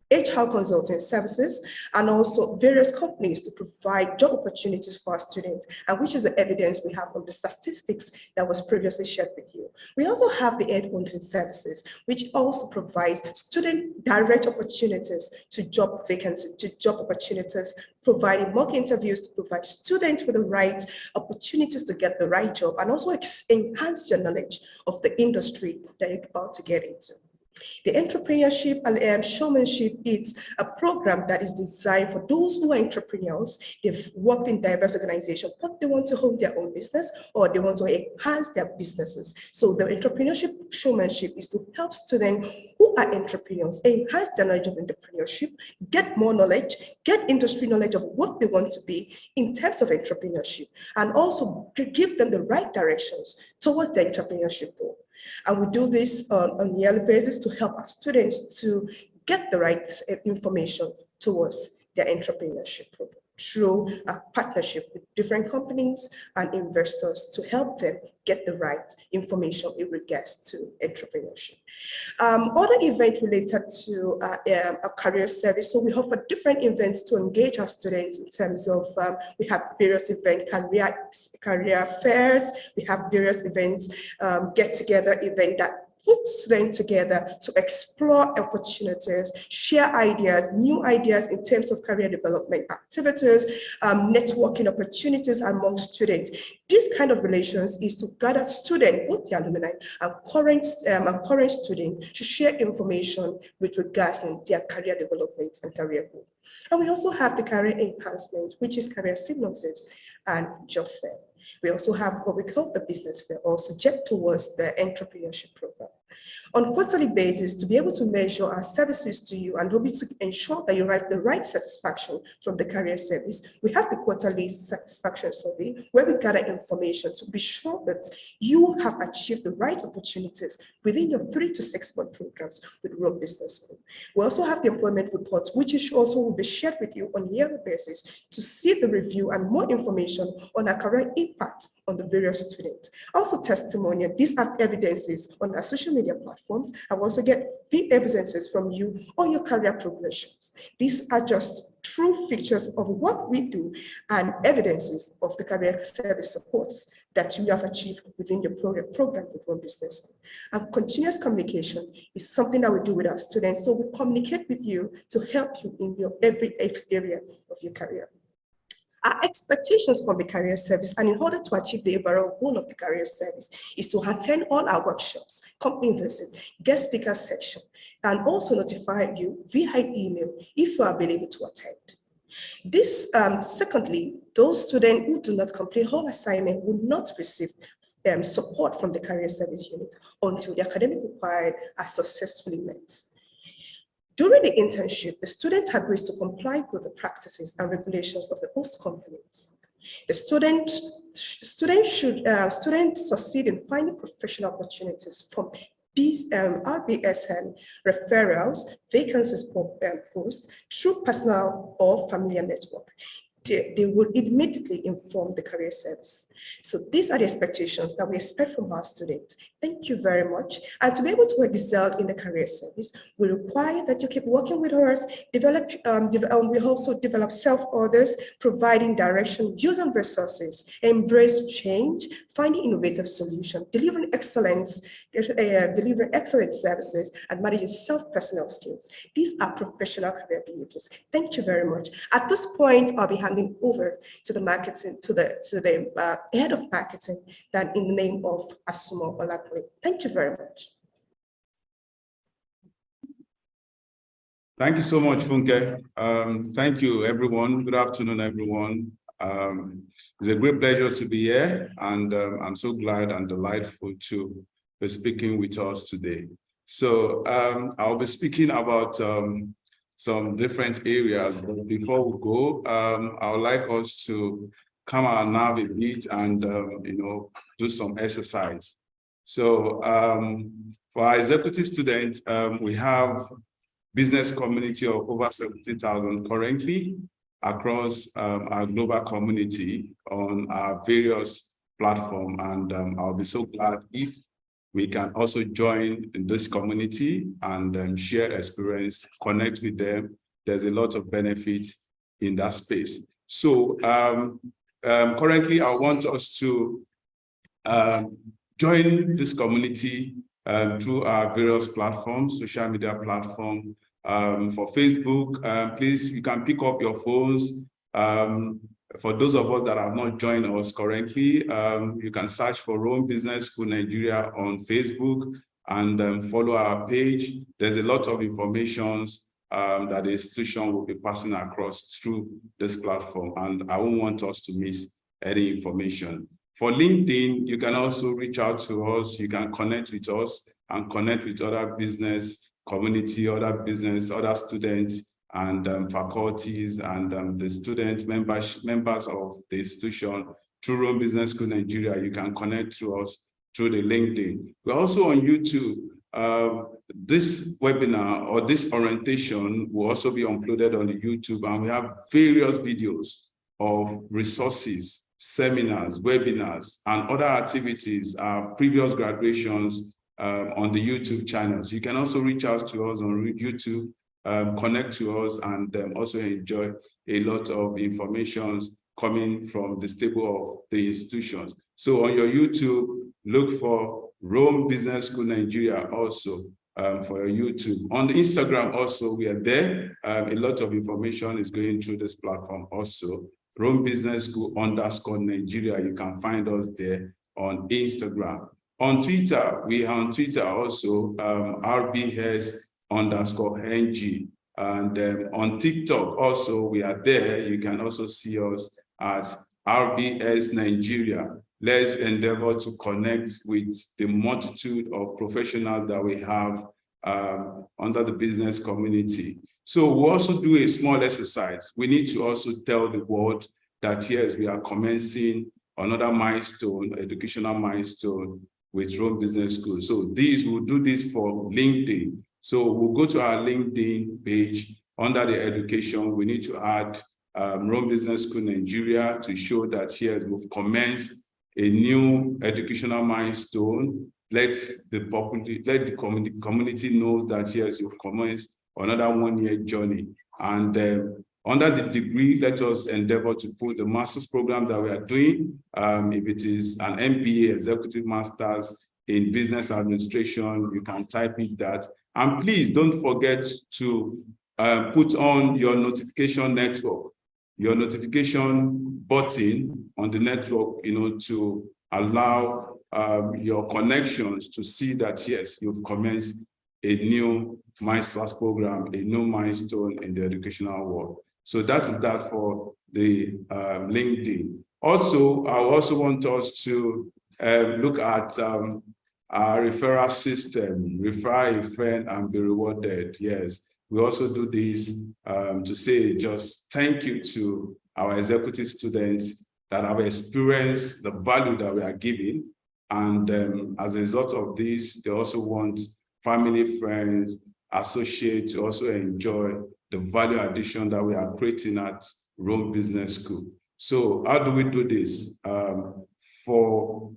HR consulting services, and also various companies to provide job opportunities for our students, and which is the evidence we have from the statistics that was previously shared with you. We also have the headhunting services, which also provides student direct opportunities to job vacancies, to job opportunities, providing mock interviews to provide students with the right opportunities to get the right job, and also enhance your knowledge of the industry that you're about to get into. The entrepreneurship and showmanship is a program that is designed for those who are entrepreneurs. They've worked in diverse organizations, but they want to hold their own business or they want to enhance their businesses. So the entrepreneurship showmanship is to help students who are entrepreneurs enhance their knowledge of entrepreneurship, get more knowledge, get industry knowledge of what they want to be in terms of entrepreneurship, and also give them the right directions towards their entrepreneurship goal. And we do this on a yearly basis to help our students to get the right information towards their entrepreneurship program through a partnership with different companies and investors to help them get the right information in regards to entrepreneurship. Other events related to a career service. So we offer different events to engage our students in terms of, we have various events, career fairs, we have various events, get-together event that puts them together to explore opportunities, share ideas, new ideas in terms of career development activities, networking opportunities among students. This kind of relations is to gather students, both the alumni and current students, to share information with regards to their career development and career growth. And we also have the career enhancement, which is career synopsis and job fair. We also have what we call the business fair, also geared towards the entrepreneurship program. On a quarterly basis, to be able to measure our services to you and to ensure that you write the right satisfaction from the career service, we have the quarterly satisfaction survey where we gather information to be sure that you have achieved the right opportunities within your 3 to 6 month programs with Rome Business School. We also have the employment reports, which is also will be shared with you on a yearly basis to see the review and more information on our career impact on the various students. Also testimonial, these are evidences on our social media platforms. I will also get the evidences from you on your career progressions. These are just true features of what we do and evidences of the career service supports that you have achieved within your program with One Business School. And continuous communication is something that we do with our students. So we communicate with you to help you in your every area of your career. Our expectations from the career service, and in order to achieve the overall goal of the career service, is to attend all our workshops, company visits, guest speaker section, and also notify you via email if you are available to attend. This, secondly, those students who do not complete whole assignment will not receive support from the career service unit until the academic required are successfully met. During the internship, the student agrees to comply with the practices and regulations of the host companies. The student should succeed in finding professional opportunities from these RBSN referrals, vacancies posts through personal or familiar network. They will immediately inform the career service. So these are the expectations that we expect from our students. Thank you very much. And to be able to excel in the career service, we require that you keep working with us, we also develop self-orders, providing direction, using resources, embrace change, finding innovative solutions, delivering excellent services, and managing self-personal skills. These are professional career behaviors. Thank you very much. At this point, I'll be handing over to the marketing, to the head of marketing, that in the name of Asumo Olakwe. Thank you very much. Thank you so much, Funke. Thank you, everyone. Good afternoon, everyone. It's a great pleasure to be here, and I'm so glad and delightful to be speaking with us today. So I'll be speaking about some different areas, but before we go, I would like us to calm our nerve a bit and do some exercise. So for our executive students, we have business community of over 70,000 currently across our global community on our various platforms. And I'll be so glad if we can also join in this community and share experience, connect with them. There's a lot of benefit in that space. So currently, I want us to join this community through our various platforms, social media platform. For Facebook, please, you can pick up your phones. For those of us that have not joined us currently, you can search for Rome Business School Nigeria on Facebook and follow our page. There's a lot of information that the institution will be passing across through this platform, and I won't want us to miss any information. For LinkedIn, you can also reach out to us. You can connect with us and connect with other business community, other business, other students, and faculties, and the student members of the institution through Rome Business School Nigeria. You can connect to us through the LinkedIn. We're also on YouTube. This webinar or this orientation will also be uploaded on the YouTube, and we have various videos of resources, seminars, webinars, and other activities, previous graduations on the YouTube channels. You can also reach out to us on YouTube, connect to us, and also enjoy a lot of information coming from the stable of the institutions. So on your YouTube, look for Rome Business School Nigeria also for your YouTube. On the Instagram also, we are there. A lot of information is going through this platform also. Rome Business School _Nigeria. You can find us there on Instagram. On Twitter, we are on Twitter also, RBS_NG. And on TikTok also, we are there. You can also see us at RBS Nigeria. Let's endeavor to connect with the multitude of professionals that we have under the business community. So we also do a small exercise. We need to also tell the world that yes, we are commencing another milestone, educational milestone with Rome Business School. So we'll do this for LinkedIn. So we'll go to our LinkedIn page. Under the education, we need to add Rome Business School Nigeria to show that yes, we've commenced a new educational milestone. Let the community knows that yes, you've commenced another one-year journey. And under the degree, let us endeavor to put the master's program that we are doing. If it is an MBA, Executive Masters in Business Administration, you can type it that. And please don't forget to put on your notification network, your notification button on the network, to allow your connections to see that, yes, you've commenced a new master's program, a new milestone in the educational world. So that is that for the LinkedIn. Also, I also want us to look at our referral system, refer a friend and be rewarded. Yes, we also do this to say just thank you to our executive students that have experienced the value that we are giving. And as a result of this, they also want family, friends, associates to also enjoy the value addition that we are creating at Rome Business School. So how do we do this? For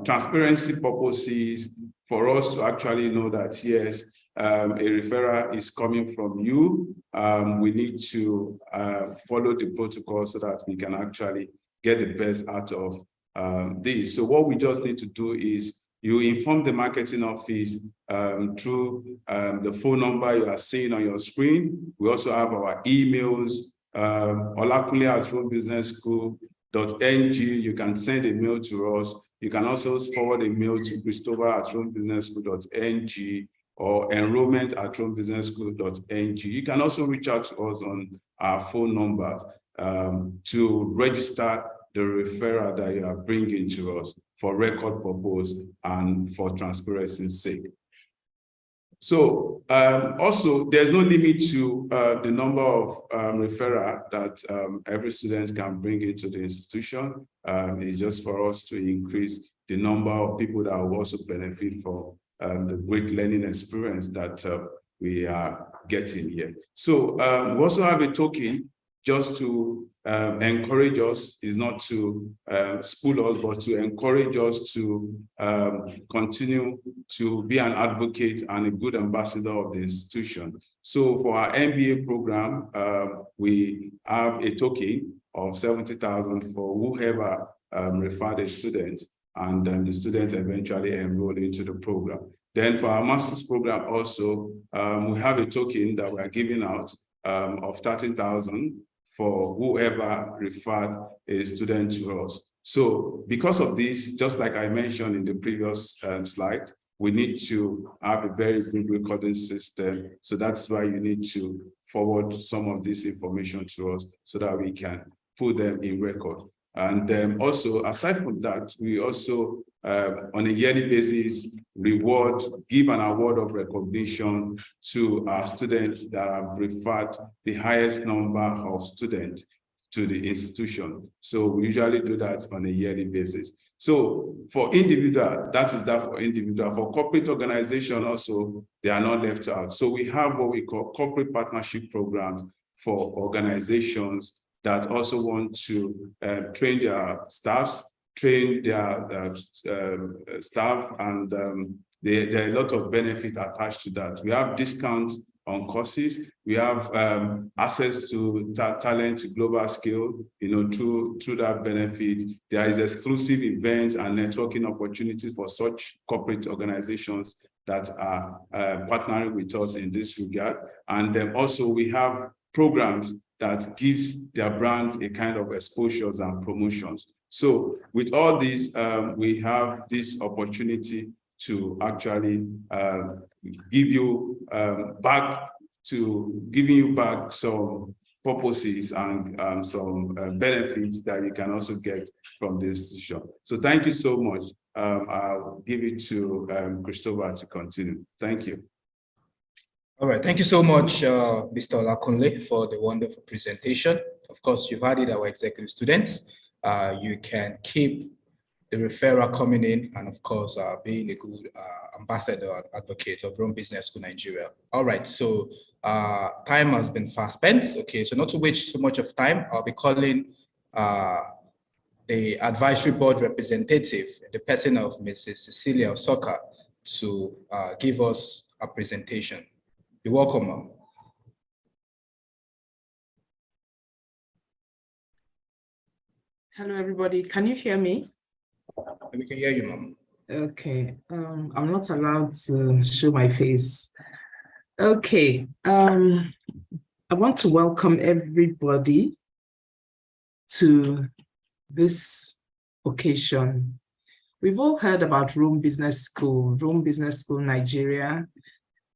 transparency purposes, for us to actually know that, yes, a referral is coming from you, we need to follow the protocol so that we can actually get the best out of this. So what we just need to do is you inform the marketing office through the phone number you are seeing on your screen. We also have our emails, olakunle@romebusinessschool.ng. You can send a mail to us. You can also forward a mail to christopher@romebusinessschool.ng or enrollment@romebusinessschool.ng. You can also reach out to us on our phone numbers to register the referral that you are bringing to us for record purpose and for transparency's sake. So also, there's no limit to the number of referral that every student can bring into the institution. It's just for us to increase the number of people that will also benefit from the great learning experience that we are getting here. So we also have a token just to encourage us, is not to spoil us, but to encourage us to continue to be an advocate and a good ambassador of the institution. So for our MBA program, we have a token of 70,000 for whoever referred a student, and the student eventually enrolled into the program. Then for our master's program also, we have a token that we are giving out of 30,000 for whoever referred a student to us. So because of this, just like I mentioned in the previous slide, we need to have a very good recording system. So that's why you need to forward some of this information to us so that we can put them in record. And also, aside from that, we also, on a yearly basis, give an award of recognition to our students that have referred the highest number of students to the institution. So we usually do that on a yearly basis. So for individual, that is that for individual. For corporate organization also, they are not left out. So we have what we call corporate partnership programs for organizations that also want to train their staffs, and there are a lot of benefit attached to that. We have discounts on courses. We have access to talent to global scale, through that benefit. There is exclusive events and networking opportunities for such corporate organizations that are partnering with us in this regard. And then also we have programs that gives their brand a kind of exposures and promotions. So with all these, we have this opportunity to actually giving you back some purposes and some benefits that you can also get from this institution. So thank you so much. I'll give it to Christopher to continue. Thank you. All right, thank you so much, Mr. Olakunle, for the wonderful presentation. Of course, you've added our executive students. You can keep the referral coming in, and of course, being a good ambassador and advocate of Rome Business School Nigeria. All right, so time has been fast spent. Okay, so not to waste too much of time, I'll be calling the advisory board representative, the person of Mrs. Cecilia Osoka, to give us a presentation. You're welcome, ma'am. Hello, everybody. Can you hear me? We can hear you, ma'am. Okay. I'm not allowed to show my face. Okay. I want to welcome everybody to this occasion. We've all heard about Rome Business School Nigeria.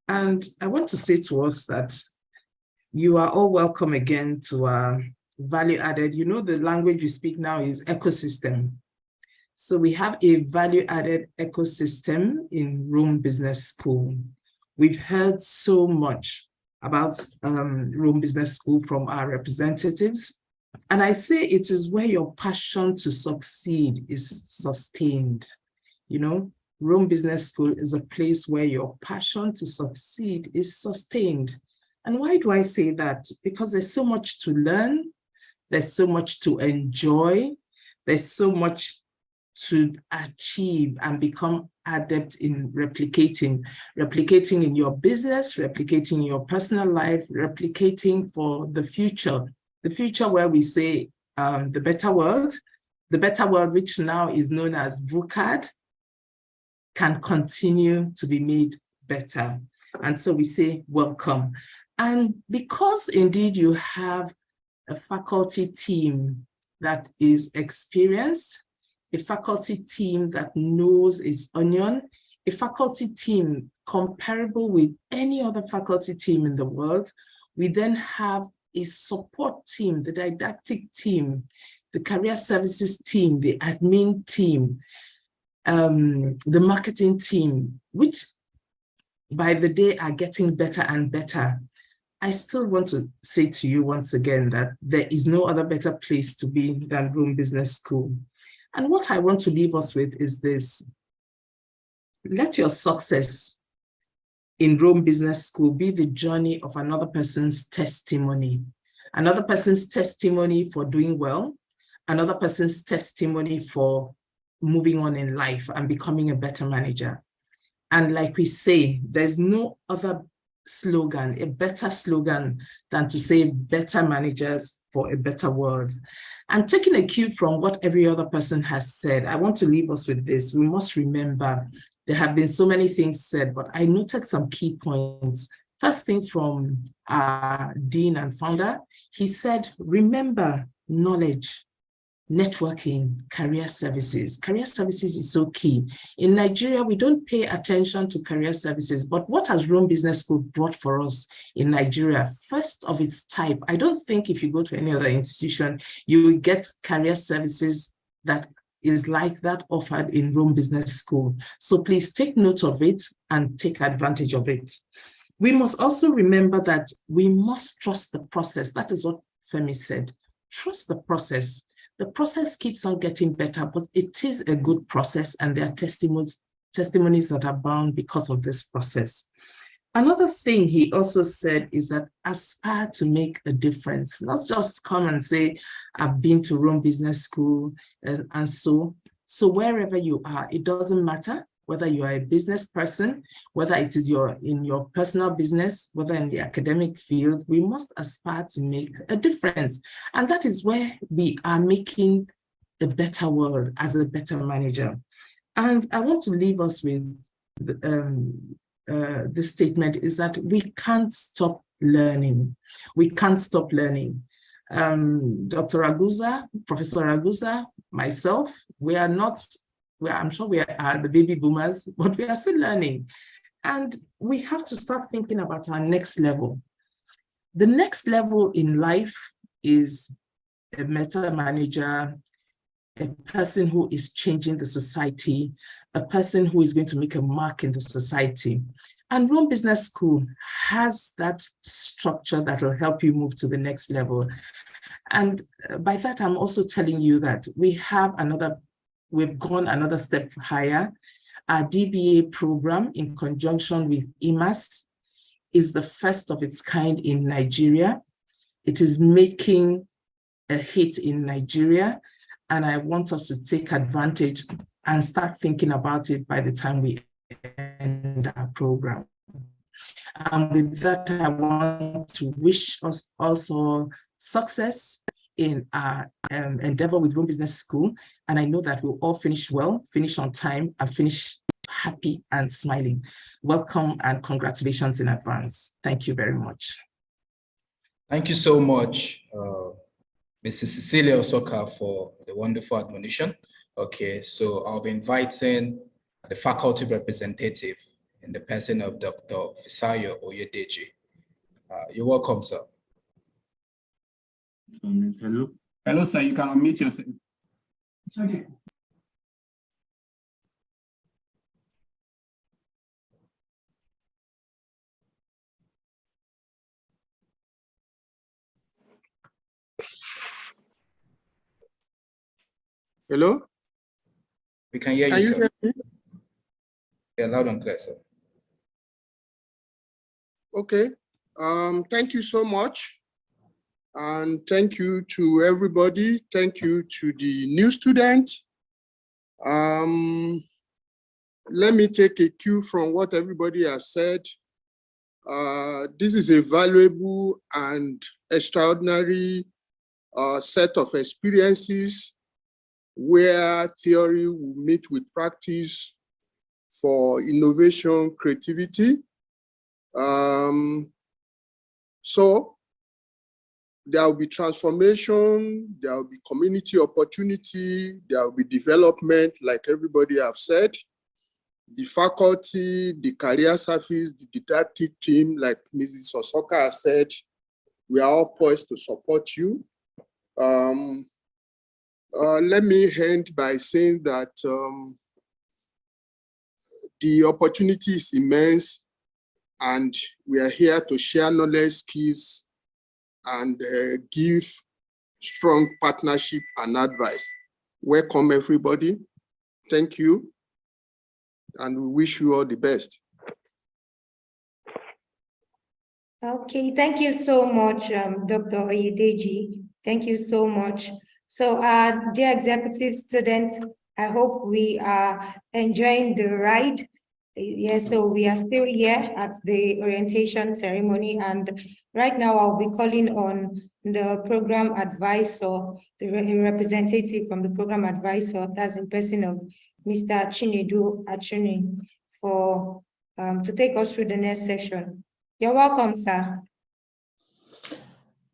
And I want to say to us that you are all welcome again to our value added. The language we speak now is ecosystem. So we have a value added ecosystem in Rome Business School. We've heard so much about Rome Business School from our representatives. And I say it is where your passion to succeed is sustained. Rome Business School is a place where your passion to succeed is sustained. And why do I say that? Because there's so much to learn, there's so much to enjoy, there's so much to achieve and become adept in replicating in your business, replicating in your personal life, replicating for the future where we say the better world which now is known as VUCAD, can continue to be made better. And so we say, welcome. And because indeed you have a faculty team that is experienced, a faculty team that knows its onion, a faculty team comparable with any other faculty team in the world, we then have a support team, the didactic team, the career services team, the admin team, the marketing team, which by the day are getting better and better. I still want to say to you once again that there is no other better place to be than Rome Business School. And what I want to leave us with is this: let your success in Rome Business School be the journey of another person's testimony. Another person's testimony for doing well, another person's testimony for moving on in life and becoming a better manager. And like we say, there's no other slogan, a better slogan than to say better managers for a better world. And taking a cue from what every other person has said, I want to leave us with this. We must remember there have been so many things said, but I noted some key points. First thing from our dean and founder, he said, remember knowledge, networking, career services. Career services is so key. In Nigeria, we don't pay attention to career services, but what has Rome Business School brought for us in Nigeria? First of its type. I don't think if you go to any other institution, you will get career services that is like that offered in Rome Business School. So please take note of it and take advantage of it. We must also remember that we must trust the process. That is what Femi said. Trust the process. The process keeps on getting better, but it is a good process, and there are testimonies that are bound because of this process. Another thing he also said is that aspire to make a difference, not just come and say, I've been to Rome Business School, and so wherever you are, it doesn't matter whether you are a business person, whether it is in your personal business, whether in the academic field, we must aspire to make a difference. And that is where we are making a better world as a better manager. And I want to leave us with this statement is that we can't stop learning. We can't stop learning. Dr. Ragusa, Professor Ragusa, myself, I'm sure we are the baby boomers, but we are still learning. And we have to start thinking about our next level. The next level in life is a meta manager, a person who is changing the society, a person who is going to make a mark in the society. And Rome Business School has that structure that will help you move to the next level. And by that, I'm also telling you that we've gone another step higher. Our DBA program in conjunction with IMAS is the first of its kind in Nigeria. It is making a hit in Nigeria, and I want us to take advantage and start thinking about it by the time we end our program. And with that, I want to wish us also success in our endeavor with Rome Business School. And I know that we'll all finish well, finish on time, and finish happy and smiling. Welcome and congratulations in advance. Thank you very much. Thank you so much, Mrs. Cecilia Osoka, for the wonderful admonition. Okay, so I'll be inviting the faculty representative in the person of Dr. Fisayo Oyedeji. You're welcome, sir. Hello. Hello, sir. You can unmute yourself. Okay. Hello? We can hear you, sir. Hear me? Yeah, loud and clear, sir. Okay. Thank you so much. And thank you to everybody. Thank you to the new students. Let me take a cue from what everybody has said. This is a valuable and extraordinary set of experiences where theory will meet with practice for innovation, creativity. So there will be transformation, there will be community opportunity, there will be development, like everybody have said. The faculty, the career service, the didactic team, like Mrs. Osoka has said, we are all poised to support you. Let me end by saying that the opportunity is immense, and we are here to share knowledge, skills, and give strong partnership and advice. Welcome, everybody. Thank you, and we wish you all the best. Okay, thank you so much, Dr. Oyedeji. Thank you so much. So, dear executive students, I hope we are enjoying the ride. Yes, so we are still here at the orientation ceremony, and right now I'll be calling on the program advisor, the representative from the program advisor, that's in person of Mr. Chinedu Achuni, for to take us through the next session. You're welcome, sir.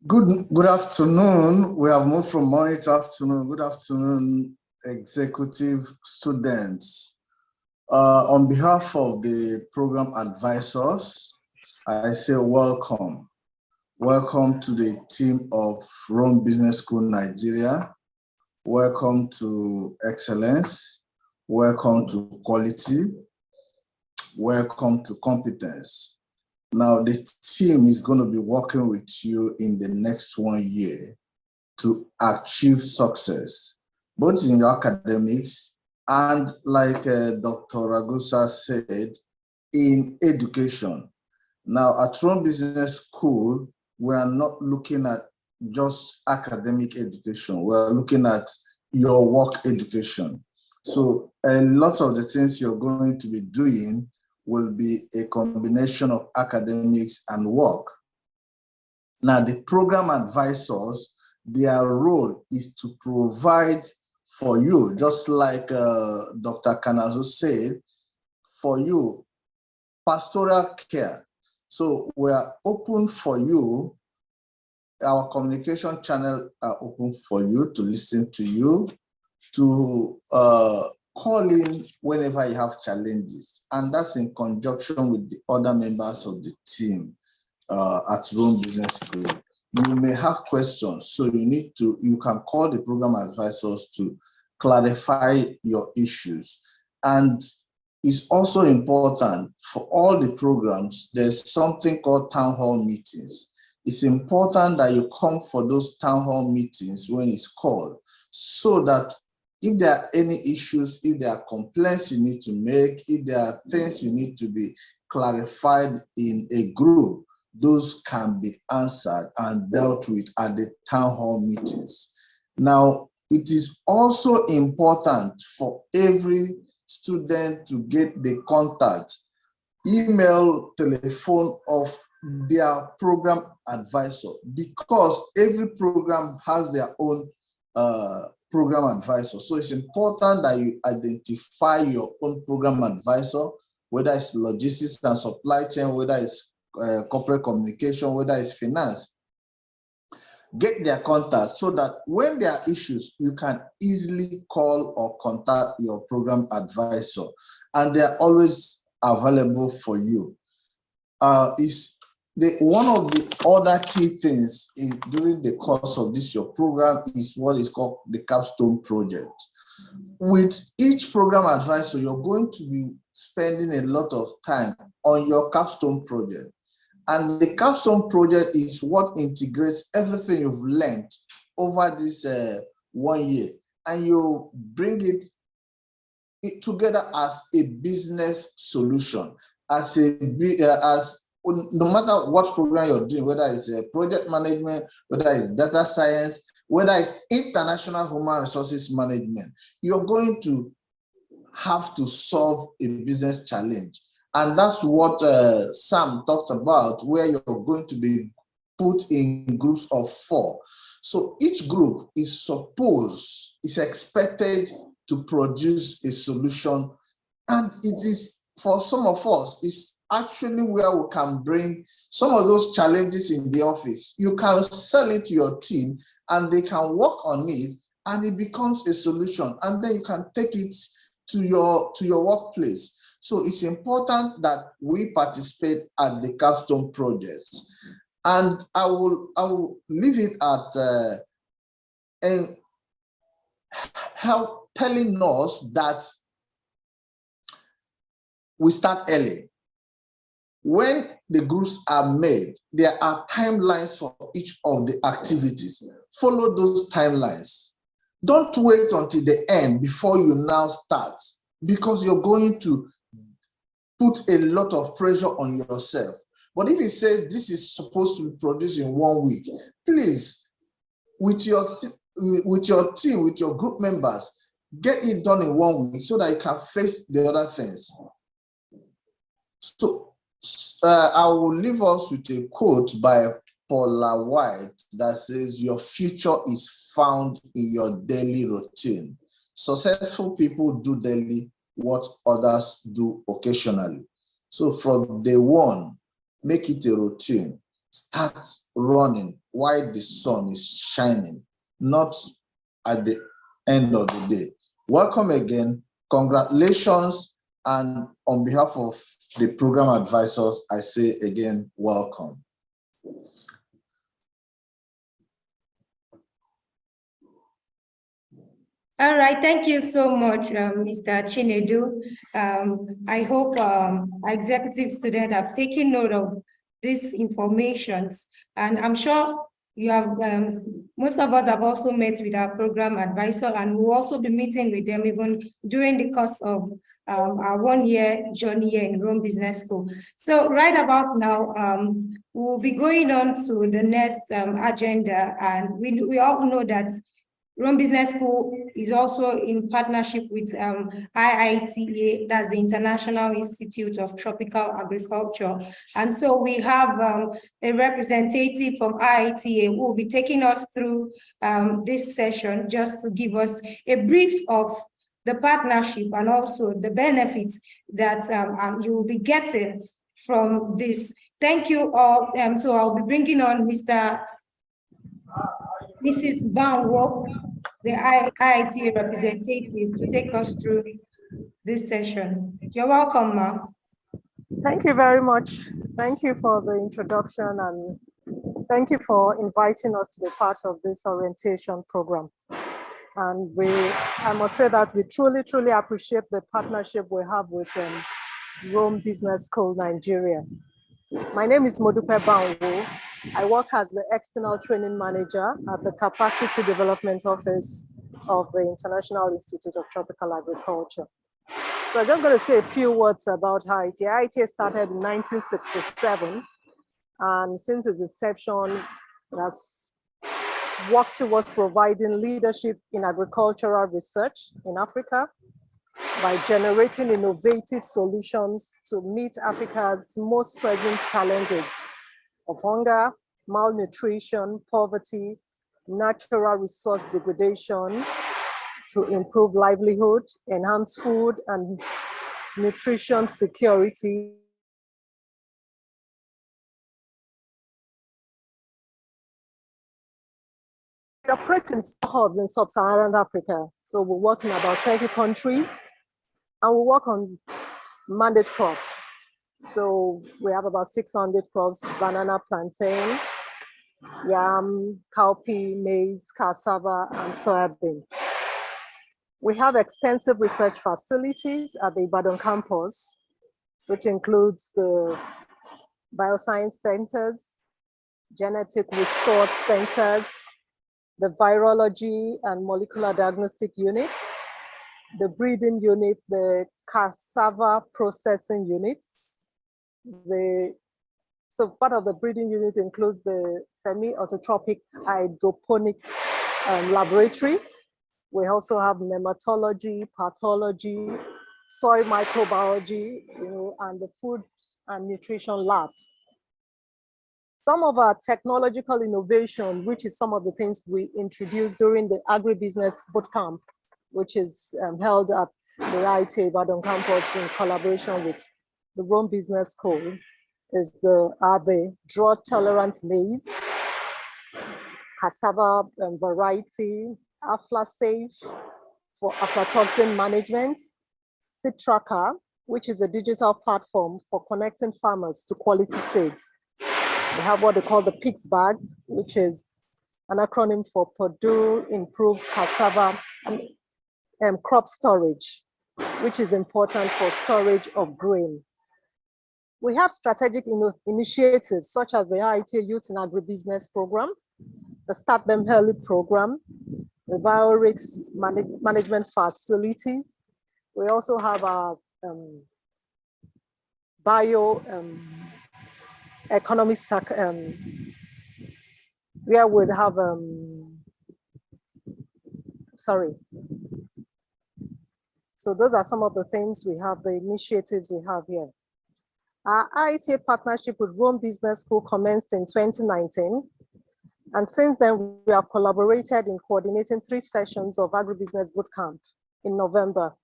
Good afternoon. We have moved from morning to afternoon. Good afternoon, executive students. On behalf of the program advisors, I say welcome. Welcome to the team of Rome Business School Nigeria. Welcome to excellence. Welcome to quality. Welcome to competence. Now, the team is going to be working with you in the next 1 year to achieve success, both in your academics and, like Dr. Ragusa said, in education. Now, at Rome Business School, we are not looking at just academic education. We're looking at your work education. So a lot of the things you're going to be doing will be a combination of academics and work. Now, the program advisors, their role is to provide for you, just like Dr. Kanazo said, for you, pastoral care. So we are open for you. Our communication channel are open for you to listen to you, to call in whenever you have challenges. And that's in conjunction with the other members of the team at Rome Business School. You may have questions, so you can call the program advisors to clarify your issues. And it's also important for all the programs, there's something called town hall meetings. It's important that you come for those town hall meetings when it's called, so that if there are any issues, if there are complaints you need to make, if there are things you need to be clarified in a group, those can be answered and dealt with at the town hall meetings. Now, it is also important for every student to get the contact, email, telephone of their program advisor, because every program has their own program advisor. So it's important that you identify your own program advisor, whether it's logistics and supply chain, whether it's corporate communication, whether it's finance. Get their contact so that when there are issues, you can easily call or contact your program advisor, and they're always available for you. One of the other key things during the course of your program is what is called the capstone project. With each program advisor, you're going to be spending a lot of time on your capstone project. And the capstone project is what integrates everything you've learned over this 1 year, and you bring it together as a business solution, no matter what program you're doing, whether it's project management, whether it's data science, whether it's international human resources management, you're going to have to solve a business challenge. And that's what Sam talked about, where you're going to be put in groups of 4. So each group is expected to produce a solution. And it is, for some of us, it's actually where we can bring some of those challenges in the office. You can sell it to your team and they can work on it, and it becomes a solution. And then you can take it to your workplace. So it's important that we participate at the capstone projects. And I will leave it at and help telling us that we start early. When the groups are made, there are timelines for each of the activities. Follow those timelines. Don't wait until the end before you now start, because you're going to put a lot of pressure on yourself. But if it says this is supposed to be produced in 1 week, please, with your team, with your group members, get it done in 1 week so that you can face the other things. So I will leave us with a quote by Paula White that says, your future is found in your daily routine. Successful people do daily what others do occasionally. So from day one, make it a routine. Start running while the sun is shining, not at the end of the day. Welcome again. Congratulations. And on behalf of the program advisors, I say again, welcome. All right, thank you so much, Mr. Chinedu. I hope our executive students have taken note of these informations, and I'm sure you have, most of us have also met with our program advisor, and we'll also be meeting with them even during the course of our 1-year journey here in Rome Business School. So right about now, we'll be going on to the next agenda, and we all know that Rome Business School is also in partnership with IITA, that's the International Institute of Tropical Agriculture. And so we have a representative from IITA who will be taking us through this session just to give us a brief of the partnership and also the benefits that you will be getting from this. Thank you all. So I'll be bringing on Mrs. Van Wok, the IITA representative, to take us through this session. You're welcome, ma'am. Thank you very much. Thank you for the introduction, and thank you for inviting us to be part of this orientation program. And I must say that we truly, truly appreciate the partnership we have with Rome Business School, Nigeria. My name is Modupe Banwo. I work as the External Training Manager at the Capacity Development Office of the International Institute of Tropical Agriculture. So I'm just going to say a few words about IITA. IITA started in 1967, and since its inception, it has worked towards providing leadership in agricultural research in Africa by generating innovative solutions to meet Africa's most present challenges of hunger, malnutrition, poverty, natural resource degradation, to improve livelihood, enhance food and nutrition security, we operate in hubs in sub-Saharan Africa. So we work in about 30 countries, and we work on mandate crops. So we have about 600 crops: banana, plantain, yam, cowpea, maize, cassava, and soybean. We have extensive research facilities at the Ibadan campus, which includes the bioscience centers, genetic resource centers, the virology and molecular diagnostic unit, the breeding unit, the cassava processing units. So part of the breeding unit includes the semi-autotropic hydroponic laboratory. We also have nematology, pathology, soil microbiology, and the food and nutrition lab. Some of our technological innovation, which is some of the things we introduced during the agribusiness bootcamp, which is held at the IITA Ibadan campus in collaboration with the Rome Business School, is the drought-tolerant maize, cassava variety, AflaSafe for aflatoxin management, Seed Tracker, which is a digital platform for connecting farmers to quality seeds. We have what they call the PICS bag, which is an acronym for Purdue Improved Cassava Crop Storage, which is important for storage of grain. We have strategic initiatives such as the IITA Youth in Agribusiness Program, the Start Them Early Program, the Biorisk Management Facilities. We also have our economic where we'd have sorry. So those are some of the things we have, the initiatives we have here. Our IITA partnership with Rome Business School commenced in 2019. And since then, we have collaborated in coordinating 3 sessions of Agribusiness Bootcamp in November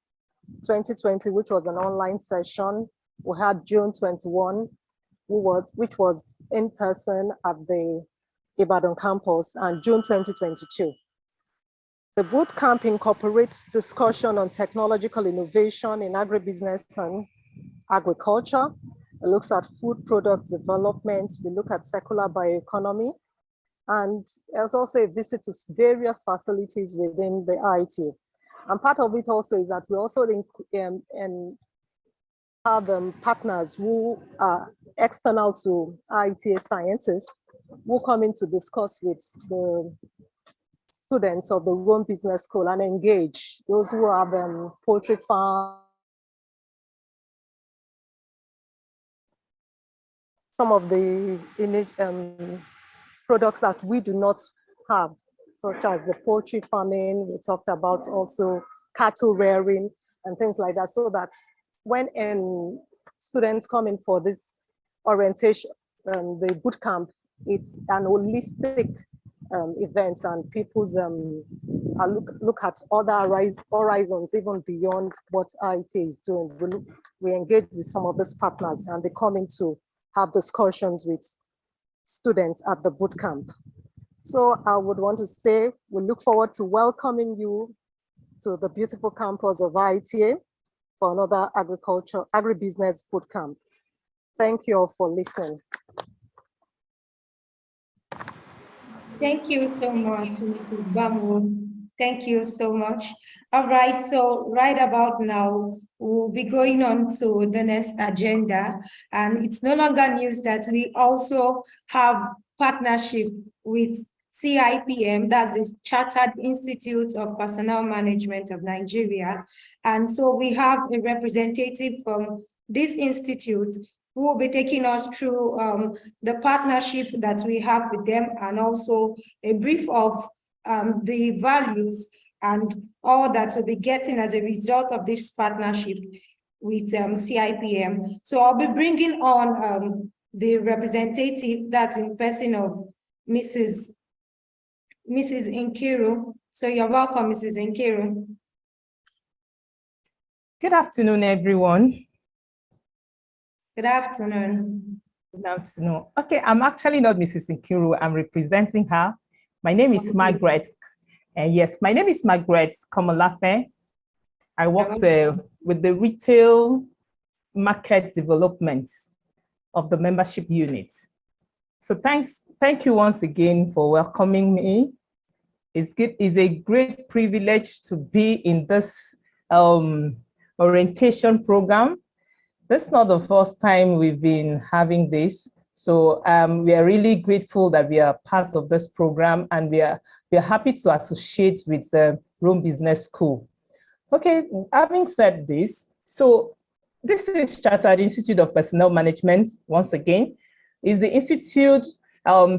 2020, which was an online session. We had June 21, which was in person at the Ibadan campus, and June 2022. The bootcamp incorporates discussion on technological innovation in agribusiness and agriculture. It looks at food product development. We look at circular bioeconomy. And there's also a visit to various facilities within the IITA. And part of it also is that we also have partners who are external to IITA scientists who come in to discuss with the students of the Rome Business School and engage those who have poultry farm, some of the products that we do not have, such as the poultry farming. We talked about also cattle rearing and things like that, so that when students come in for this orientation, the bootcamp, it's an holistic event, and people's look at other horizons even beyond what IITA is doing. We engage with some of these partners, and they come in to have discussions with students at the bootcamp. So I would want to say we look forward to welcoming you to the beautiful campus of IITA for another agribusiness bootcamp. Thank you all for listening. Thank you so much, Mrs. Bamu. Thank you so much. All right, so right about now, we'll be going on to the next agenda. And it's no longer news that we also have partnership with CIPM, that's the Chartered Institute of Personnel Management of Nigeria. And so we have a representative from this institute who will be taking us through the partnership that we have with them, and also a brief of the values and all that we'll be getting as a result of this partnership with CIPM. So I'll be bringing on the representative, that's in person of Mrs. Nkiru. So you're welcome, Mrs. Nkiru. Good afternoon, everyone. Good afternoon. Good afternoon. Okay, I'm actually not Mrs. Nkiru. I'm representing her. My name is Margaret. And yes, my name is Margaret Komolafe. I worked with the retail market development of the membership unit. So thank you once again for welcoming me. It's a great privilege to be in this orientation program. This is not the first time we've been having this. So we are really grateful that we are part of this program, and we are happy to associate with the Rome Business School. Okay, having said this, so this is Chartered Institute of Personnel Management. Once again, is the institute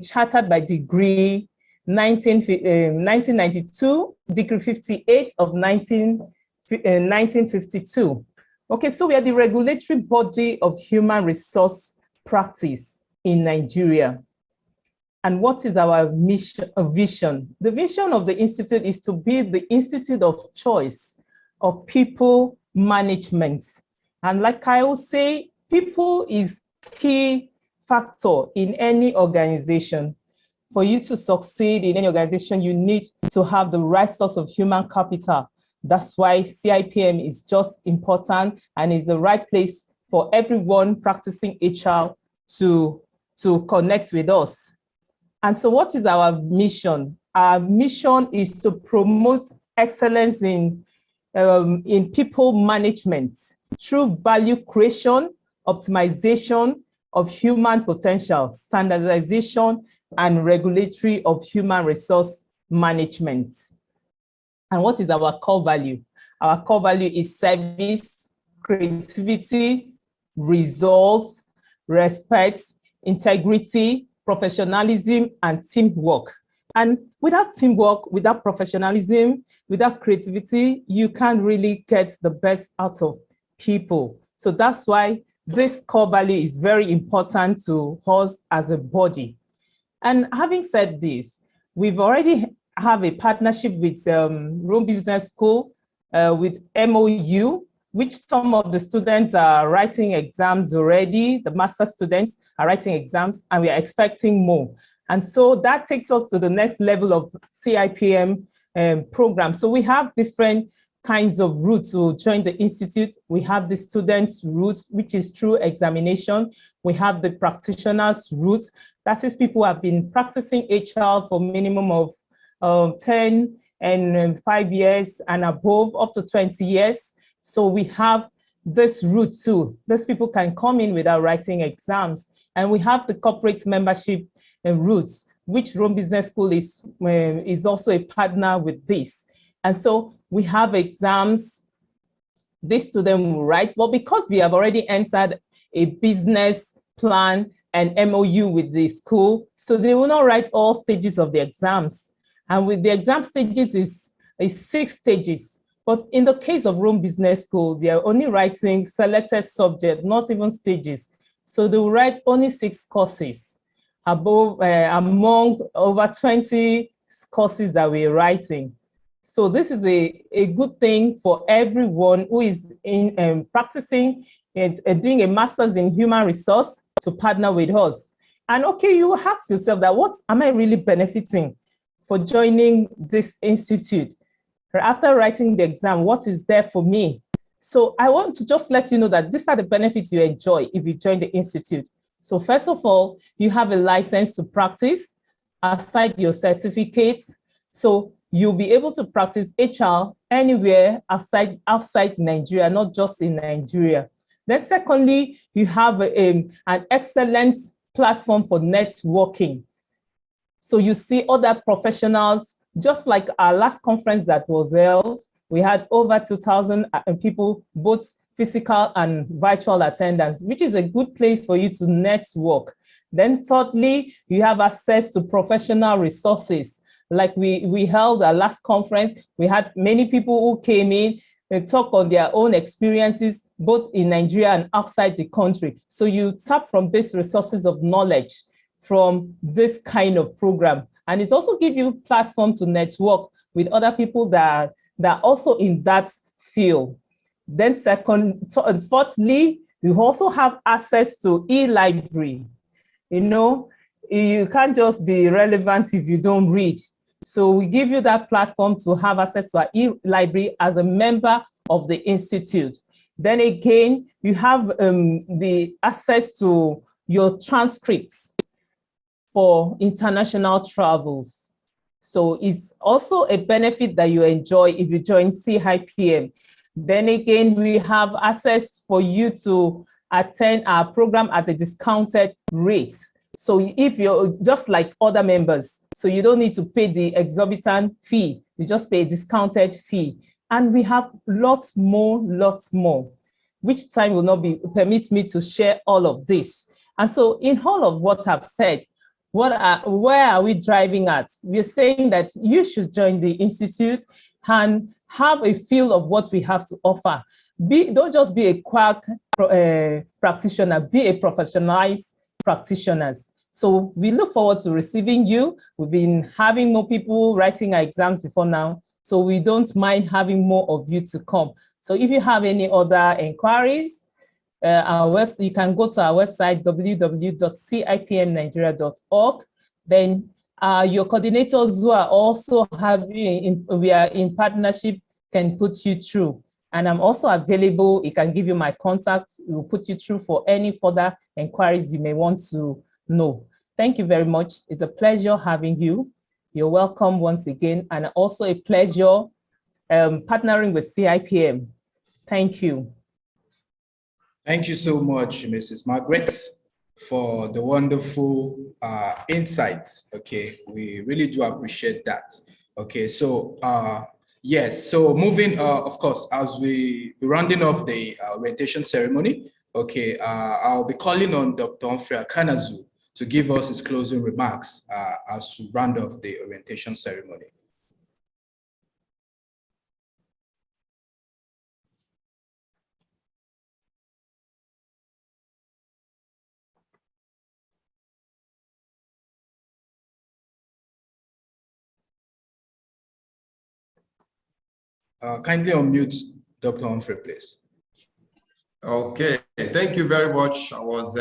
chartered by degree 1992, degree 58 of 1952. Okay, so we are the regulatory body of human resource practice in Nigeria. And what is our mission, vision? The vision of the institute is to be the institute of choice of people management. And like I will say, people is key factor in any organization. For you to succeed in any organization, you need to have the right source of human capital. That's why CIPM is just important and is the right place for everyone practicing HR to connect with us. And so what is our mission? Our mission is to promote excellence in people management through value creation, optimization of human potential, standardization, and regulatory of human resource management. And what is our core value? Our core value is service, creativity, results, respect, integrity, professionalism, and teamwork. And without teamwork, without professionalism, without creativity, you can't really get the best out of people. So that's why this core value is very important to us as a body. And having said this, we've already have a partnership with Rome Business School with MOU, which some of the students are writing exams already. The master students are writing exams, and we are expecting more. And so that takes us to the next level of CIPM program. So we have different kinds of routes to join the institute. We have the students' routes, which is through examination. We have the practitioners' routes. That is, people who have been practicing HR for minimum of 10 and 5 years and above, up to 20 years. So we have this route too. Those people can come in without writing exams. And we have the corporate membership routes, which Rome Business School is also a partner with this. And so we have exams this student will write. Well, because we have already entered a business plan and MOU with the school, so they will not write all stages of the exams. And with the exam stages is 6 stages. But in the case of Rome Business School, they are only writing selected subjects, not even stages. So they will write only 6 courses among over 20 courses that we're writing. So this is a good thing for everyone who is in practicing and doing a master's in human resource to partner with us. And okay, you will ask yourself that, what am I really benefiting for joining this institute? After writing the exam, what is there for me? So I want to just let you know that these are the benefits you enjoy if you join the institute. So first of all, you have a license to practice aside your certificates. So you'll be able to practice HR anywhere outside Nigeria, not just in Nigeria. Then secondly, you have an excellent platform for networking. So you see other professionals, just like our last conference that was held, we had over 2,000 people, both physical and virtual attendance, which is a good place for you to network. Then thirdly, you have access to professional resources. Like we held our last conference, we had many people who came in and talk on their own experiences, both in Nigeria and outside the country. So you tap from these resources of knowledge from this kind of program. And it also gives you a platform to network with other people that are also in that field. Then fourthly, you also have access to e-library. You know, you can't just be relevant if you don't read. So we give you that platform to have access to our e-library as a member of the institute. Then again, you have the access to your transcripts for international travels. So it's also a benefit that you enjoy if you join CIPM. Then again, we have access for you to attend our program at a discounted rate. So if you're just like other members, so you don't need to pay the exorbitant fee, you just pay a discounted fee. And we have lots more, which time will not permit me to share all of this. And so in all of what I've said, where are we driving at? We're saying that you should join the institute and have a feel of what we have to offer. Don't just be a quack practitioner, be a professionalized practitioner. So we look forward to receiving you. We've been having more people writing our exams before now, so we don't mind having more of you to come. So if you have any other inquiries, you can go to our website, www.cipmnigeria.org. Then your coordinators who are also we are in partnership can put you through. And I'm also available. It can give you my contact. We'll put you through for any further inquiries you may want to know. Thank you very much. It's a pleasure having you. You're welcome once again. And also a pleasure partnering with CIPM. Thank you. Thank you so much, Mrs. Margaret, for the wonderful insights. Okay, we really do appreciate that. Okay, so yes, so moving, of course, as we're rounding off the orientation ceremony, okay, I'll be calling on Dr. Humphrey Akanazu to give us his closing remarks as we round off the orientation ceremony. Kindly unmute Dr. Humphrey, please. Okay, thank you very much. I was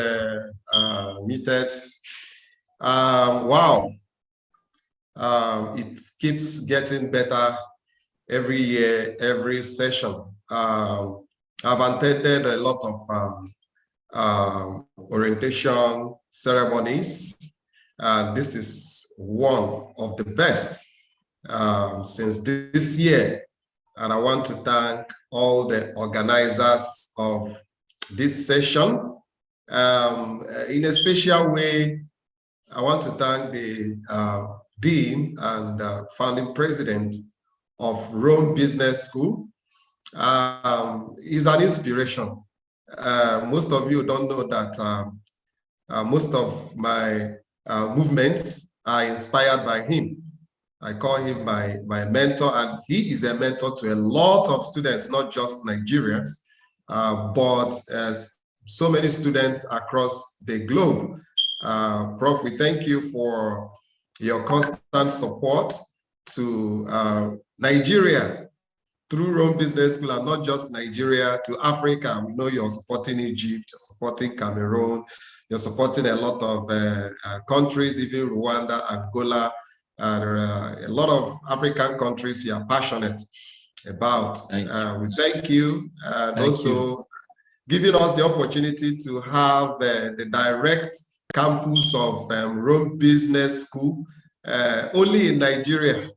muted. Wow, it keeps getting better every year, every session. I've attended a lot of orientation ceremonies, and this is one of the best since this year. And I want to thank all the organizers of this session. In a special way, I want to thank the Dean and founding president of Rome Business School. He's an inspiration. Most of you don't know that most of my movements are inspired by him. I call him my mentor, and he is a mentor to a lot of students, not just Nigerians, but so many students across the globe. Prof, we thank you for your constant support to Nigeria through Rome Business School, and not just Nigeria, to Africa. We know you're supporting Egypt, you're supporting Cameroon, you're supporting a lot of countries, even Rwanda, Angola. There are a lot of African countries you are passionate about. We thank you, and also giving us the opportunity to have the direct campus of Rome Business School, only in Nigeria.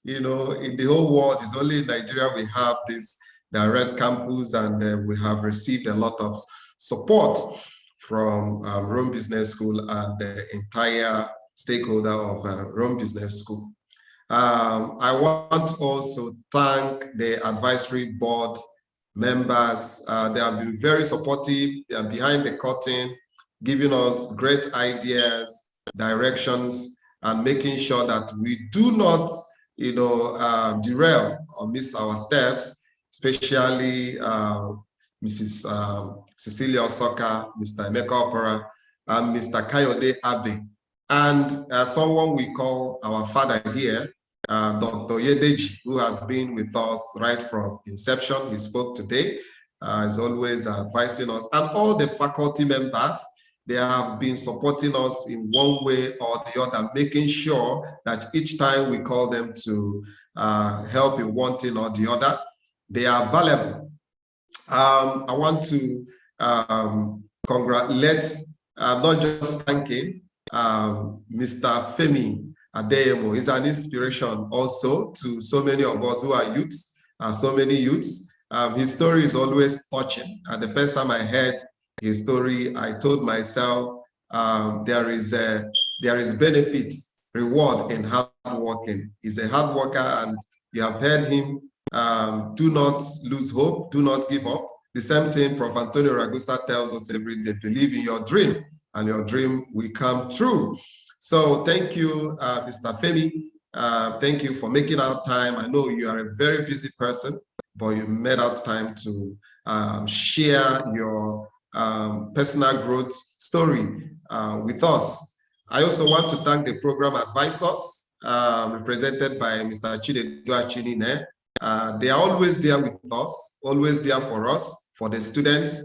You know, in the whole world, it's only in Nigeria we have this direct campus, and we have received a lot of support from Rome Business School and the entire stakeholder of Rome Business School. I want to also thank the advisory board members. They have been very supportive. They are behind the curtain, giving us great ideas, directions, and making sure that we do not, derail or miss our steps, especially Mrs. Cecilia Osoka, Mr. Emeka Opera, and Mr. Kayode Abe. And someone we call our father here, Dr. Yedeji, who has been with us right from inception. He spoke today, is always advising us. And all the faculty members, they have been supporting us in one way or the other, making sure that each time we call them to help in one thing or the other, they are available. I want to congratulate, not just thanking, Mr. Femi Adeyemo. Is an inspiration also to so many of us who are youths, so many youths. His story is always touching. And the first time I heard his story, I told myself there is benefit, reward in hard working. He's a hard worker, and you have heard him. Do not lose hope, do not give up. The same thing Prof. Antonio Ragusa tells us every day: believe in your dream, and your dream will come true. So thank you, Mr. Femi. Thank you for making out time. I know you are a very busy person, but you made out time to share your personal growth story with us. I also want to thank the program advisors, represented by Mr. Chinedu Achinine. They are always there with us, always there for us, for the students.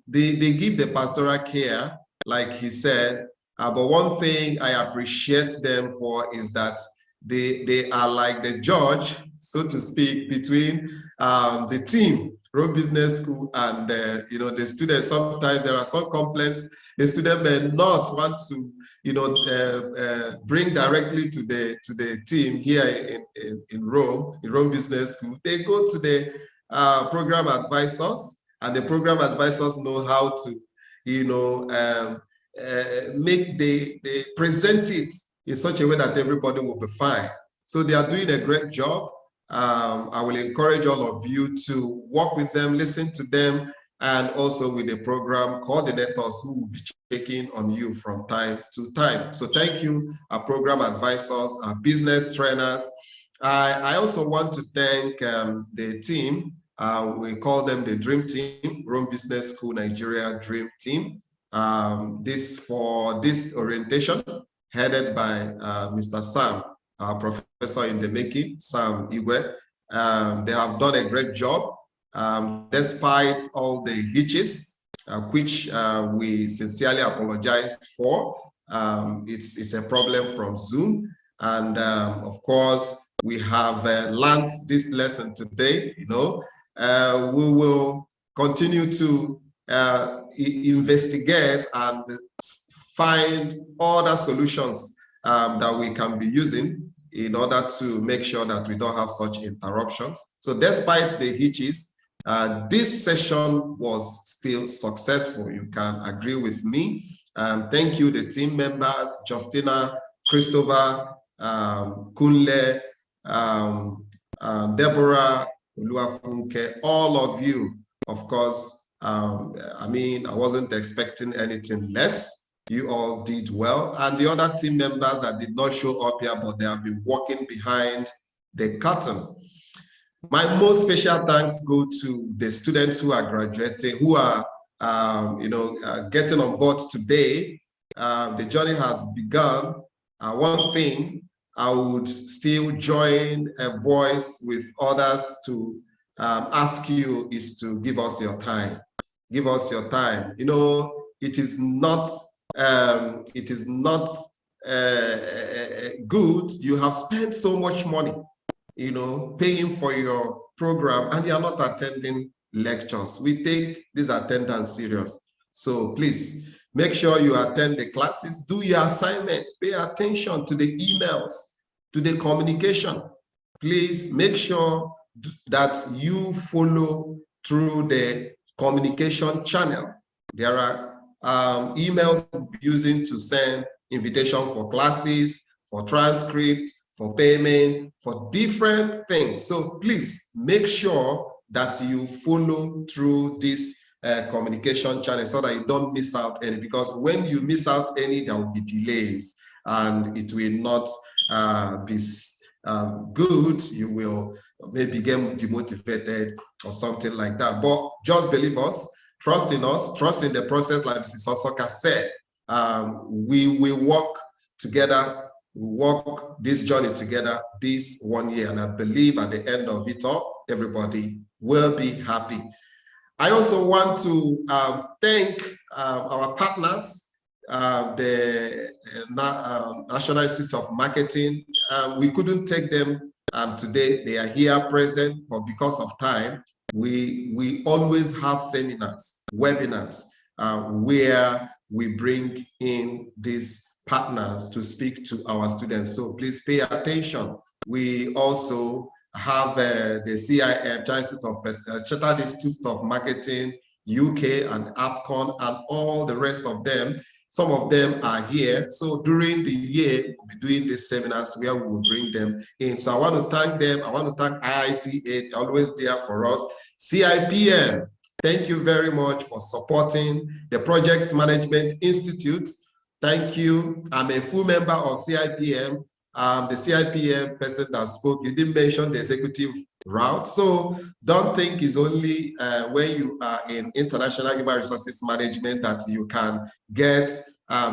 They give the pastoral care, like he said, but one thing I appreciate them for is that they are like the judge, so to speak, between the team, Rome Business School, and the students. Sometimes there are some complaints the student may not want to bring directly to the team here in Rome Business School. They go to the program advisors, and the program advisors know how to they present it in such a way that everybody will be fine. So they are doing a great job. I will encourage all of you to work with them, listen to them, and also with the program coordinators who will be checking on you from time to time. So thank you, our program advisors, our business trainers. I also want to thank the team. We call them the Dream Team, Rome Business School Nigeria Dream Team. For this orientation, headed by Mr. Sam, our professor in the making, Sam Igwe. They have done a great job. Despite all the hitches, which we sincerely apologized for. It's a problem from Zoom. And of course, we have learned this lesson today. We will continue to investigate and find other solutions that we can be using in order to make sure that we don't have such interruptions. So despite the hitches, this session was still successful. You can agree with me. Thank you, the team members, Justina, Christopher, Kunle, Deborah, Oluwafunke, all of you. Of course, I wasn't expecting anything less. You all did well. And the other team members that did not show up here, but they have been working behind the curtain. My most special thanks go to the students who are graduating, who are getting on board today. The journey has begun. One thing I would still join a voice with others to ask you is to give us your time. Give us your time. It is not good. You have spent so much money, paying for your program, and you are not attending lectures. We take this attendance serious. So please make sure you attend the classes, do your assignments, pay attention to the emails, to the communication. Please make sure that you follow through the communication channel. There are emails using to send invitation for classes, for transcript, for payment, for different things. So please make sure that you follow through this communication channel so that you don't miss out any, because when you miss out any, there will be delays and it will not be good. You will maybe get demotivated or something like that. But just believe us, trust in the process. Like Mrs. Osoka said, we will work together. We walk this journey together this 1 year, and I believe at the end of it all, everybody will be happy. I also want to thank our partners, the National Institute of Marketing. We couldn't take them today. They are here present, but because of time, we always have seminars, webinars, where we bring in these partners to speak to our students. So please pay attention. We also have the CIM, Chartered Institute of Marketing, UK and APCON, and all the rest of them. Some of them are here. So during the year, we'll be doing these seminars where we will bring them in. So I want to thank them. I want to thank IITA, always there for us. CIPM, thank you very much for supporting the Project Management Institute. Thank you. I'm a full member of CIPM. The CIPM person that spoke, you didn't mention the executive route. So don't think it's only when you are in international human resources management that you can get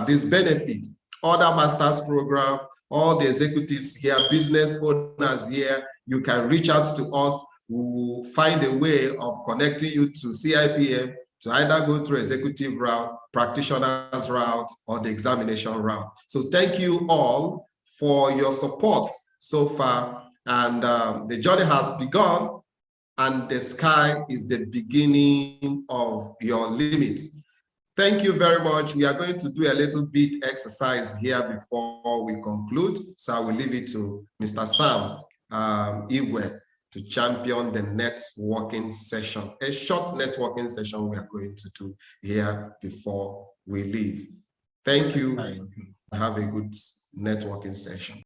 this benefit. Other master's program, all the executives here, business owners here, you can reach out to us. We'll find a way of connecting you to CIPM to either go through executive route, practitioner's route, or the examination route. So thank you all for your support so far. And the journey has begun, and the sky is the beginning of your limits. Thank you very much. We are going to do a little bit exercise here before we conclude. So I will leave it to Mr. Sam Igwe to champion the networking session, a short networking session we are going to do here before we leave. Thank you. Have a good networking session.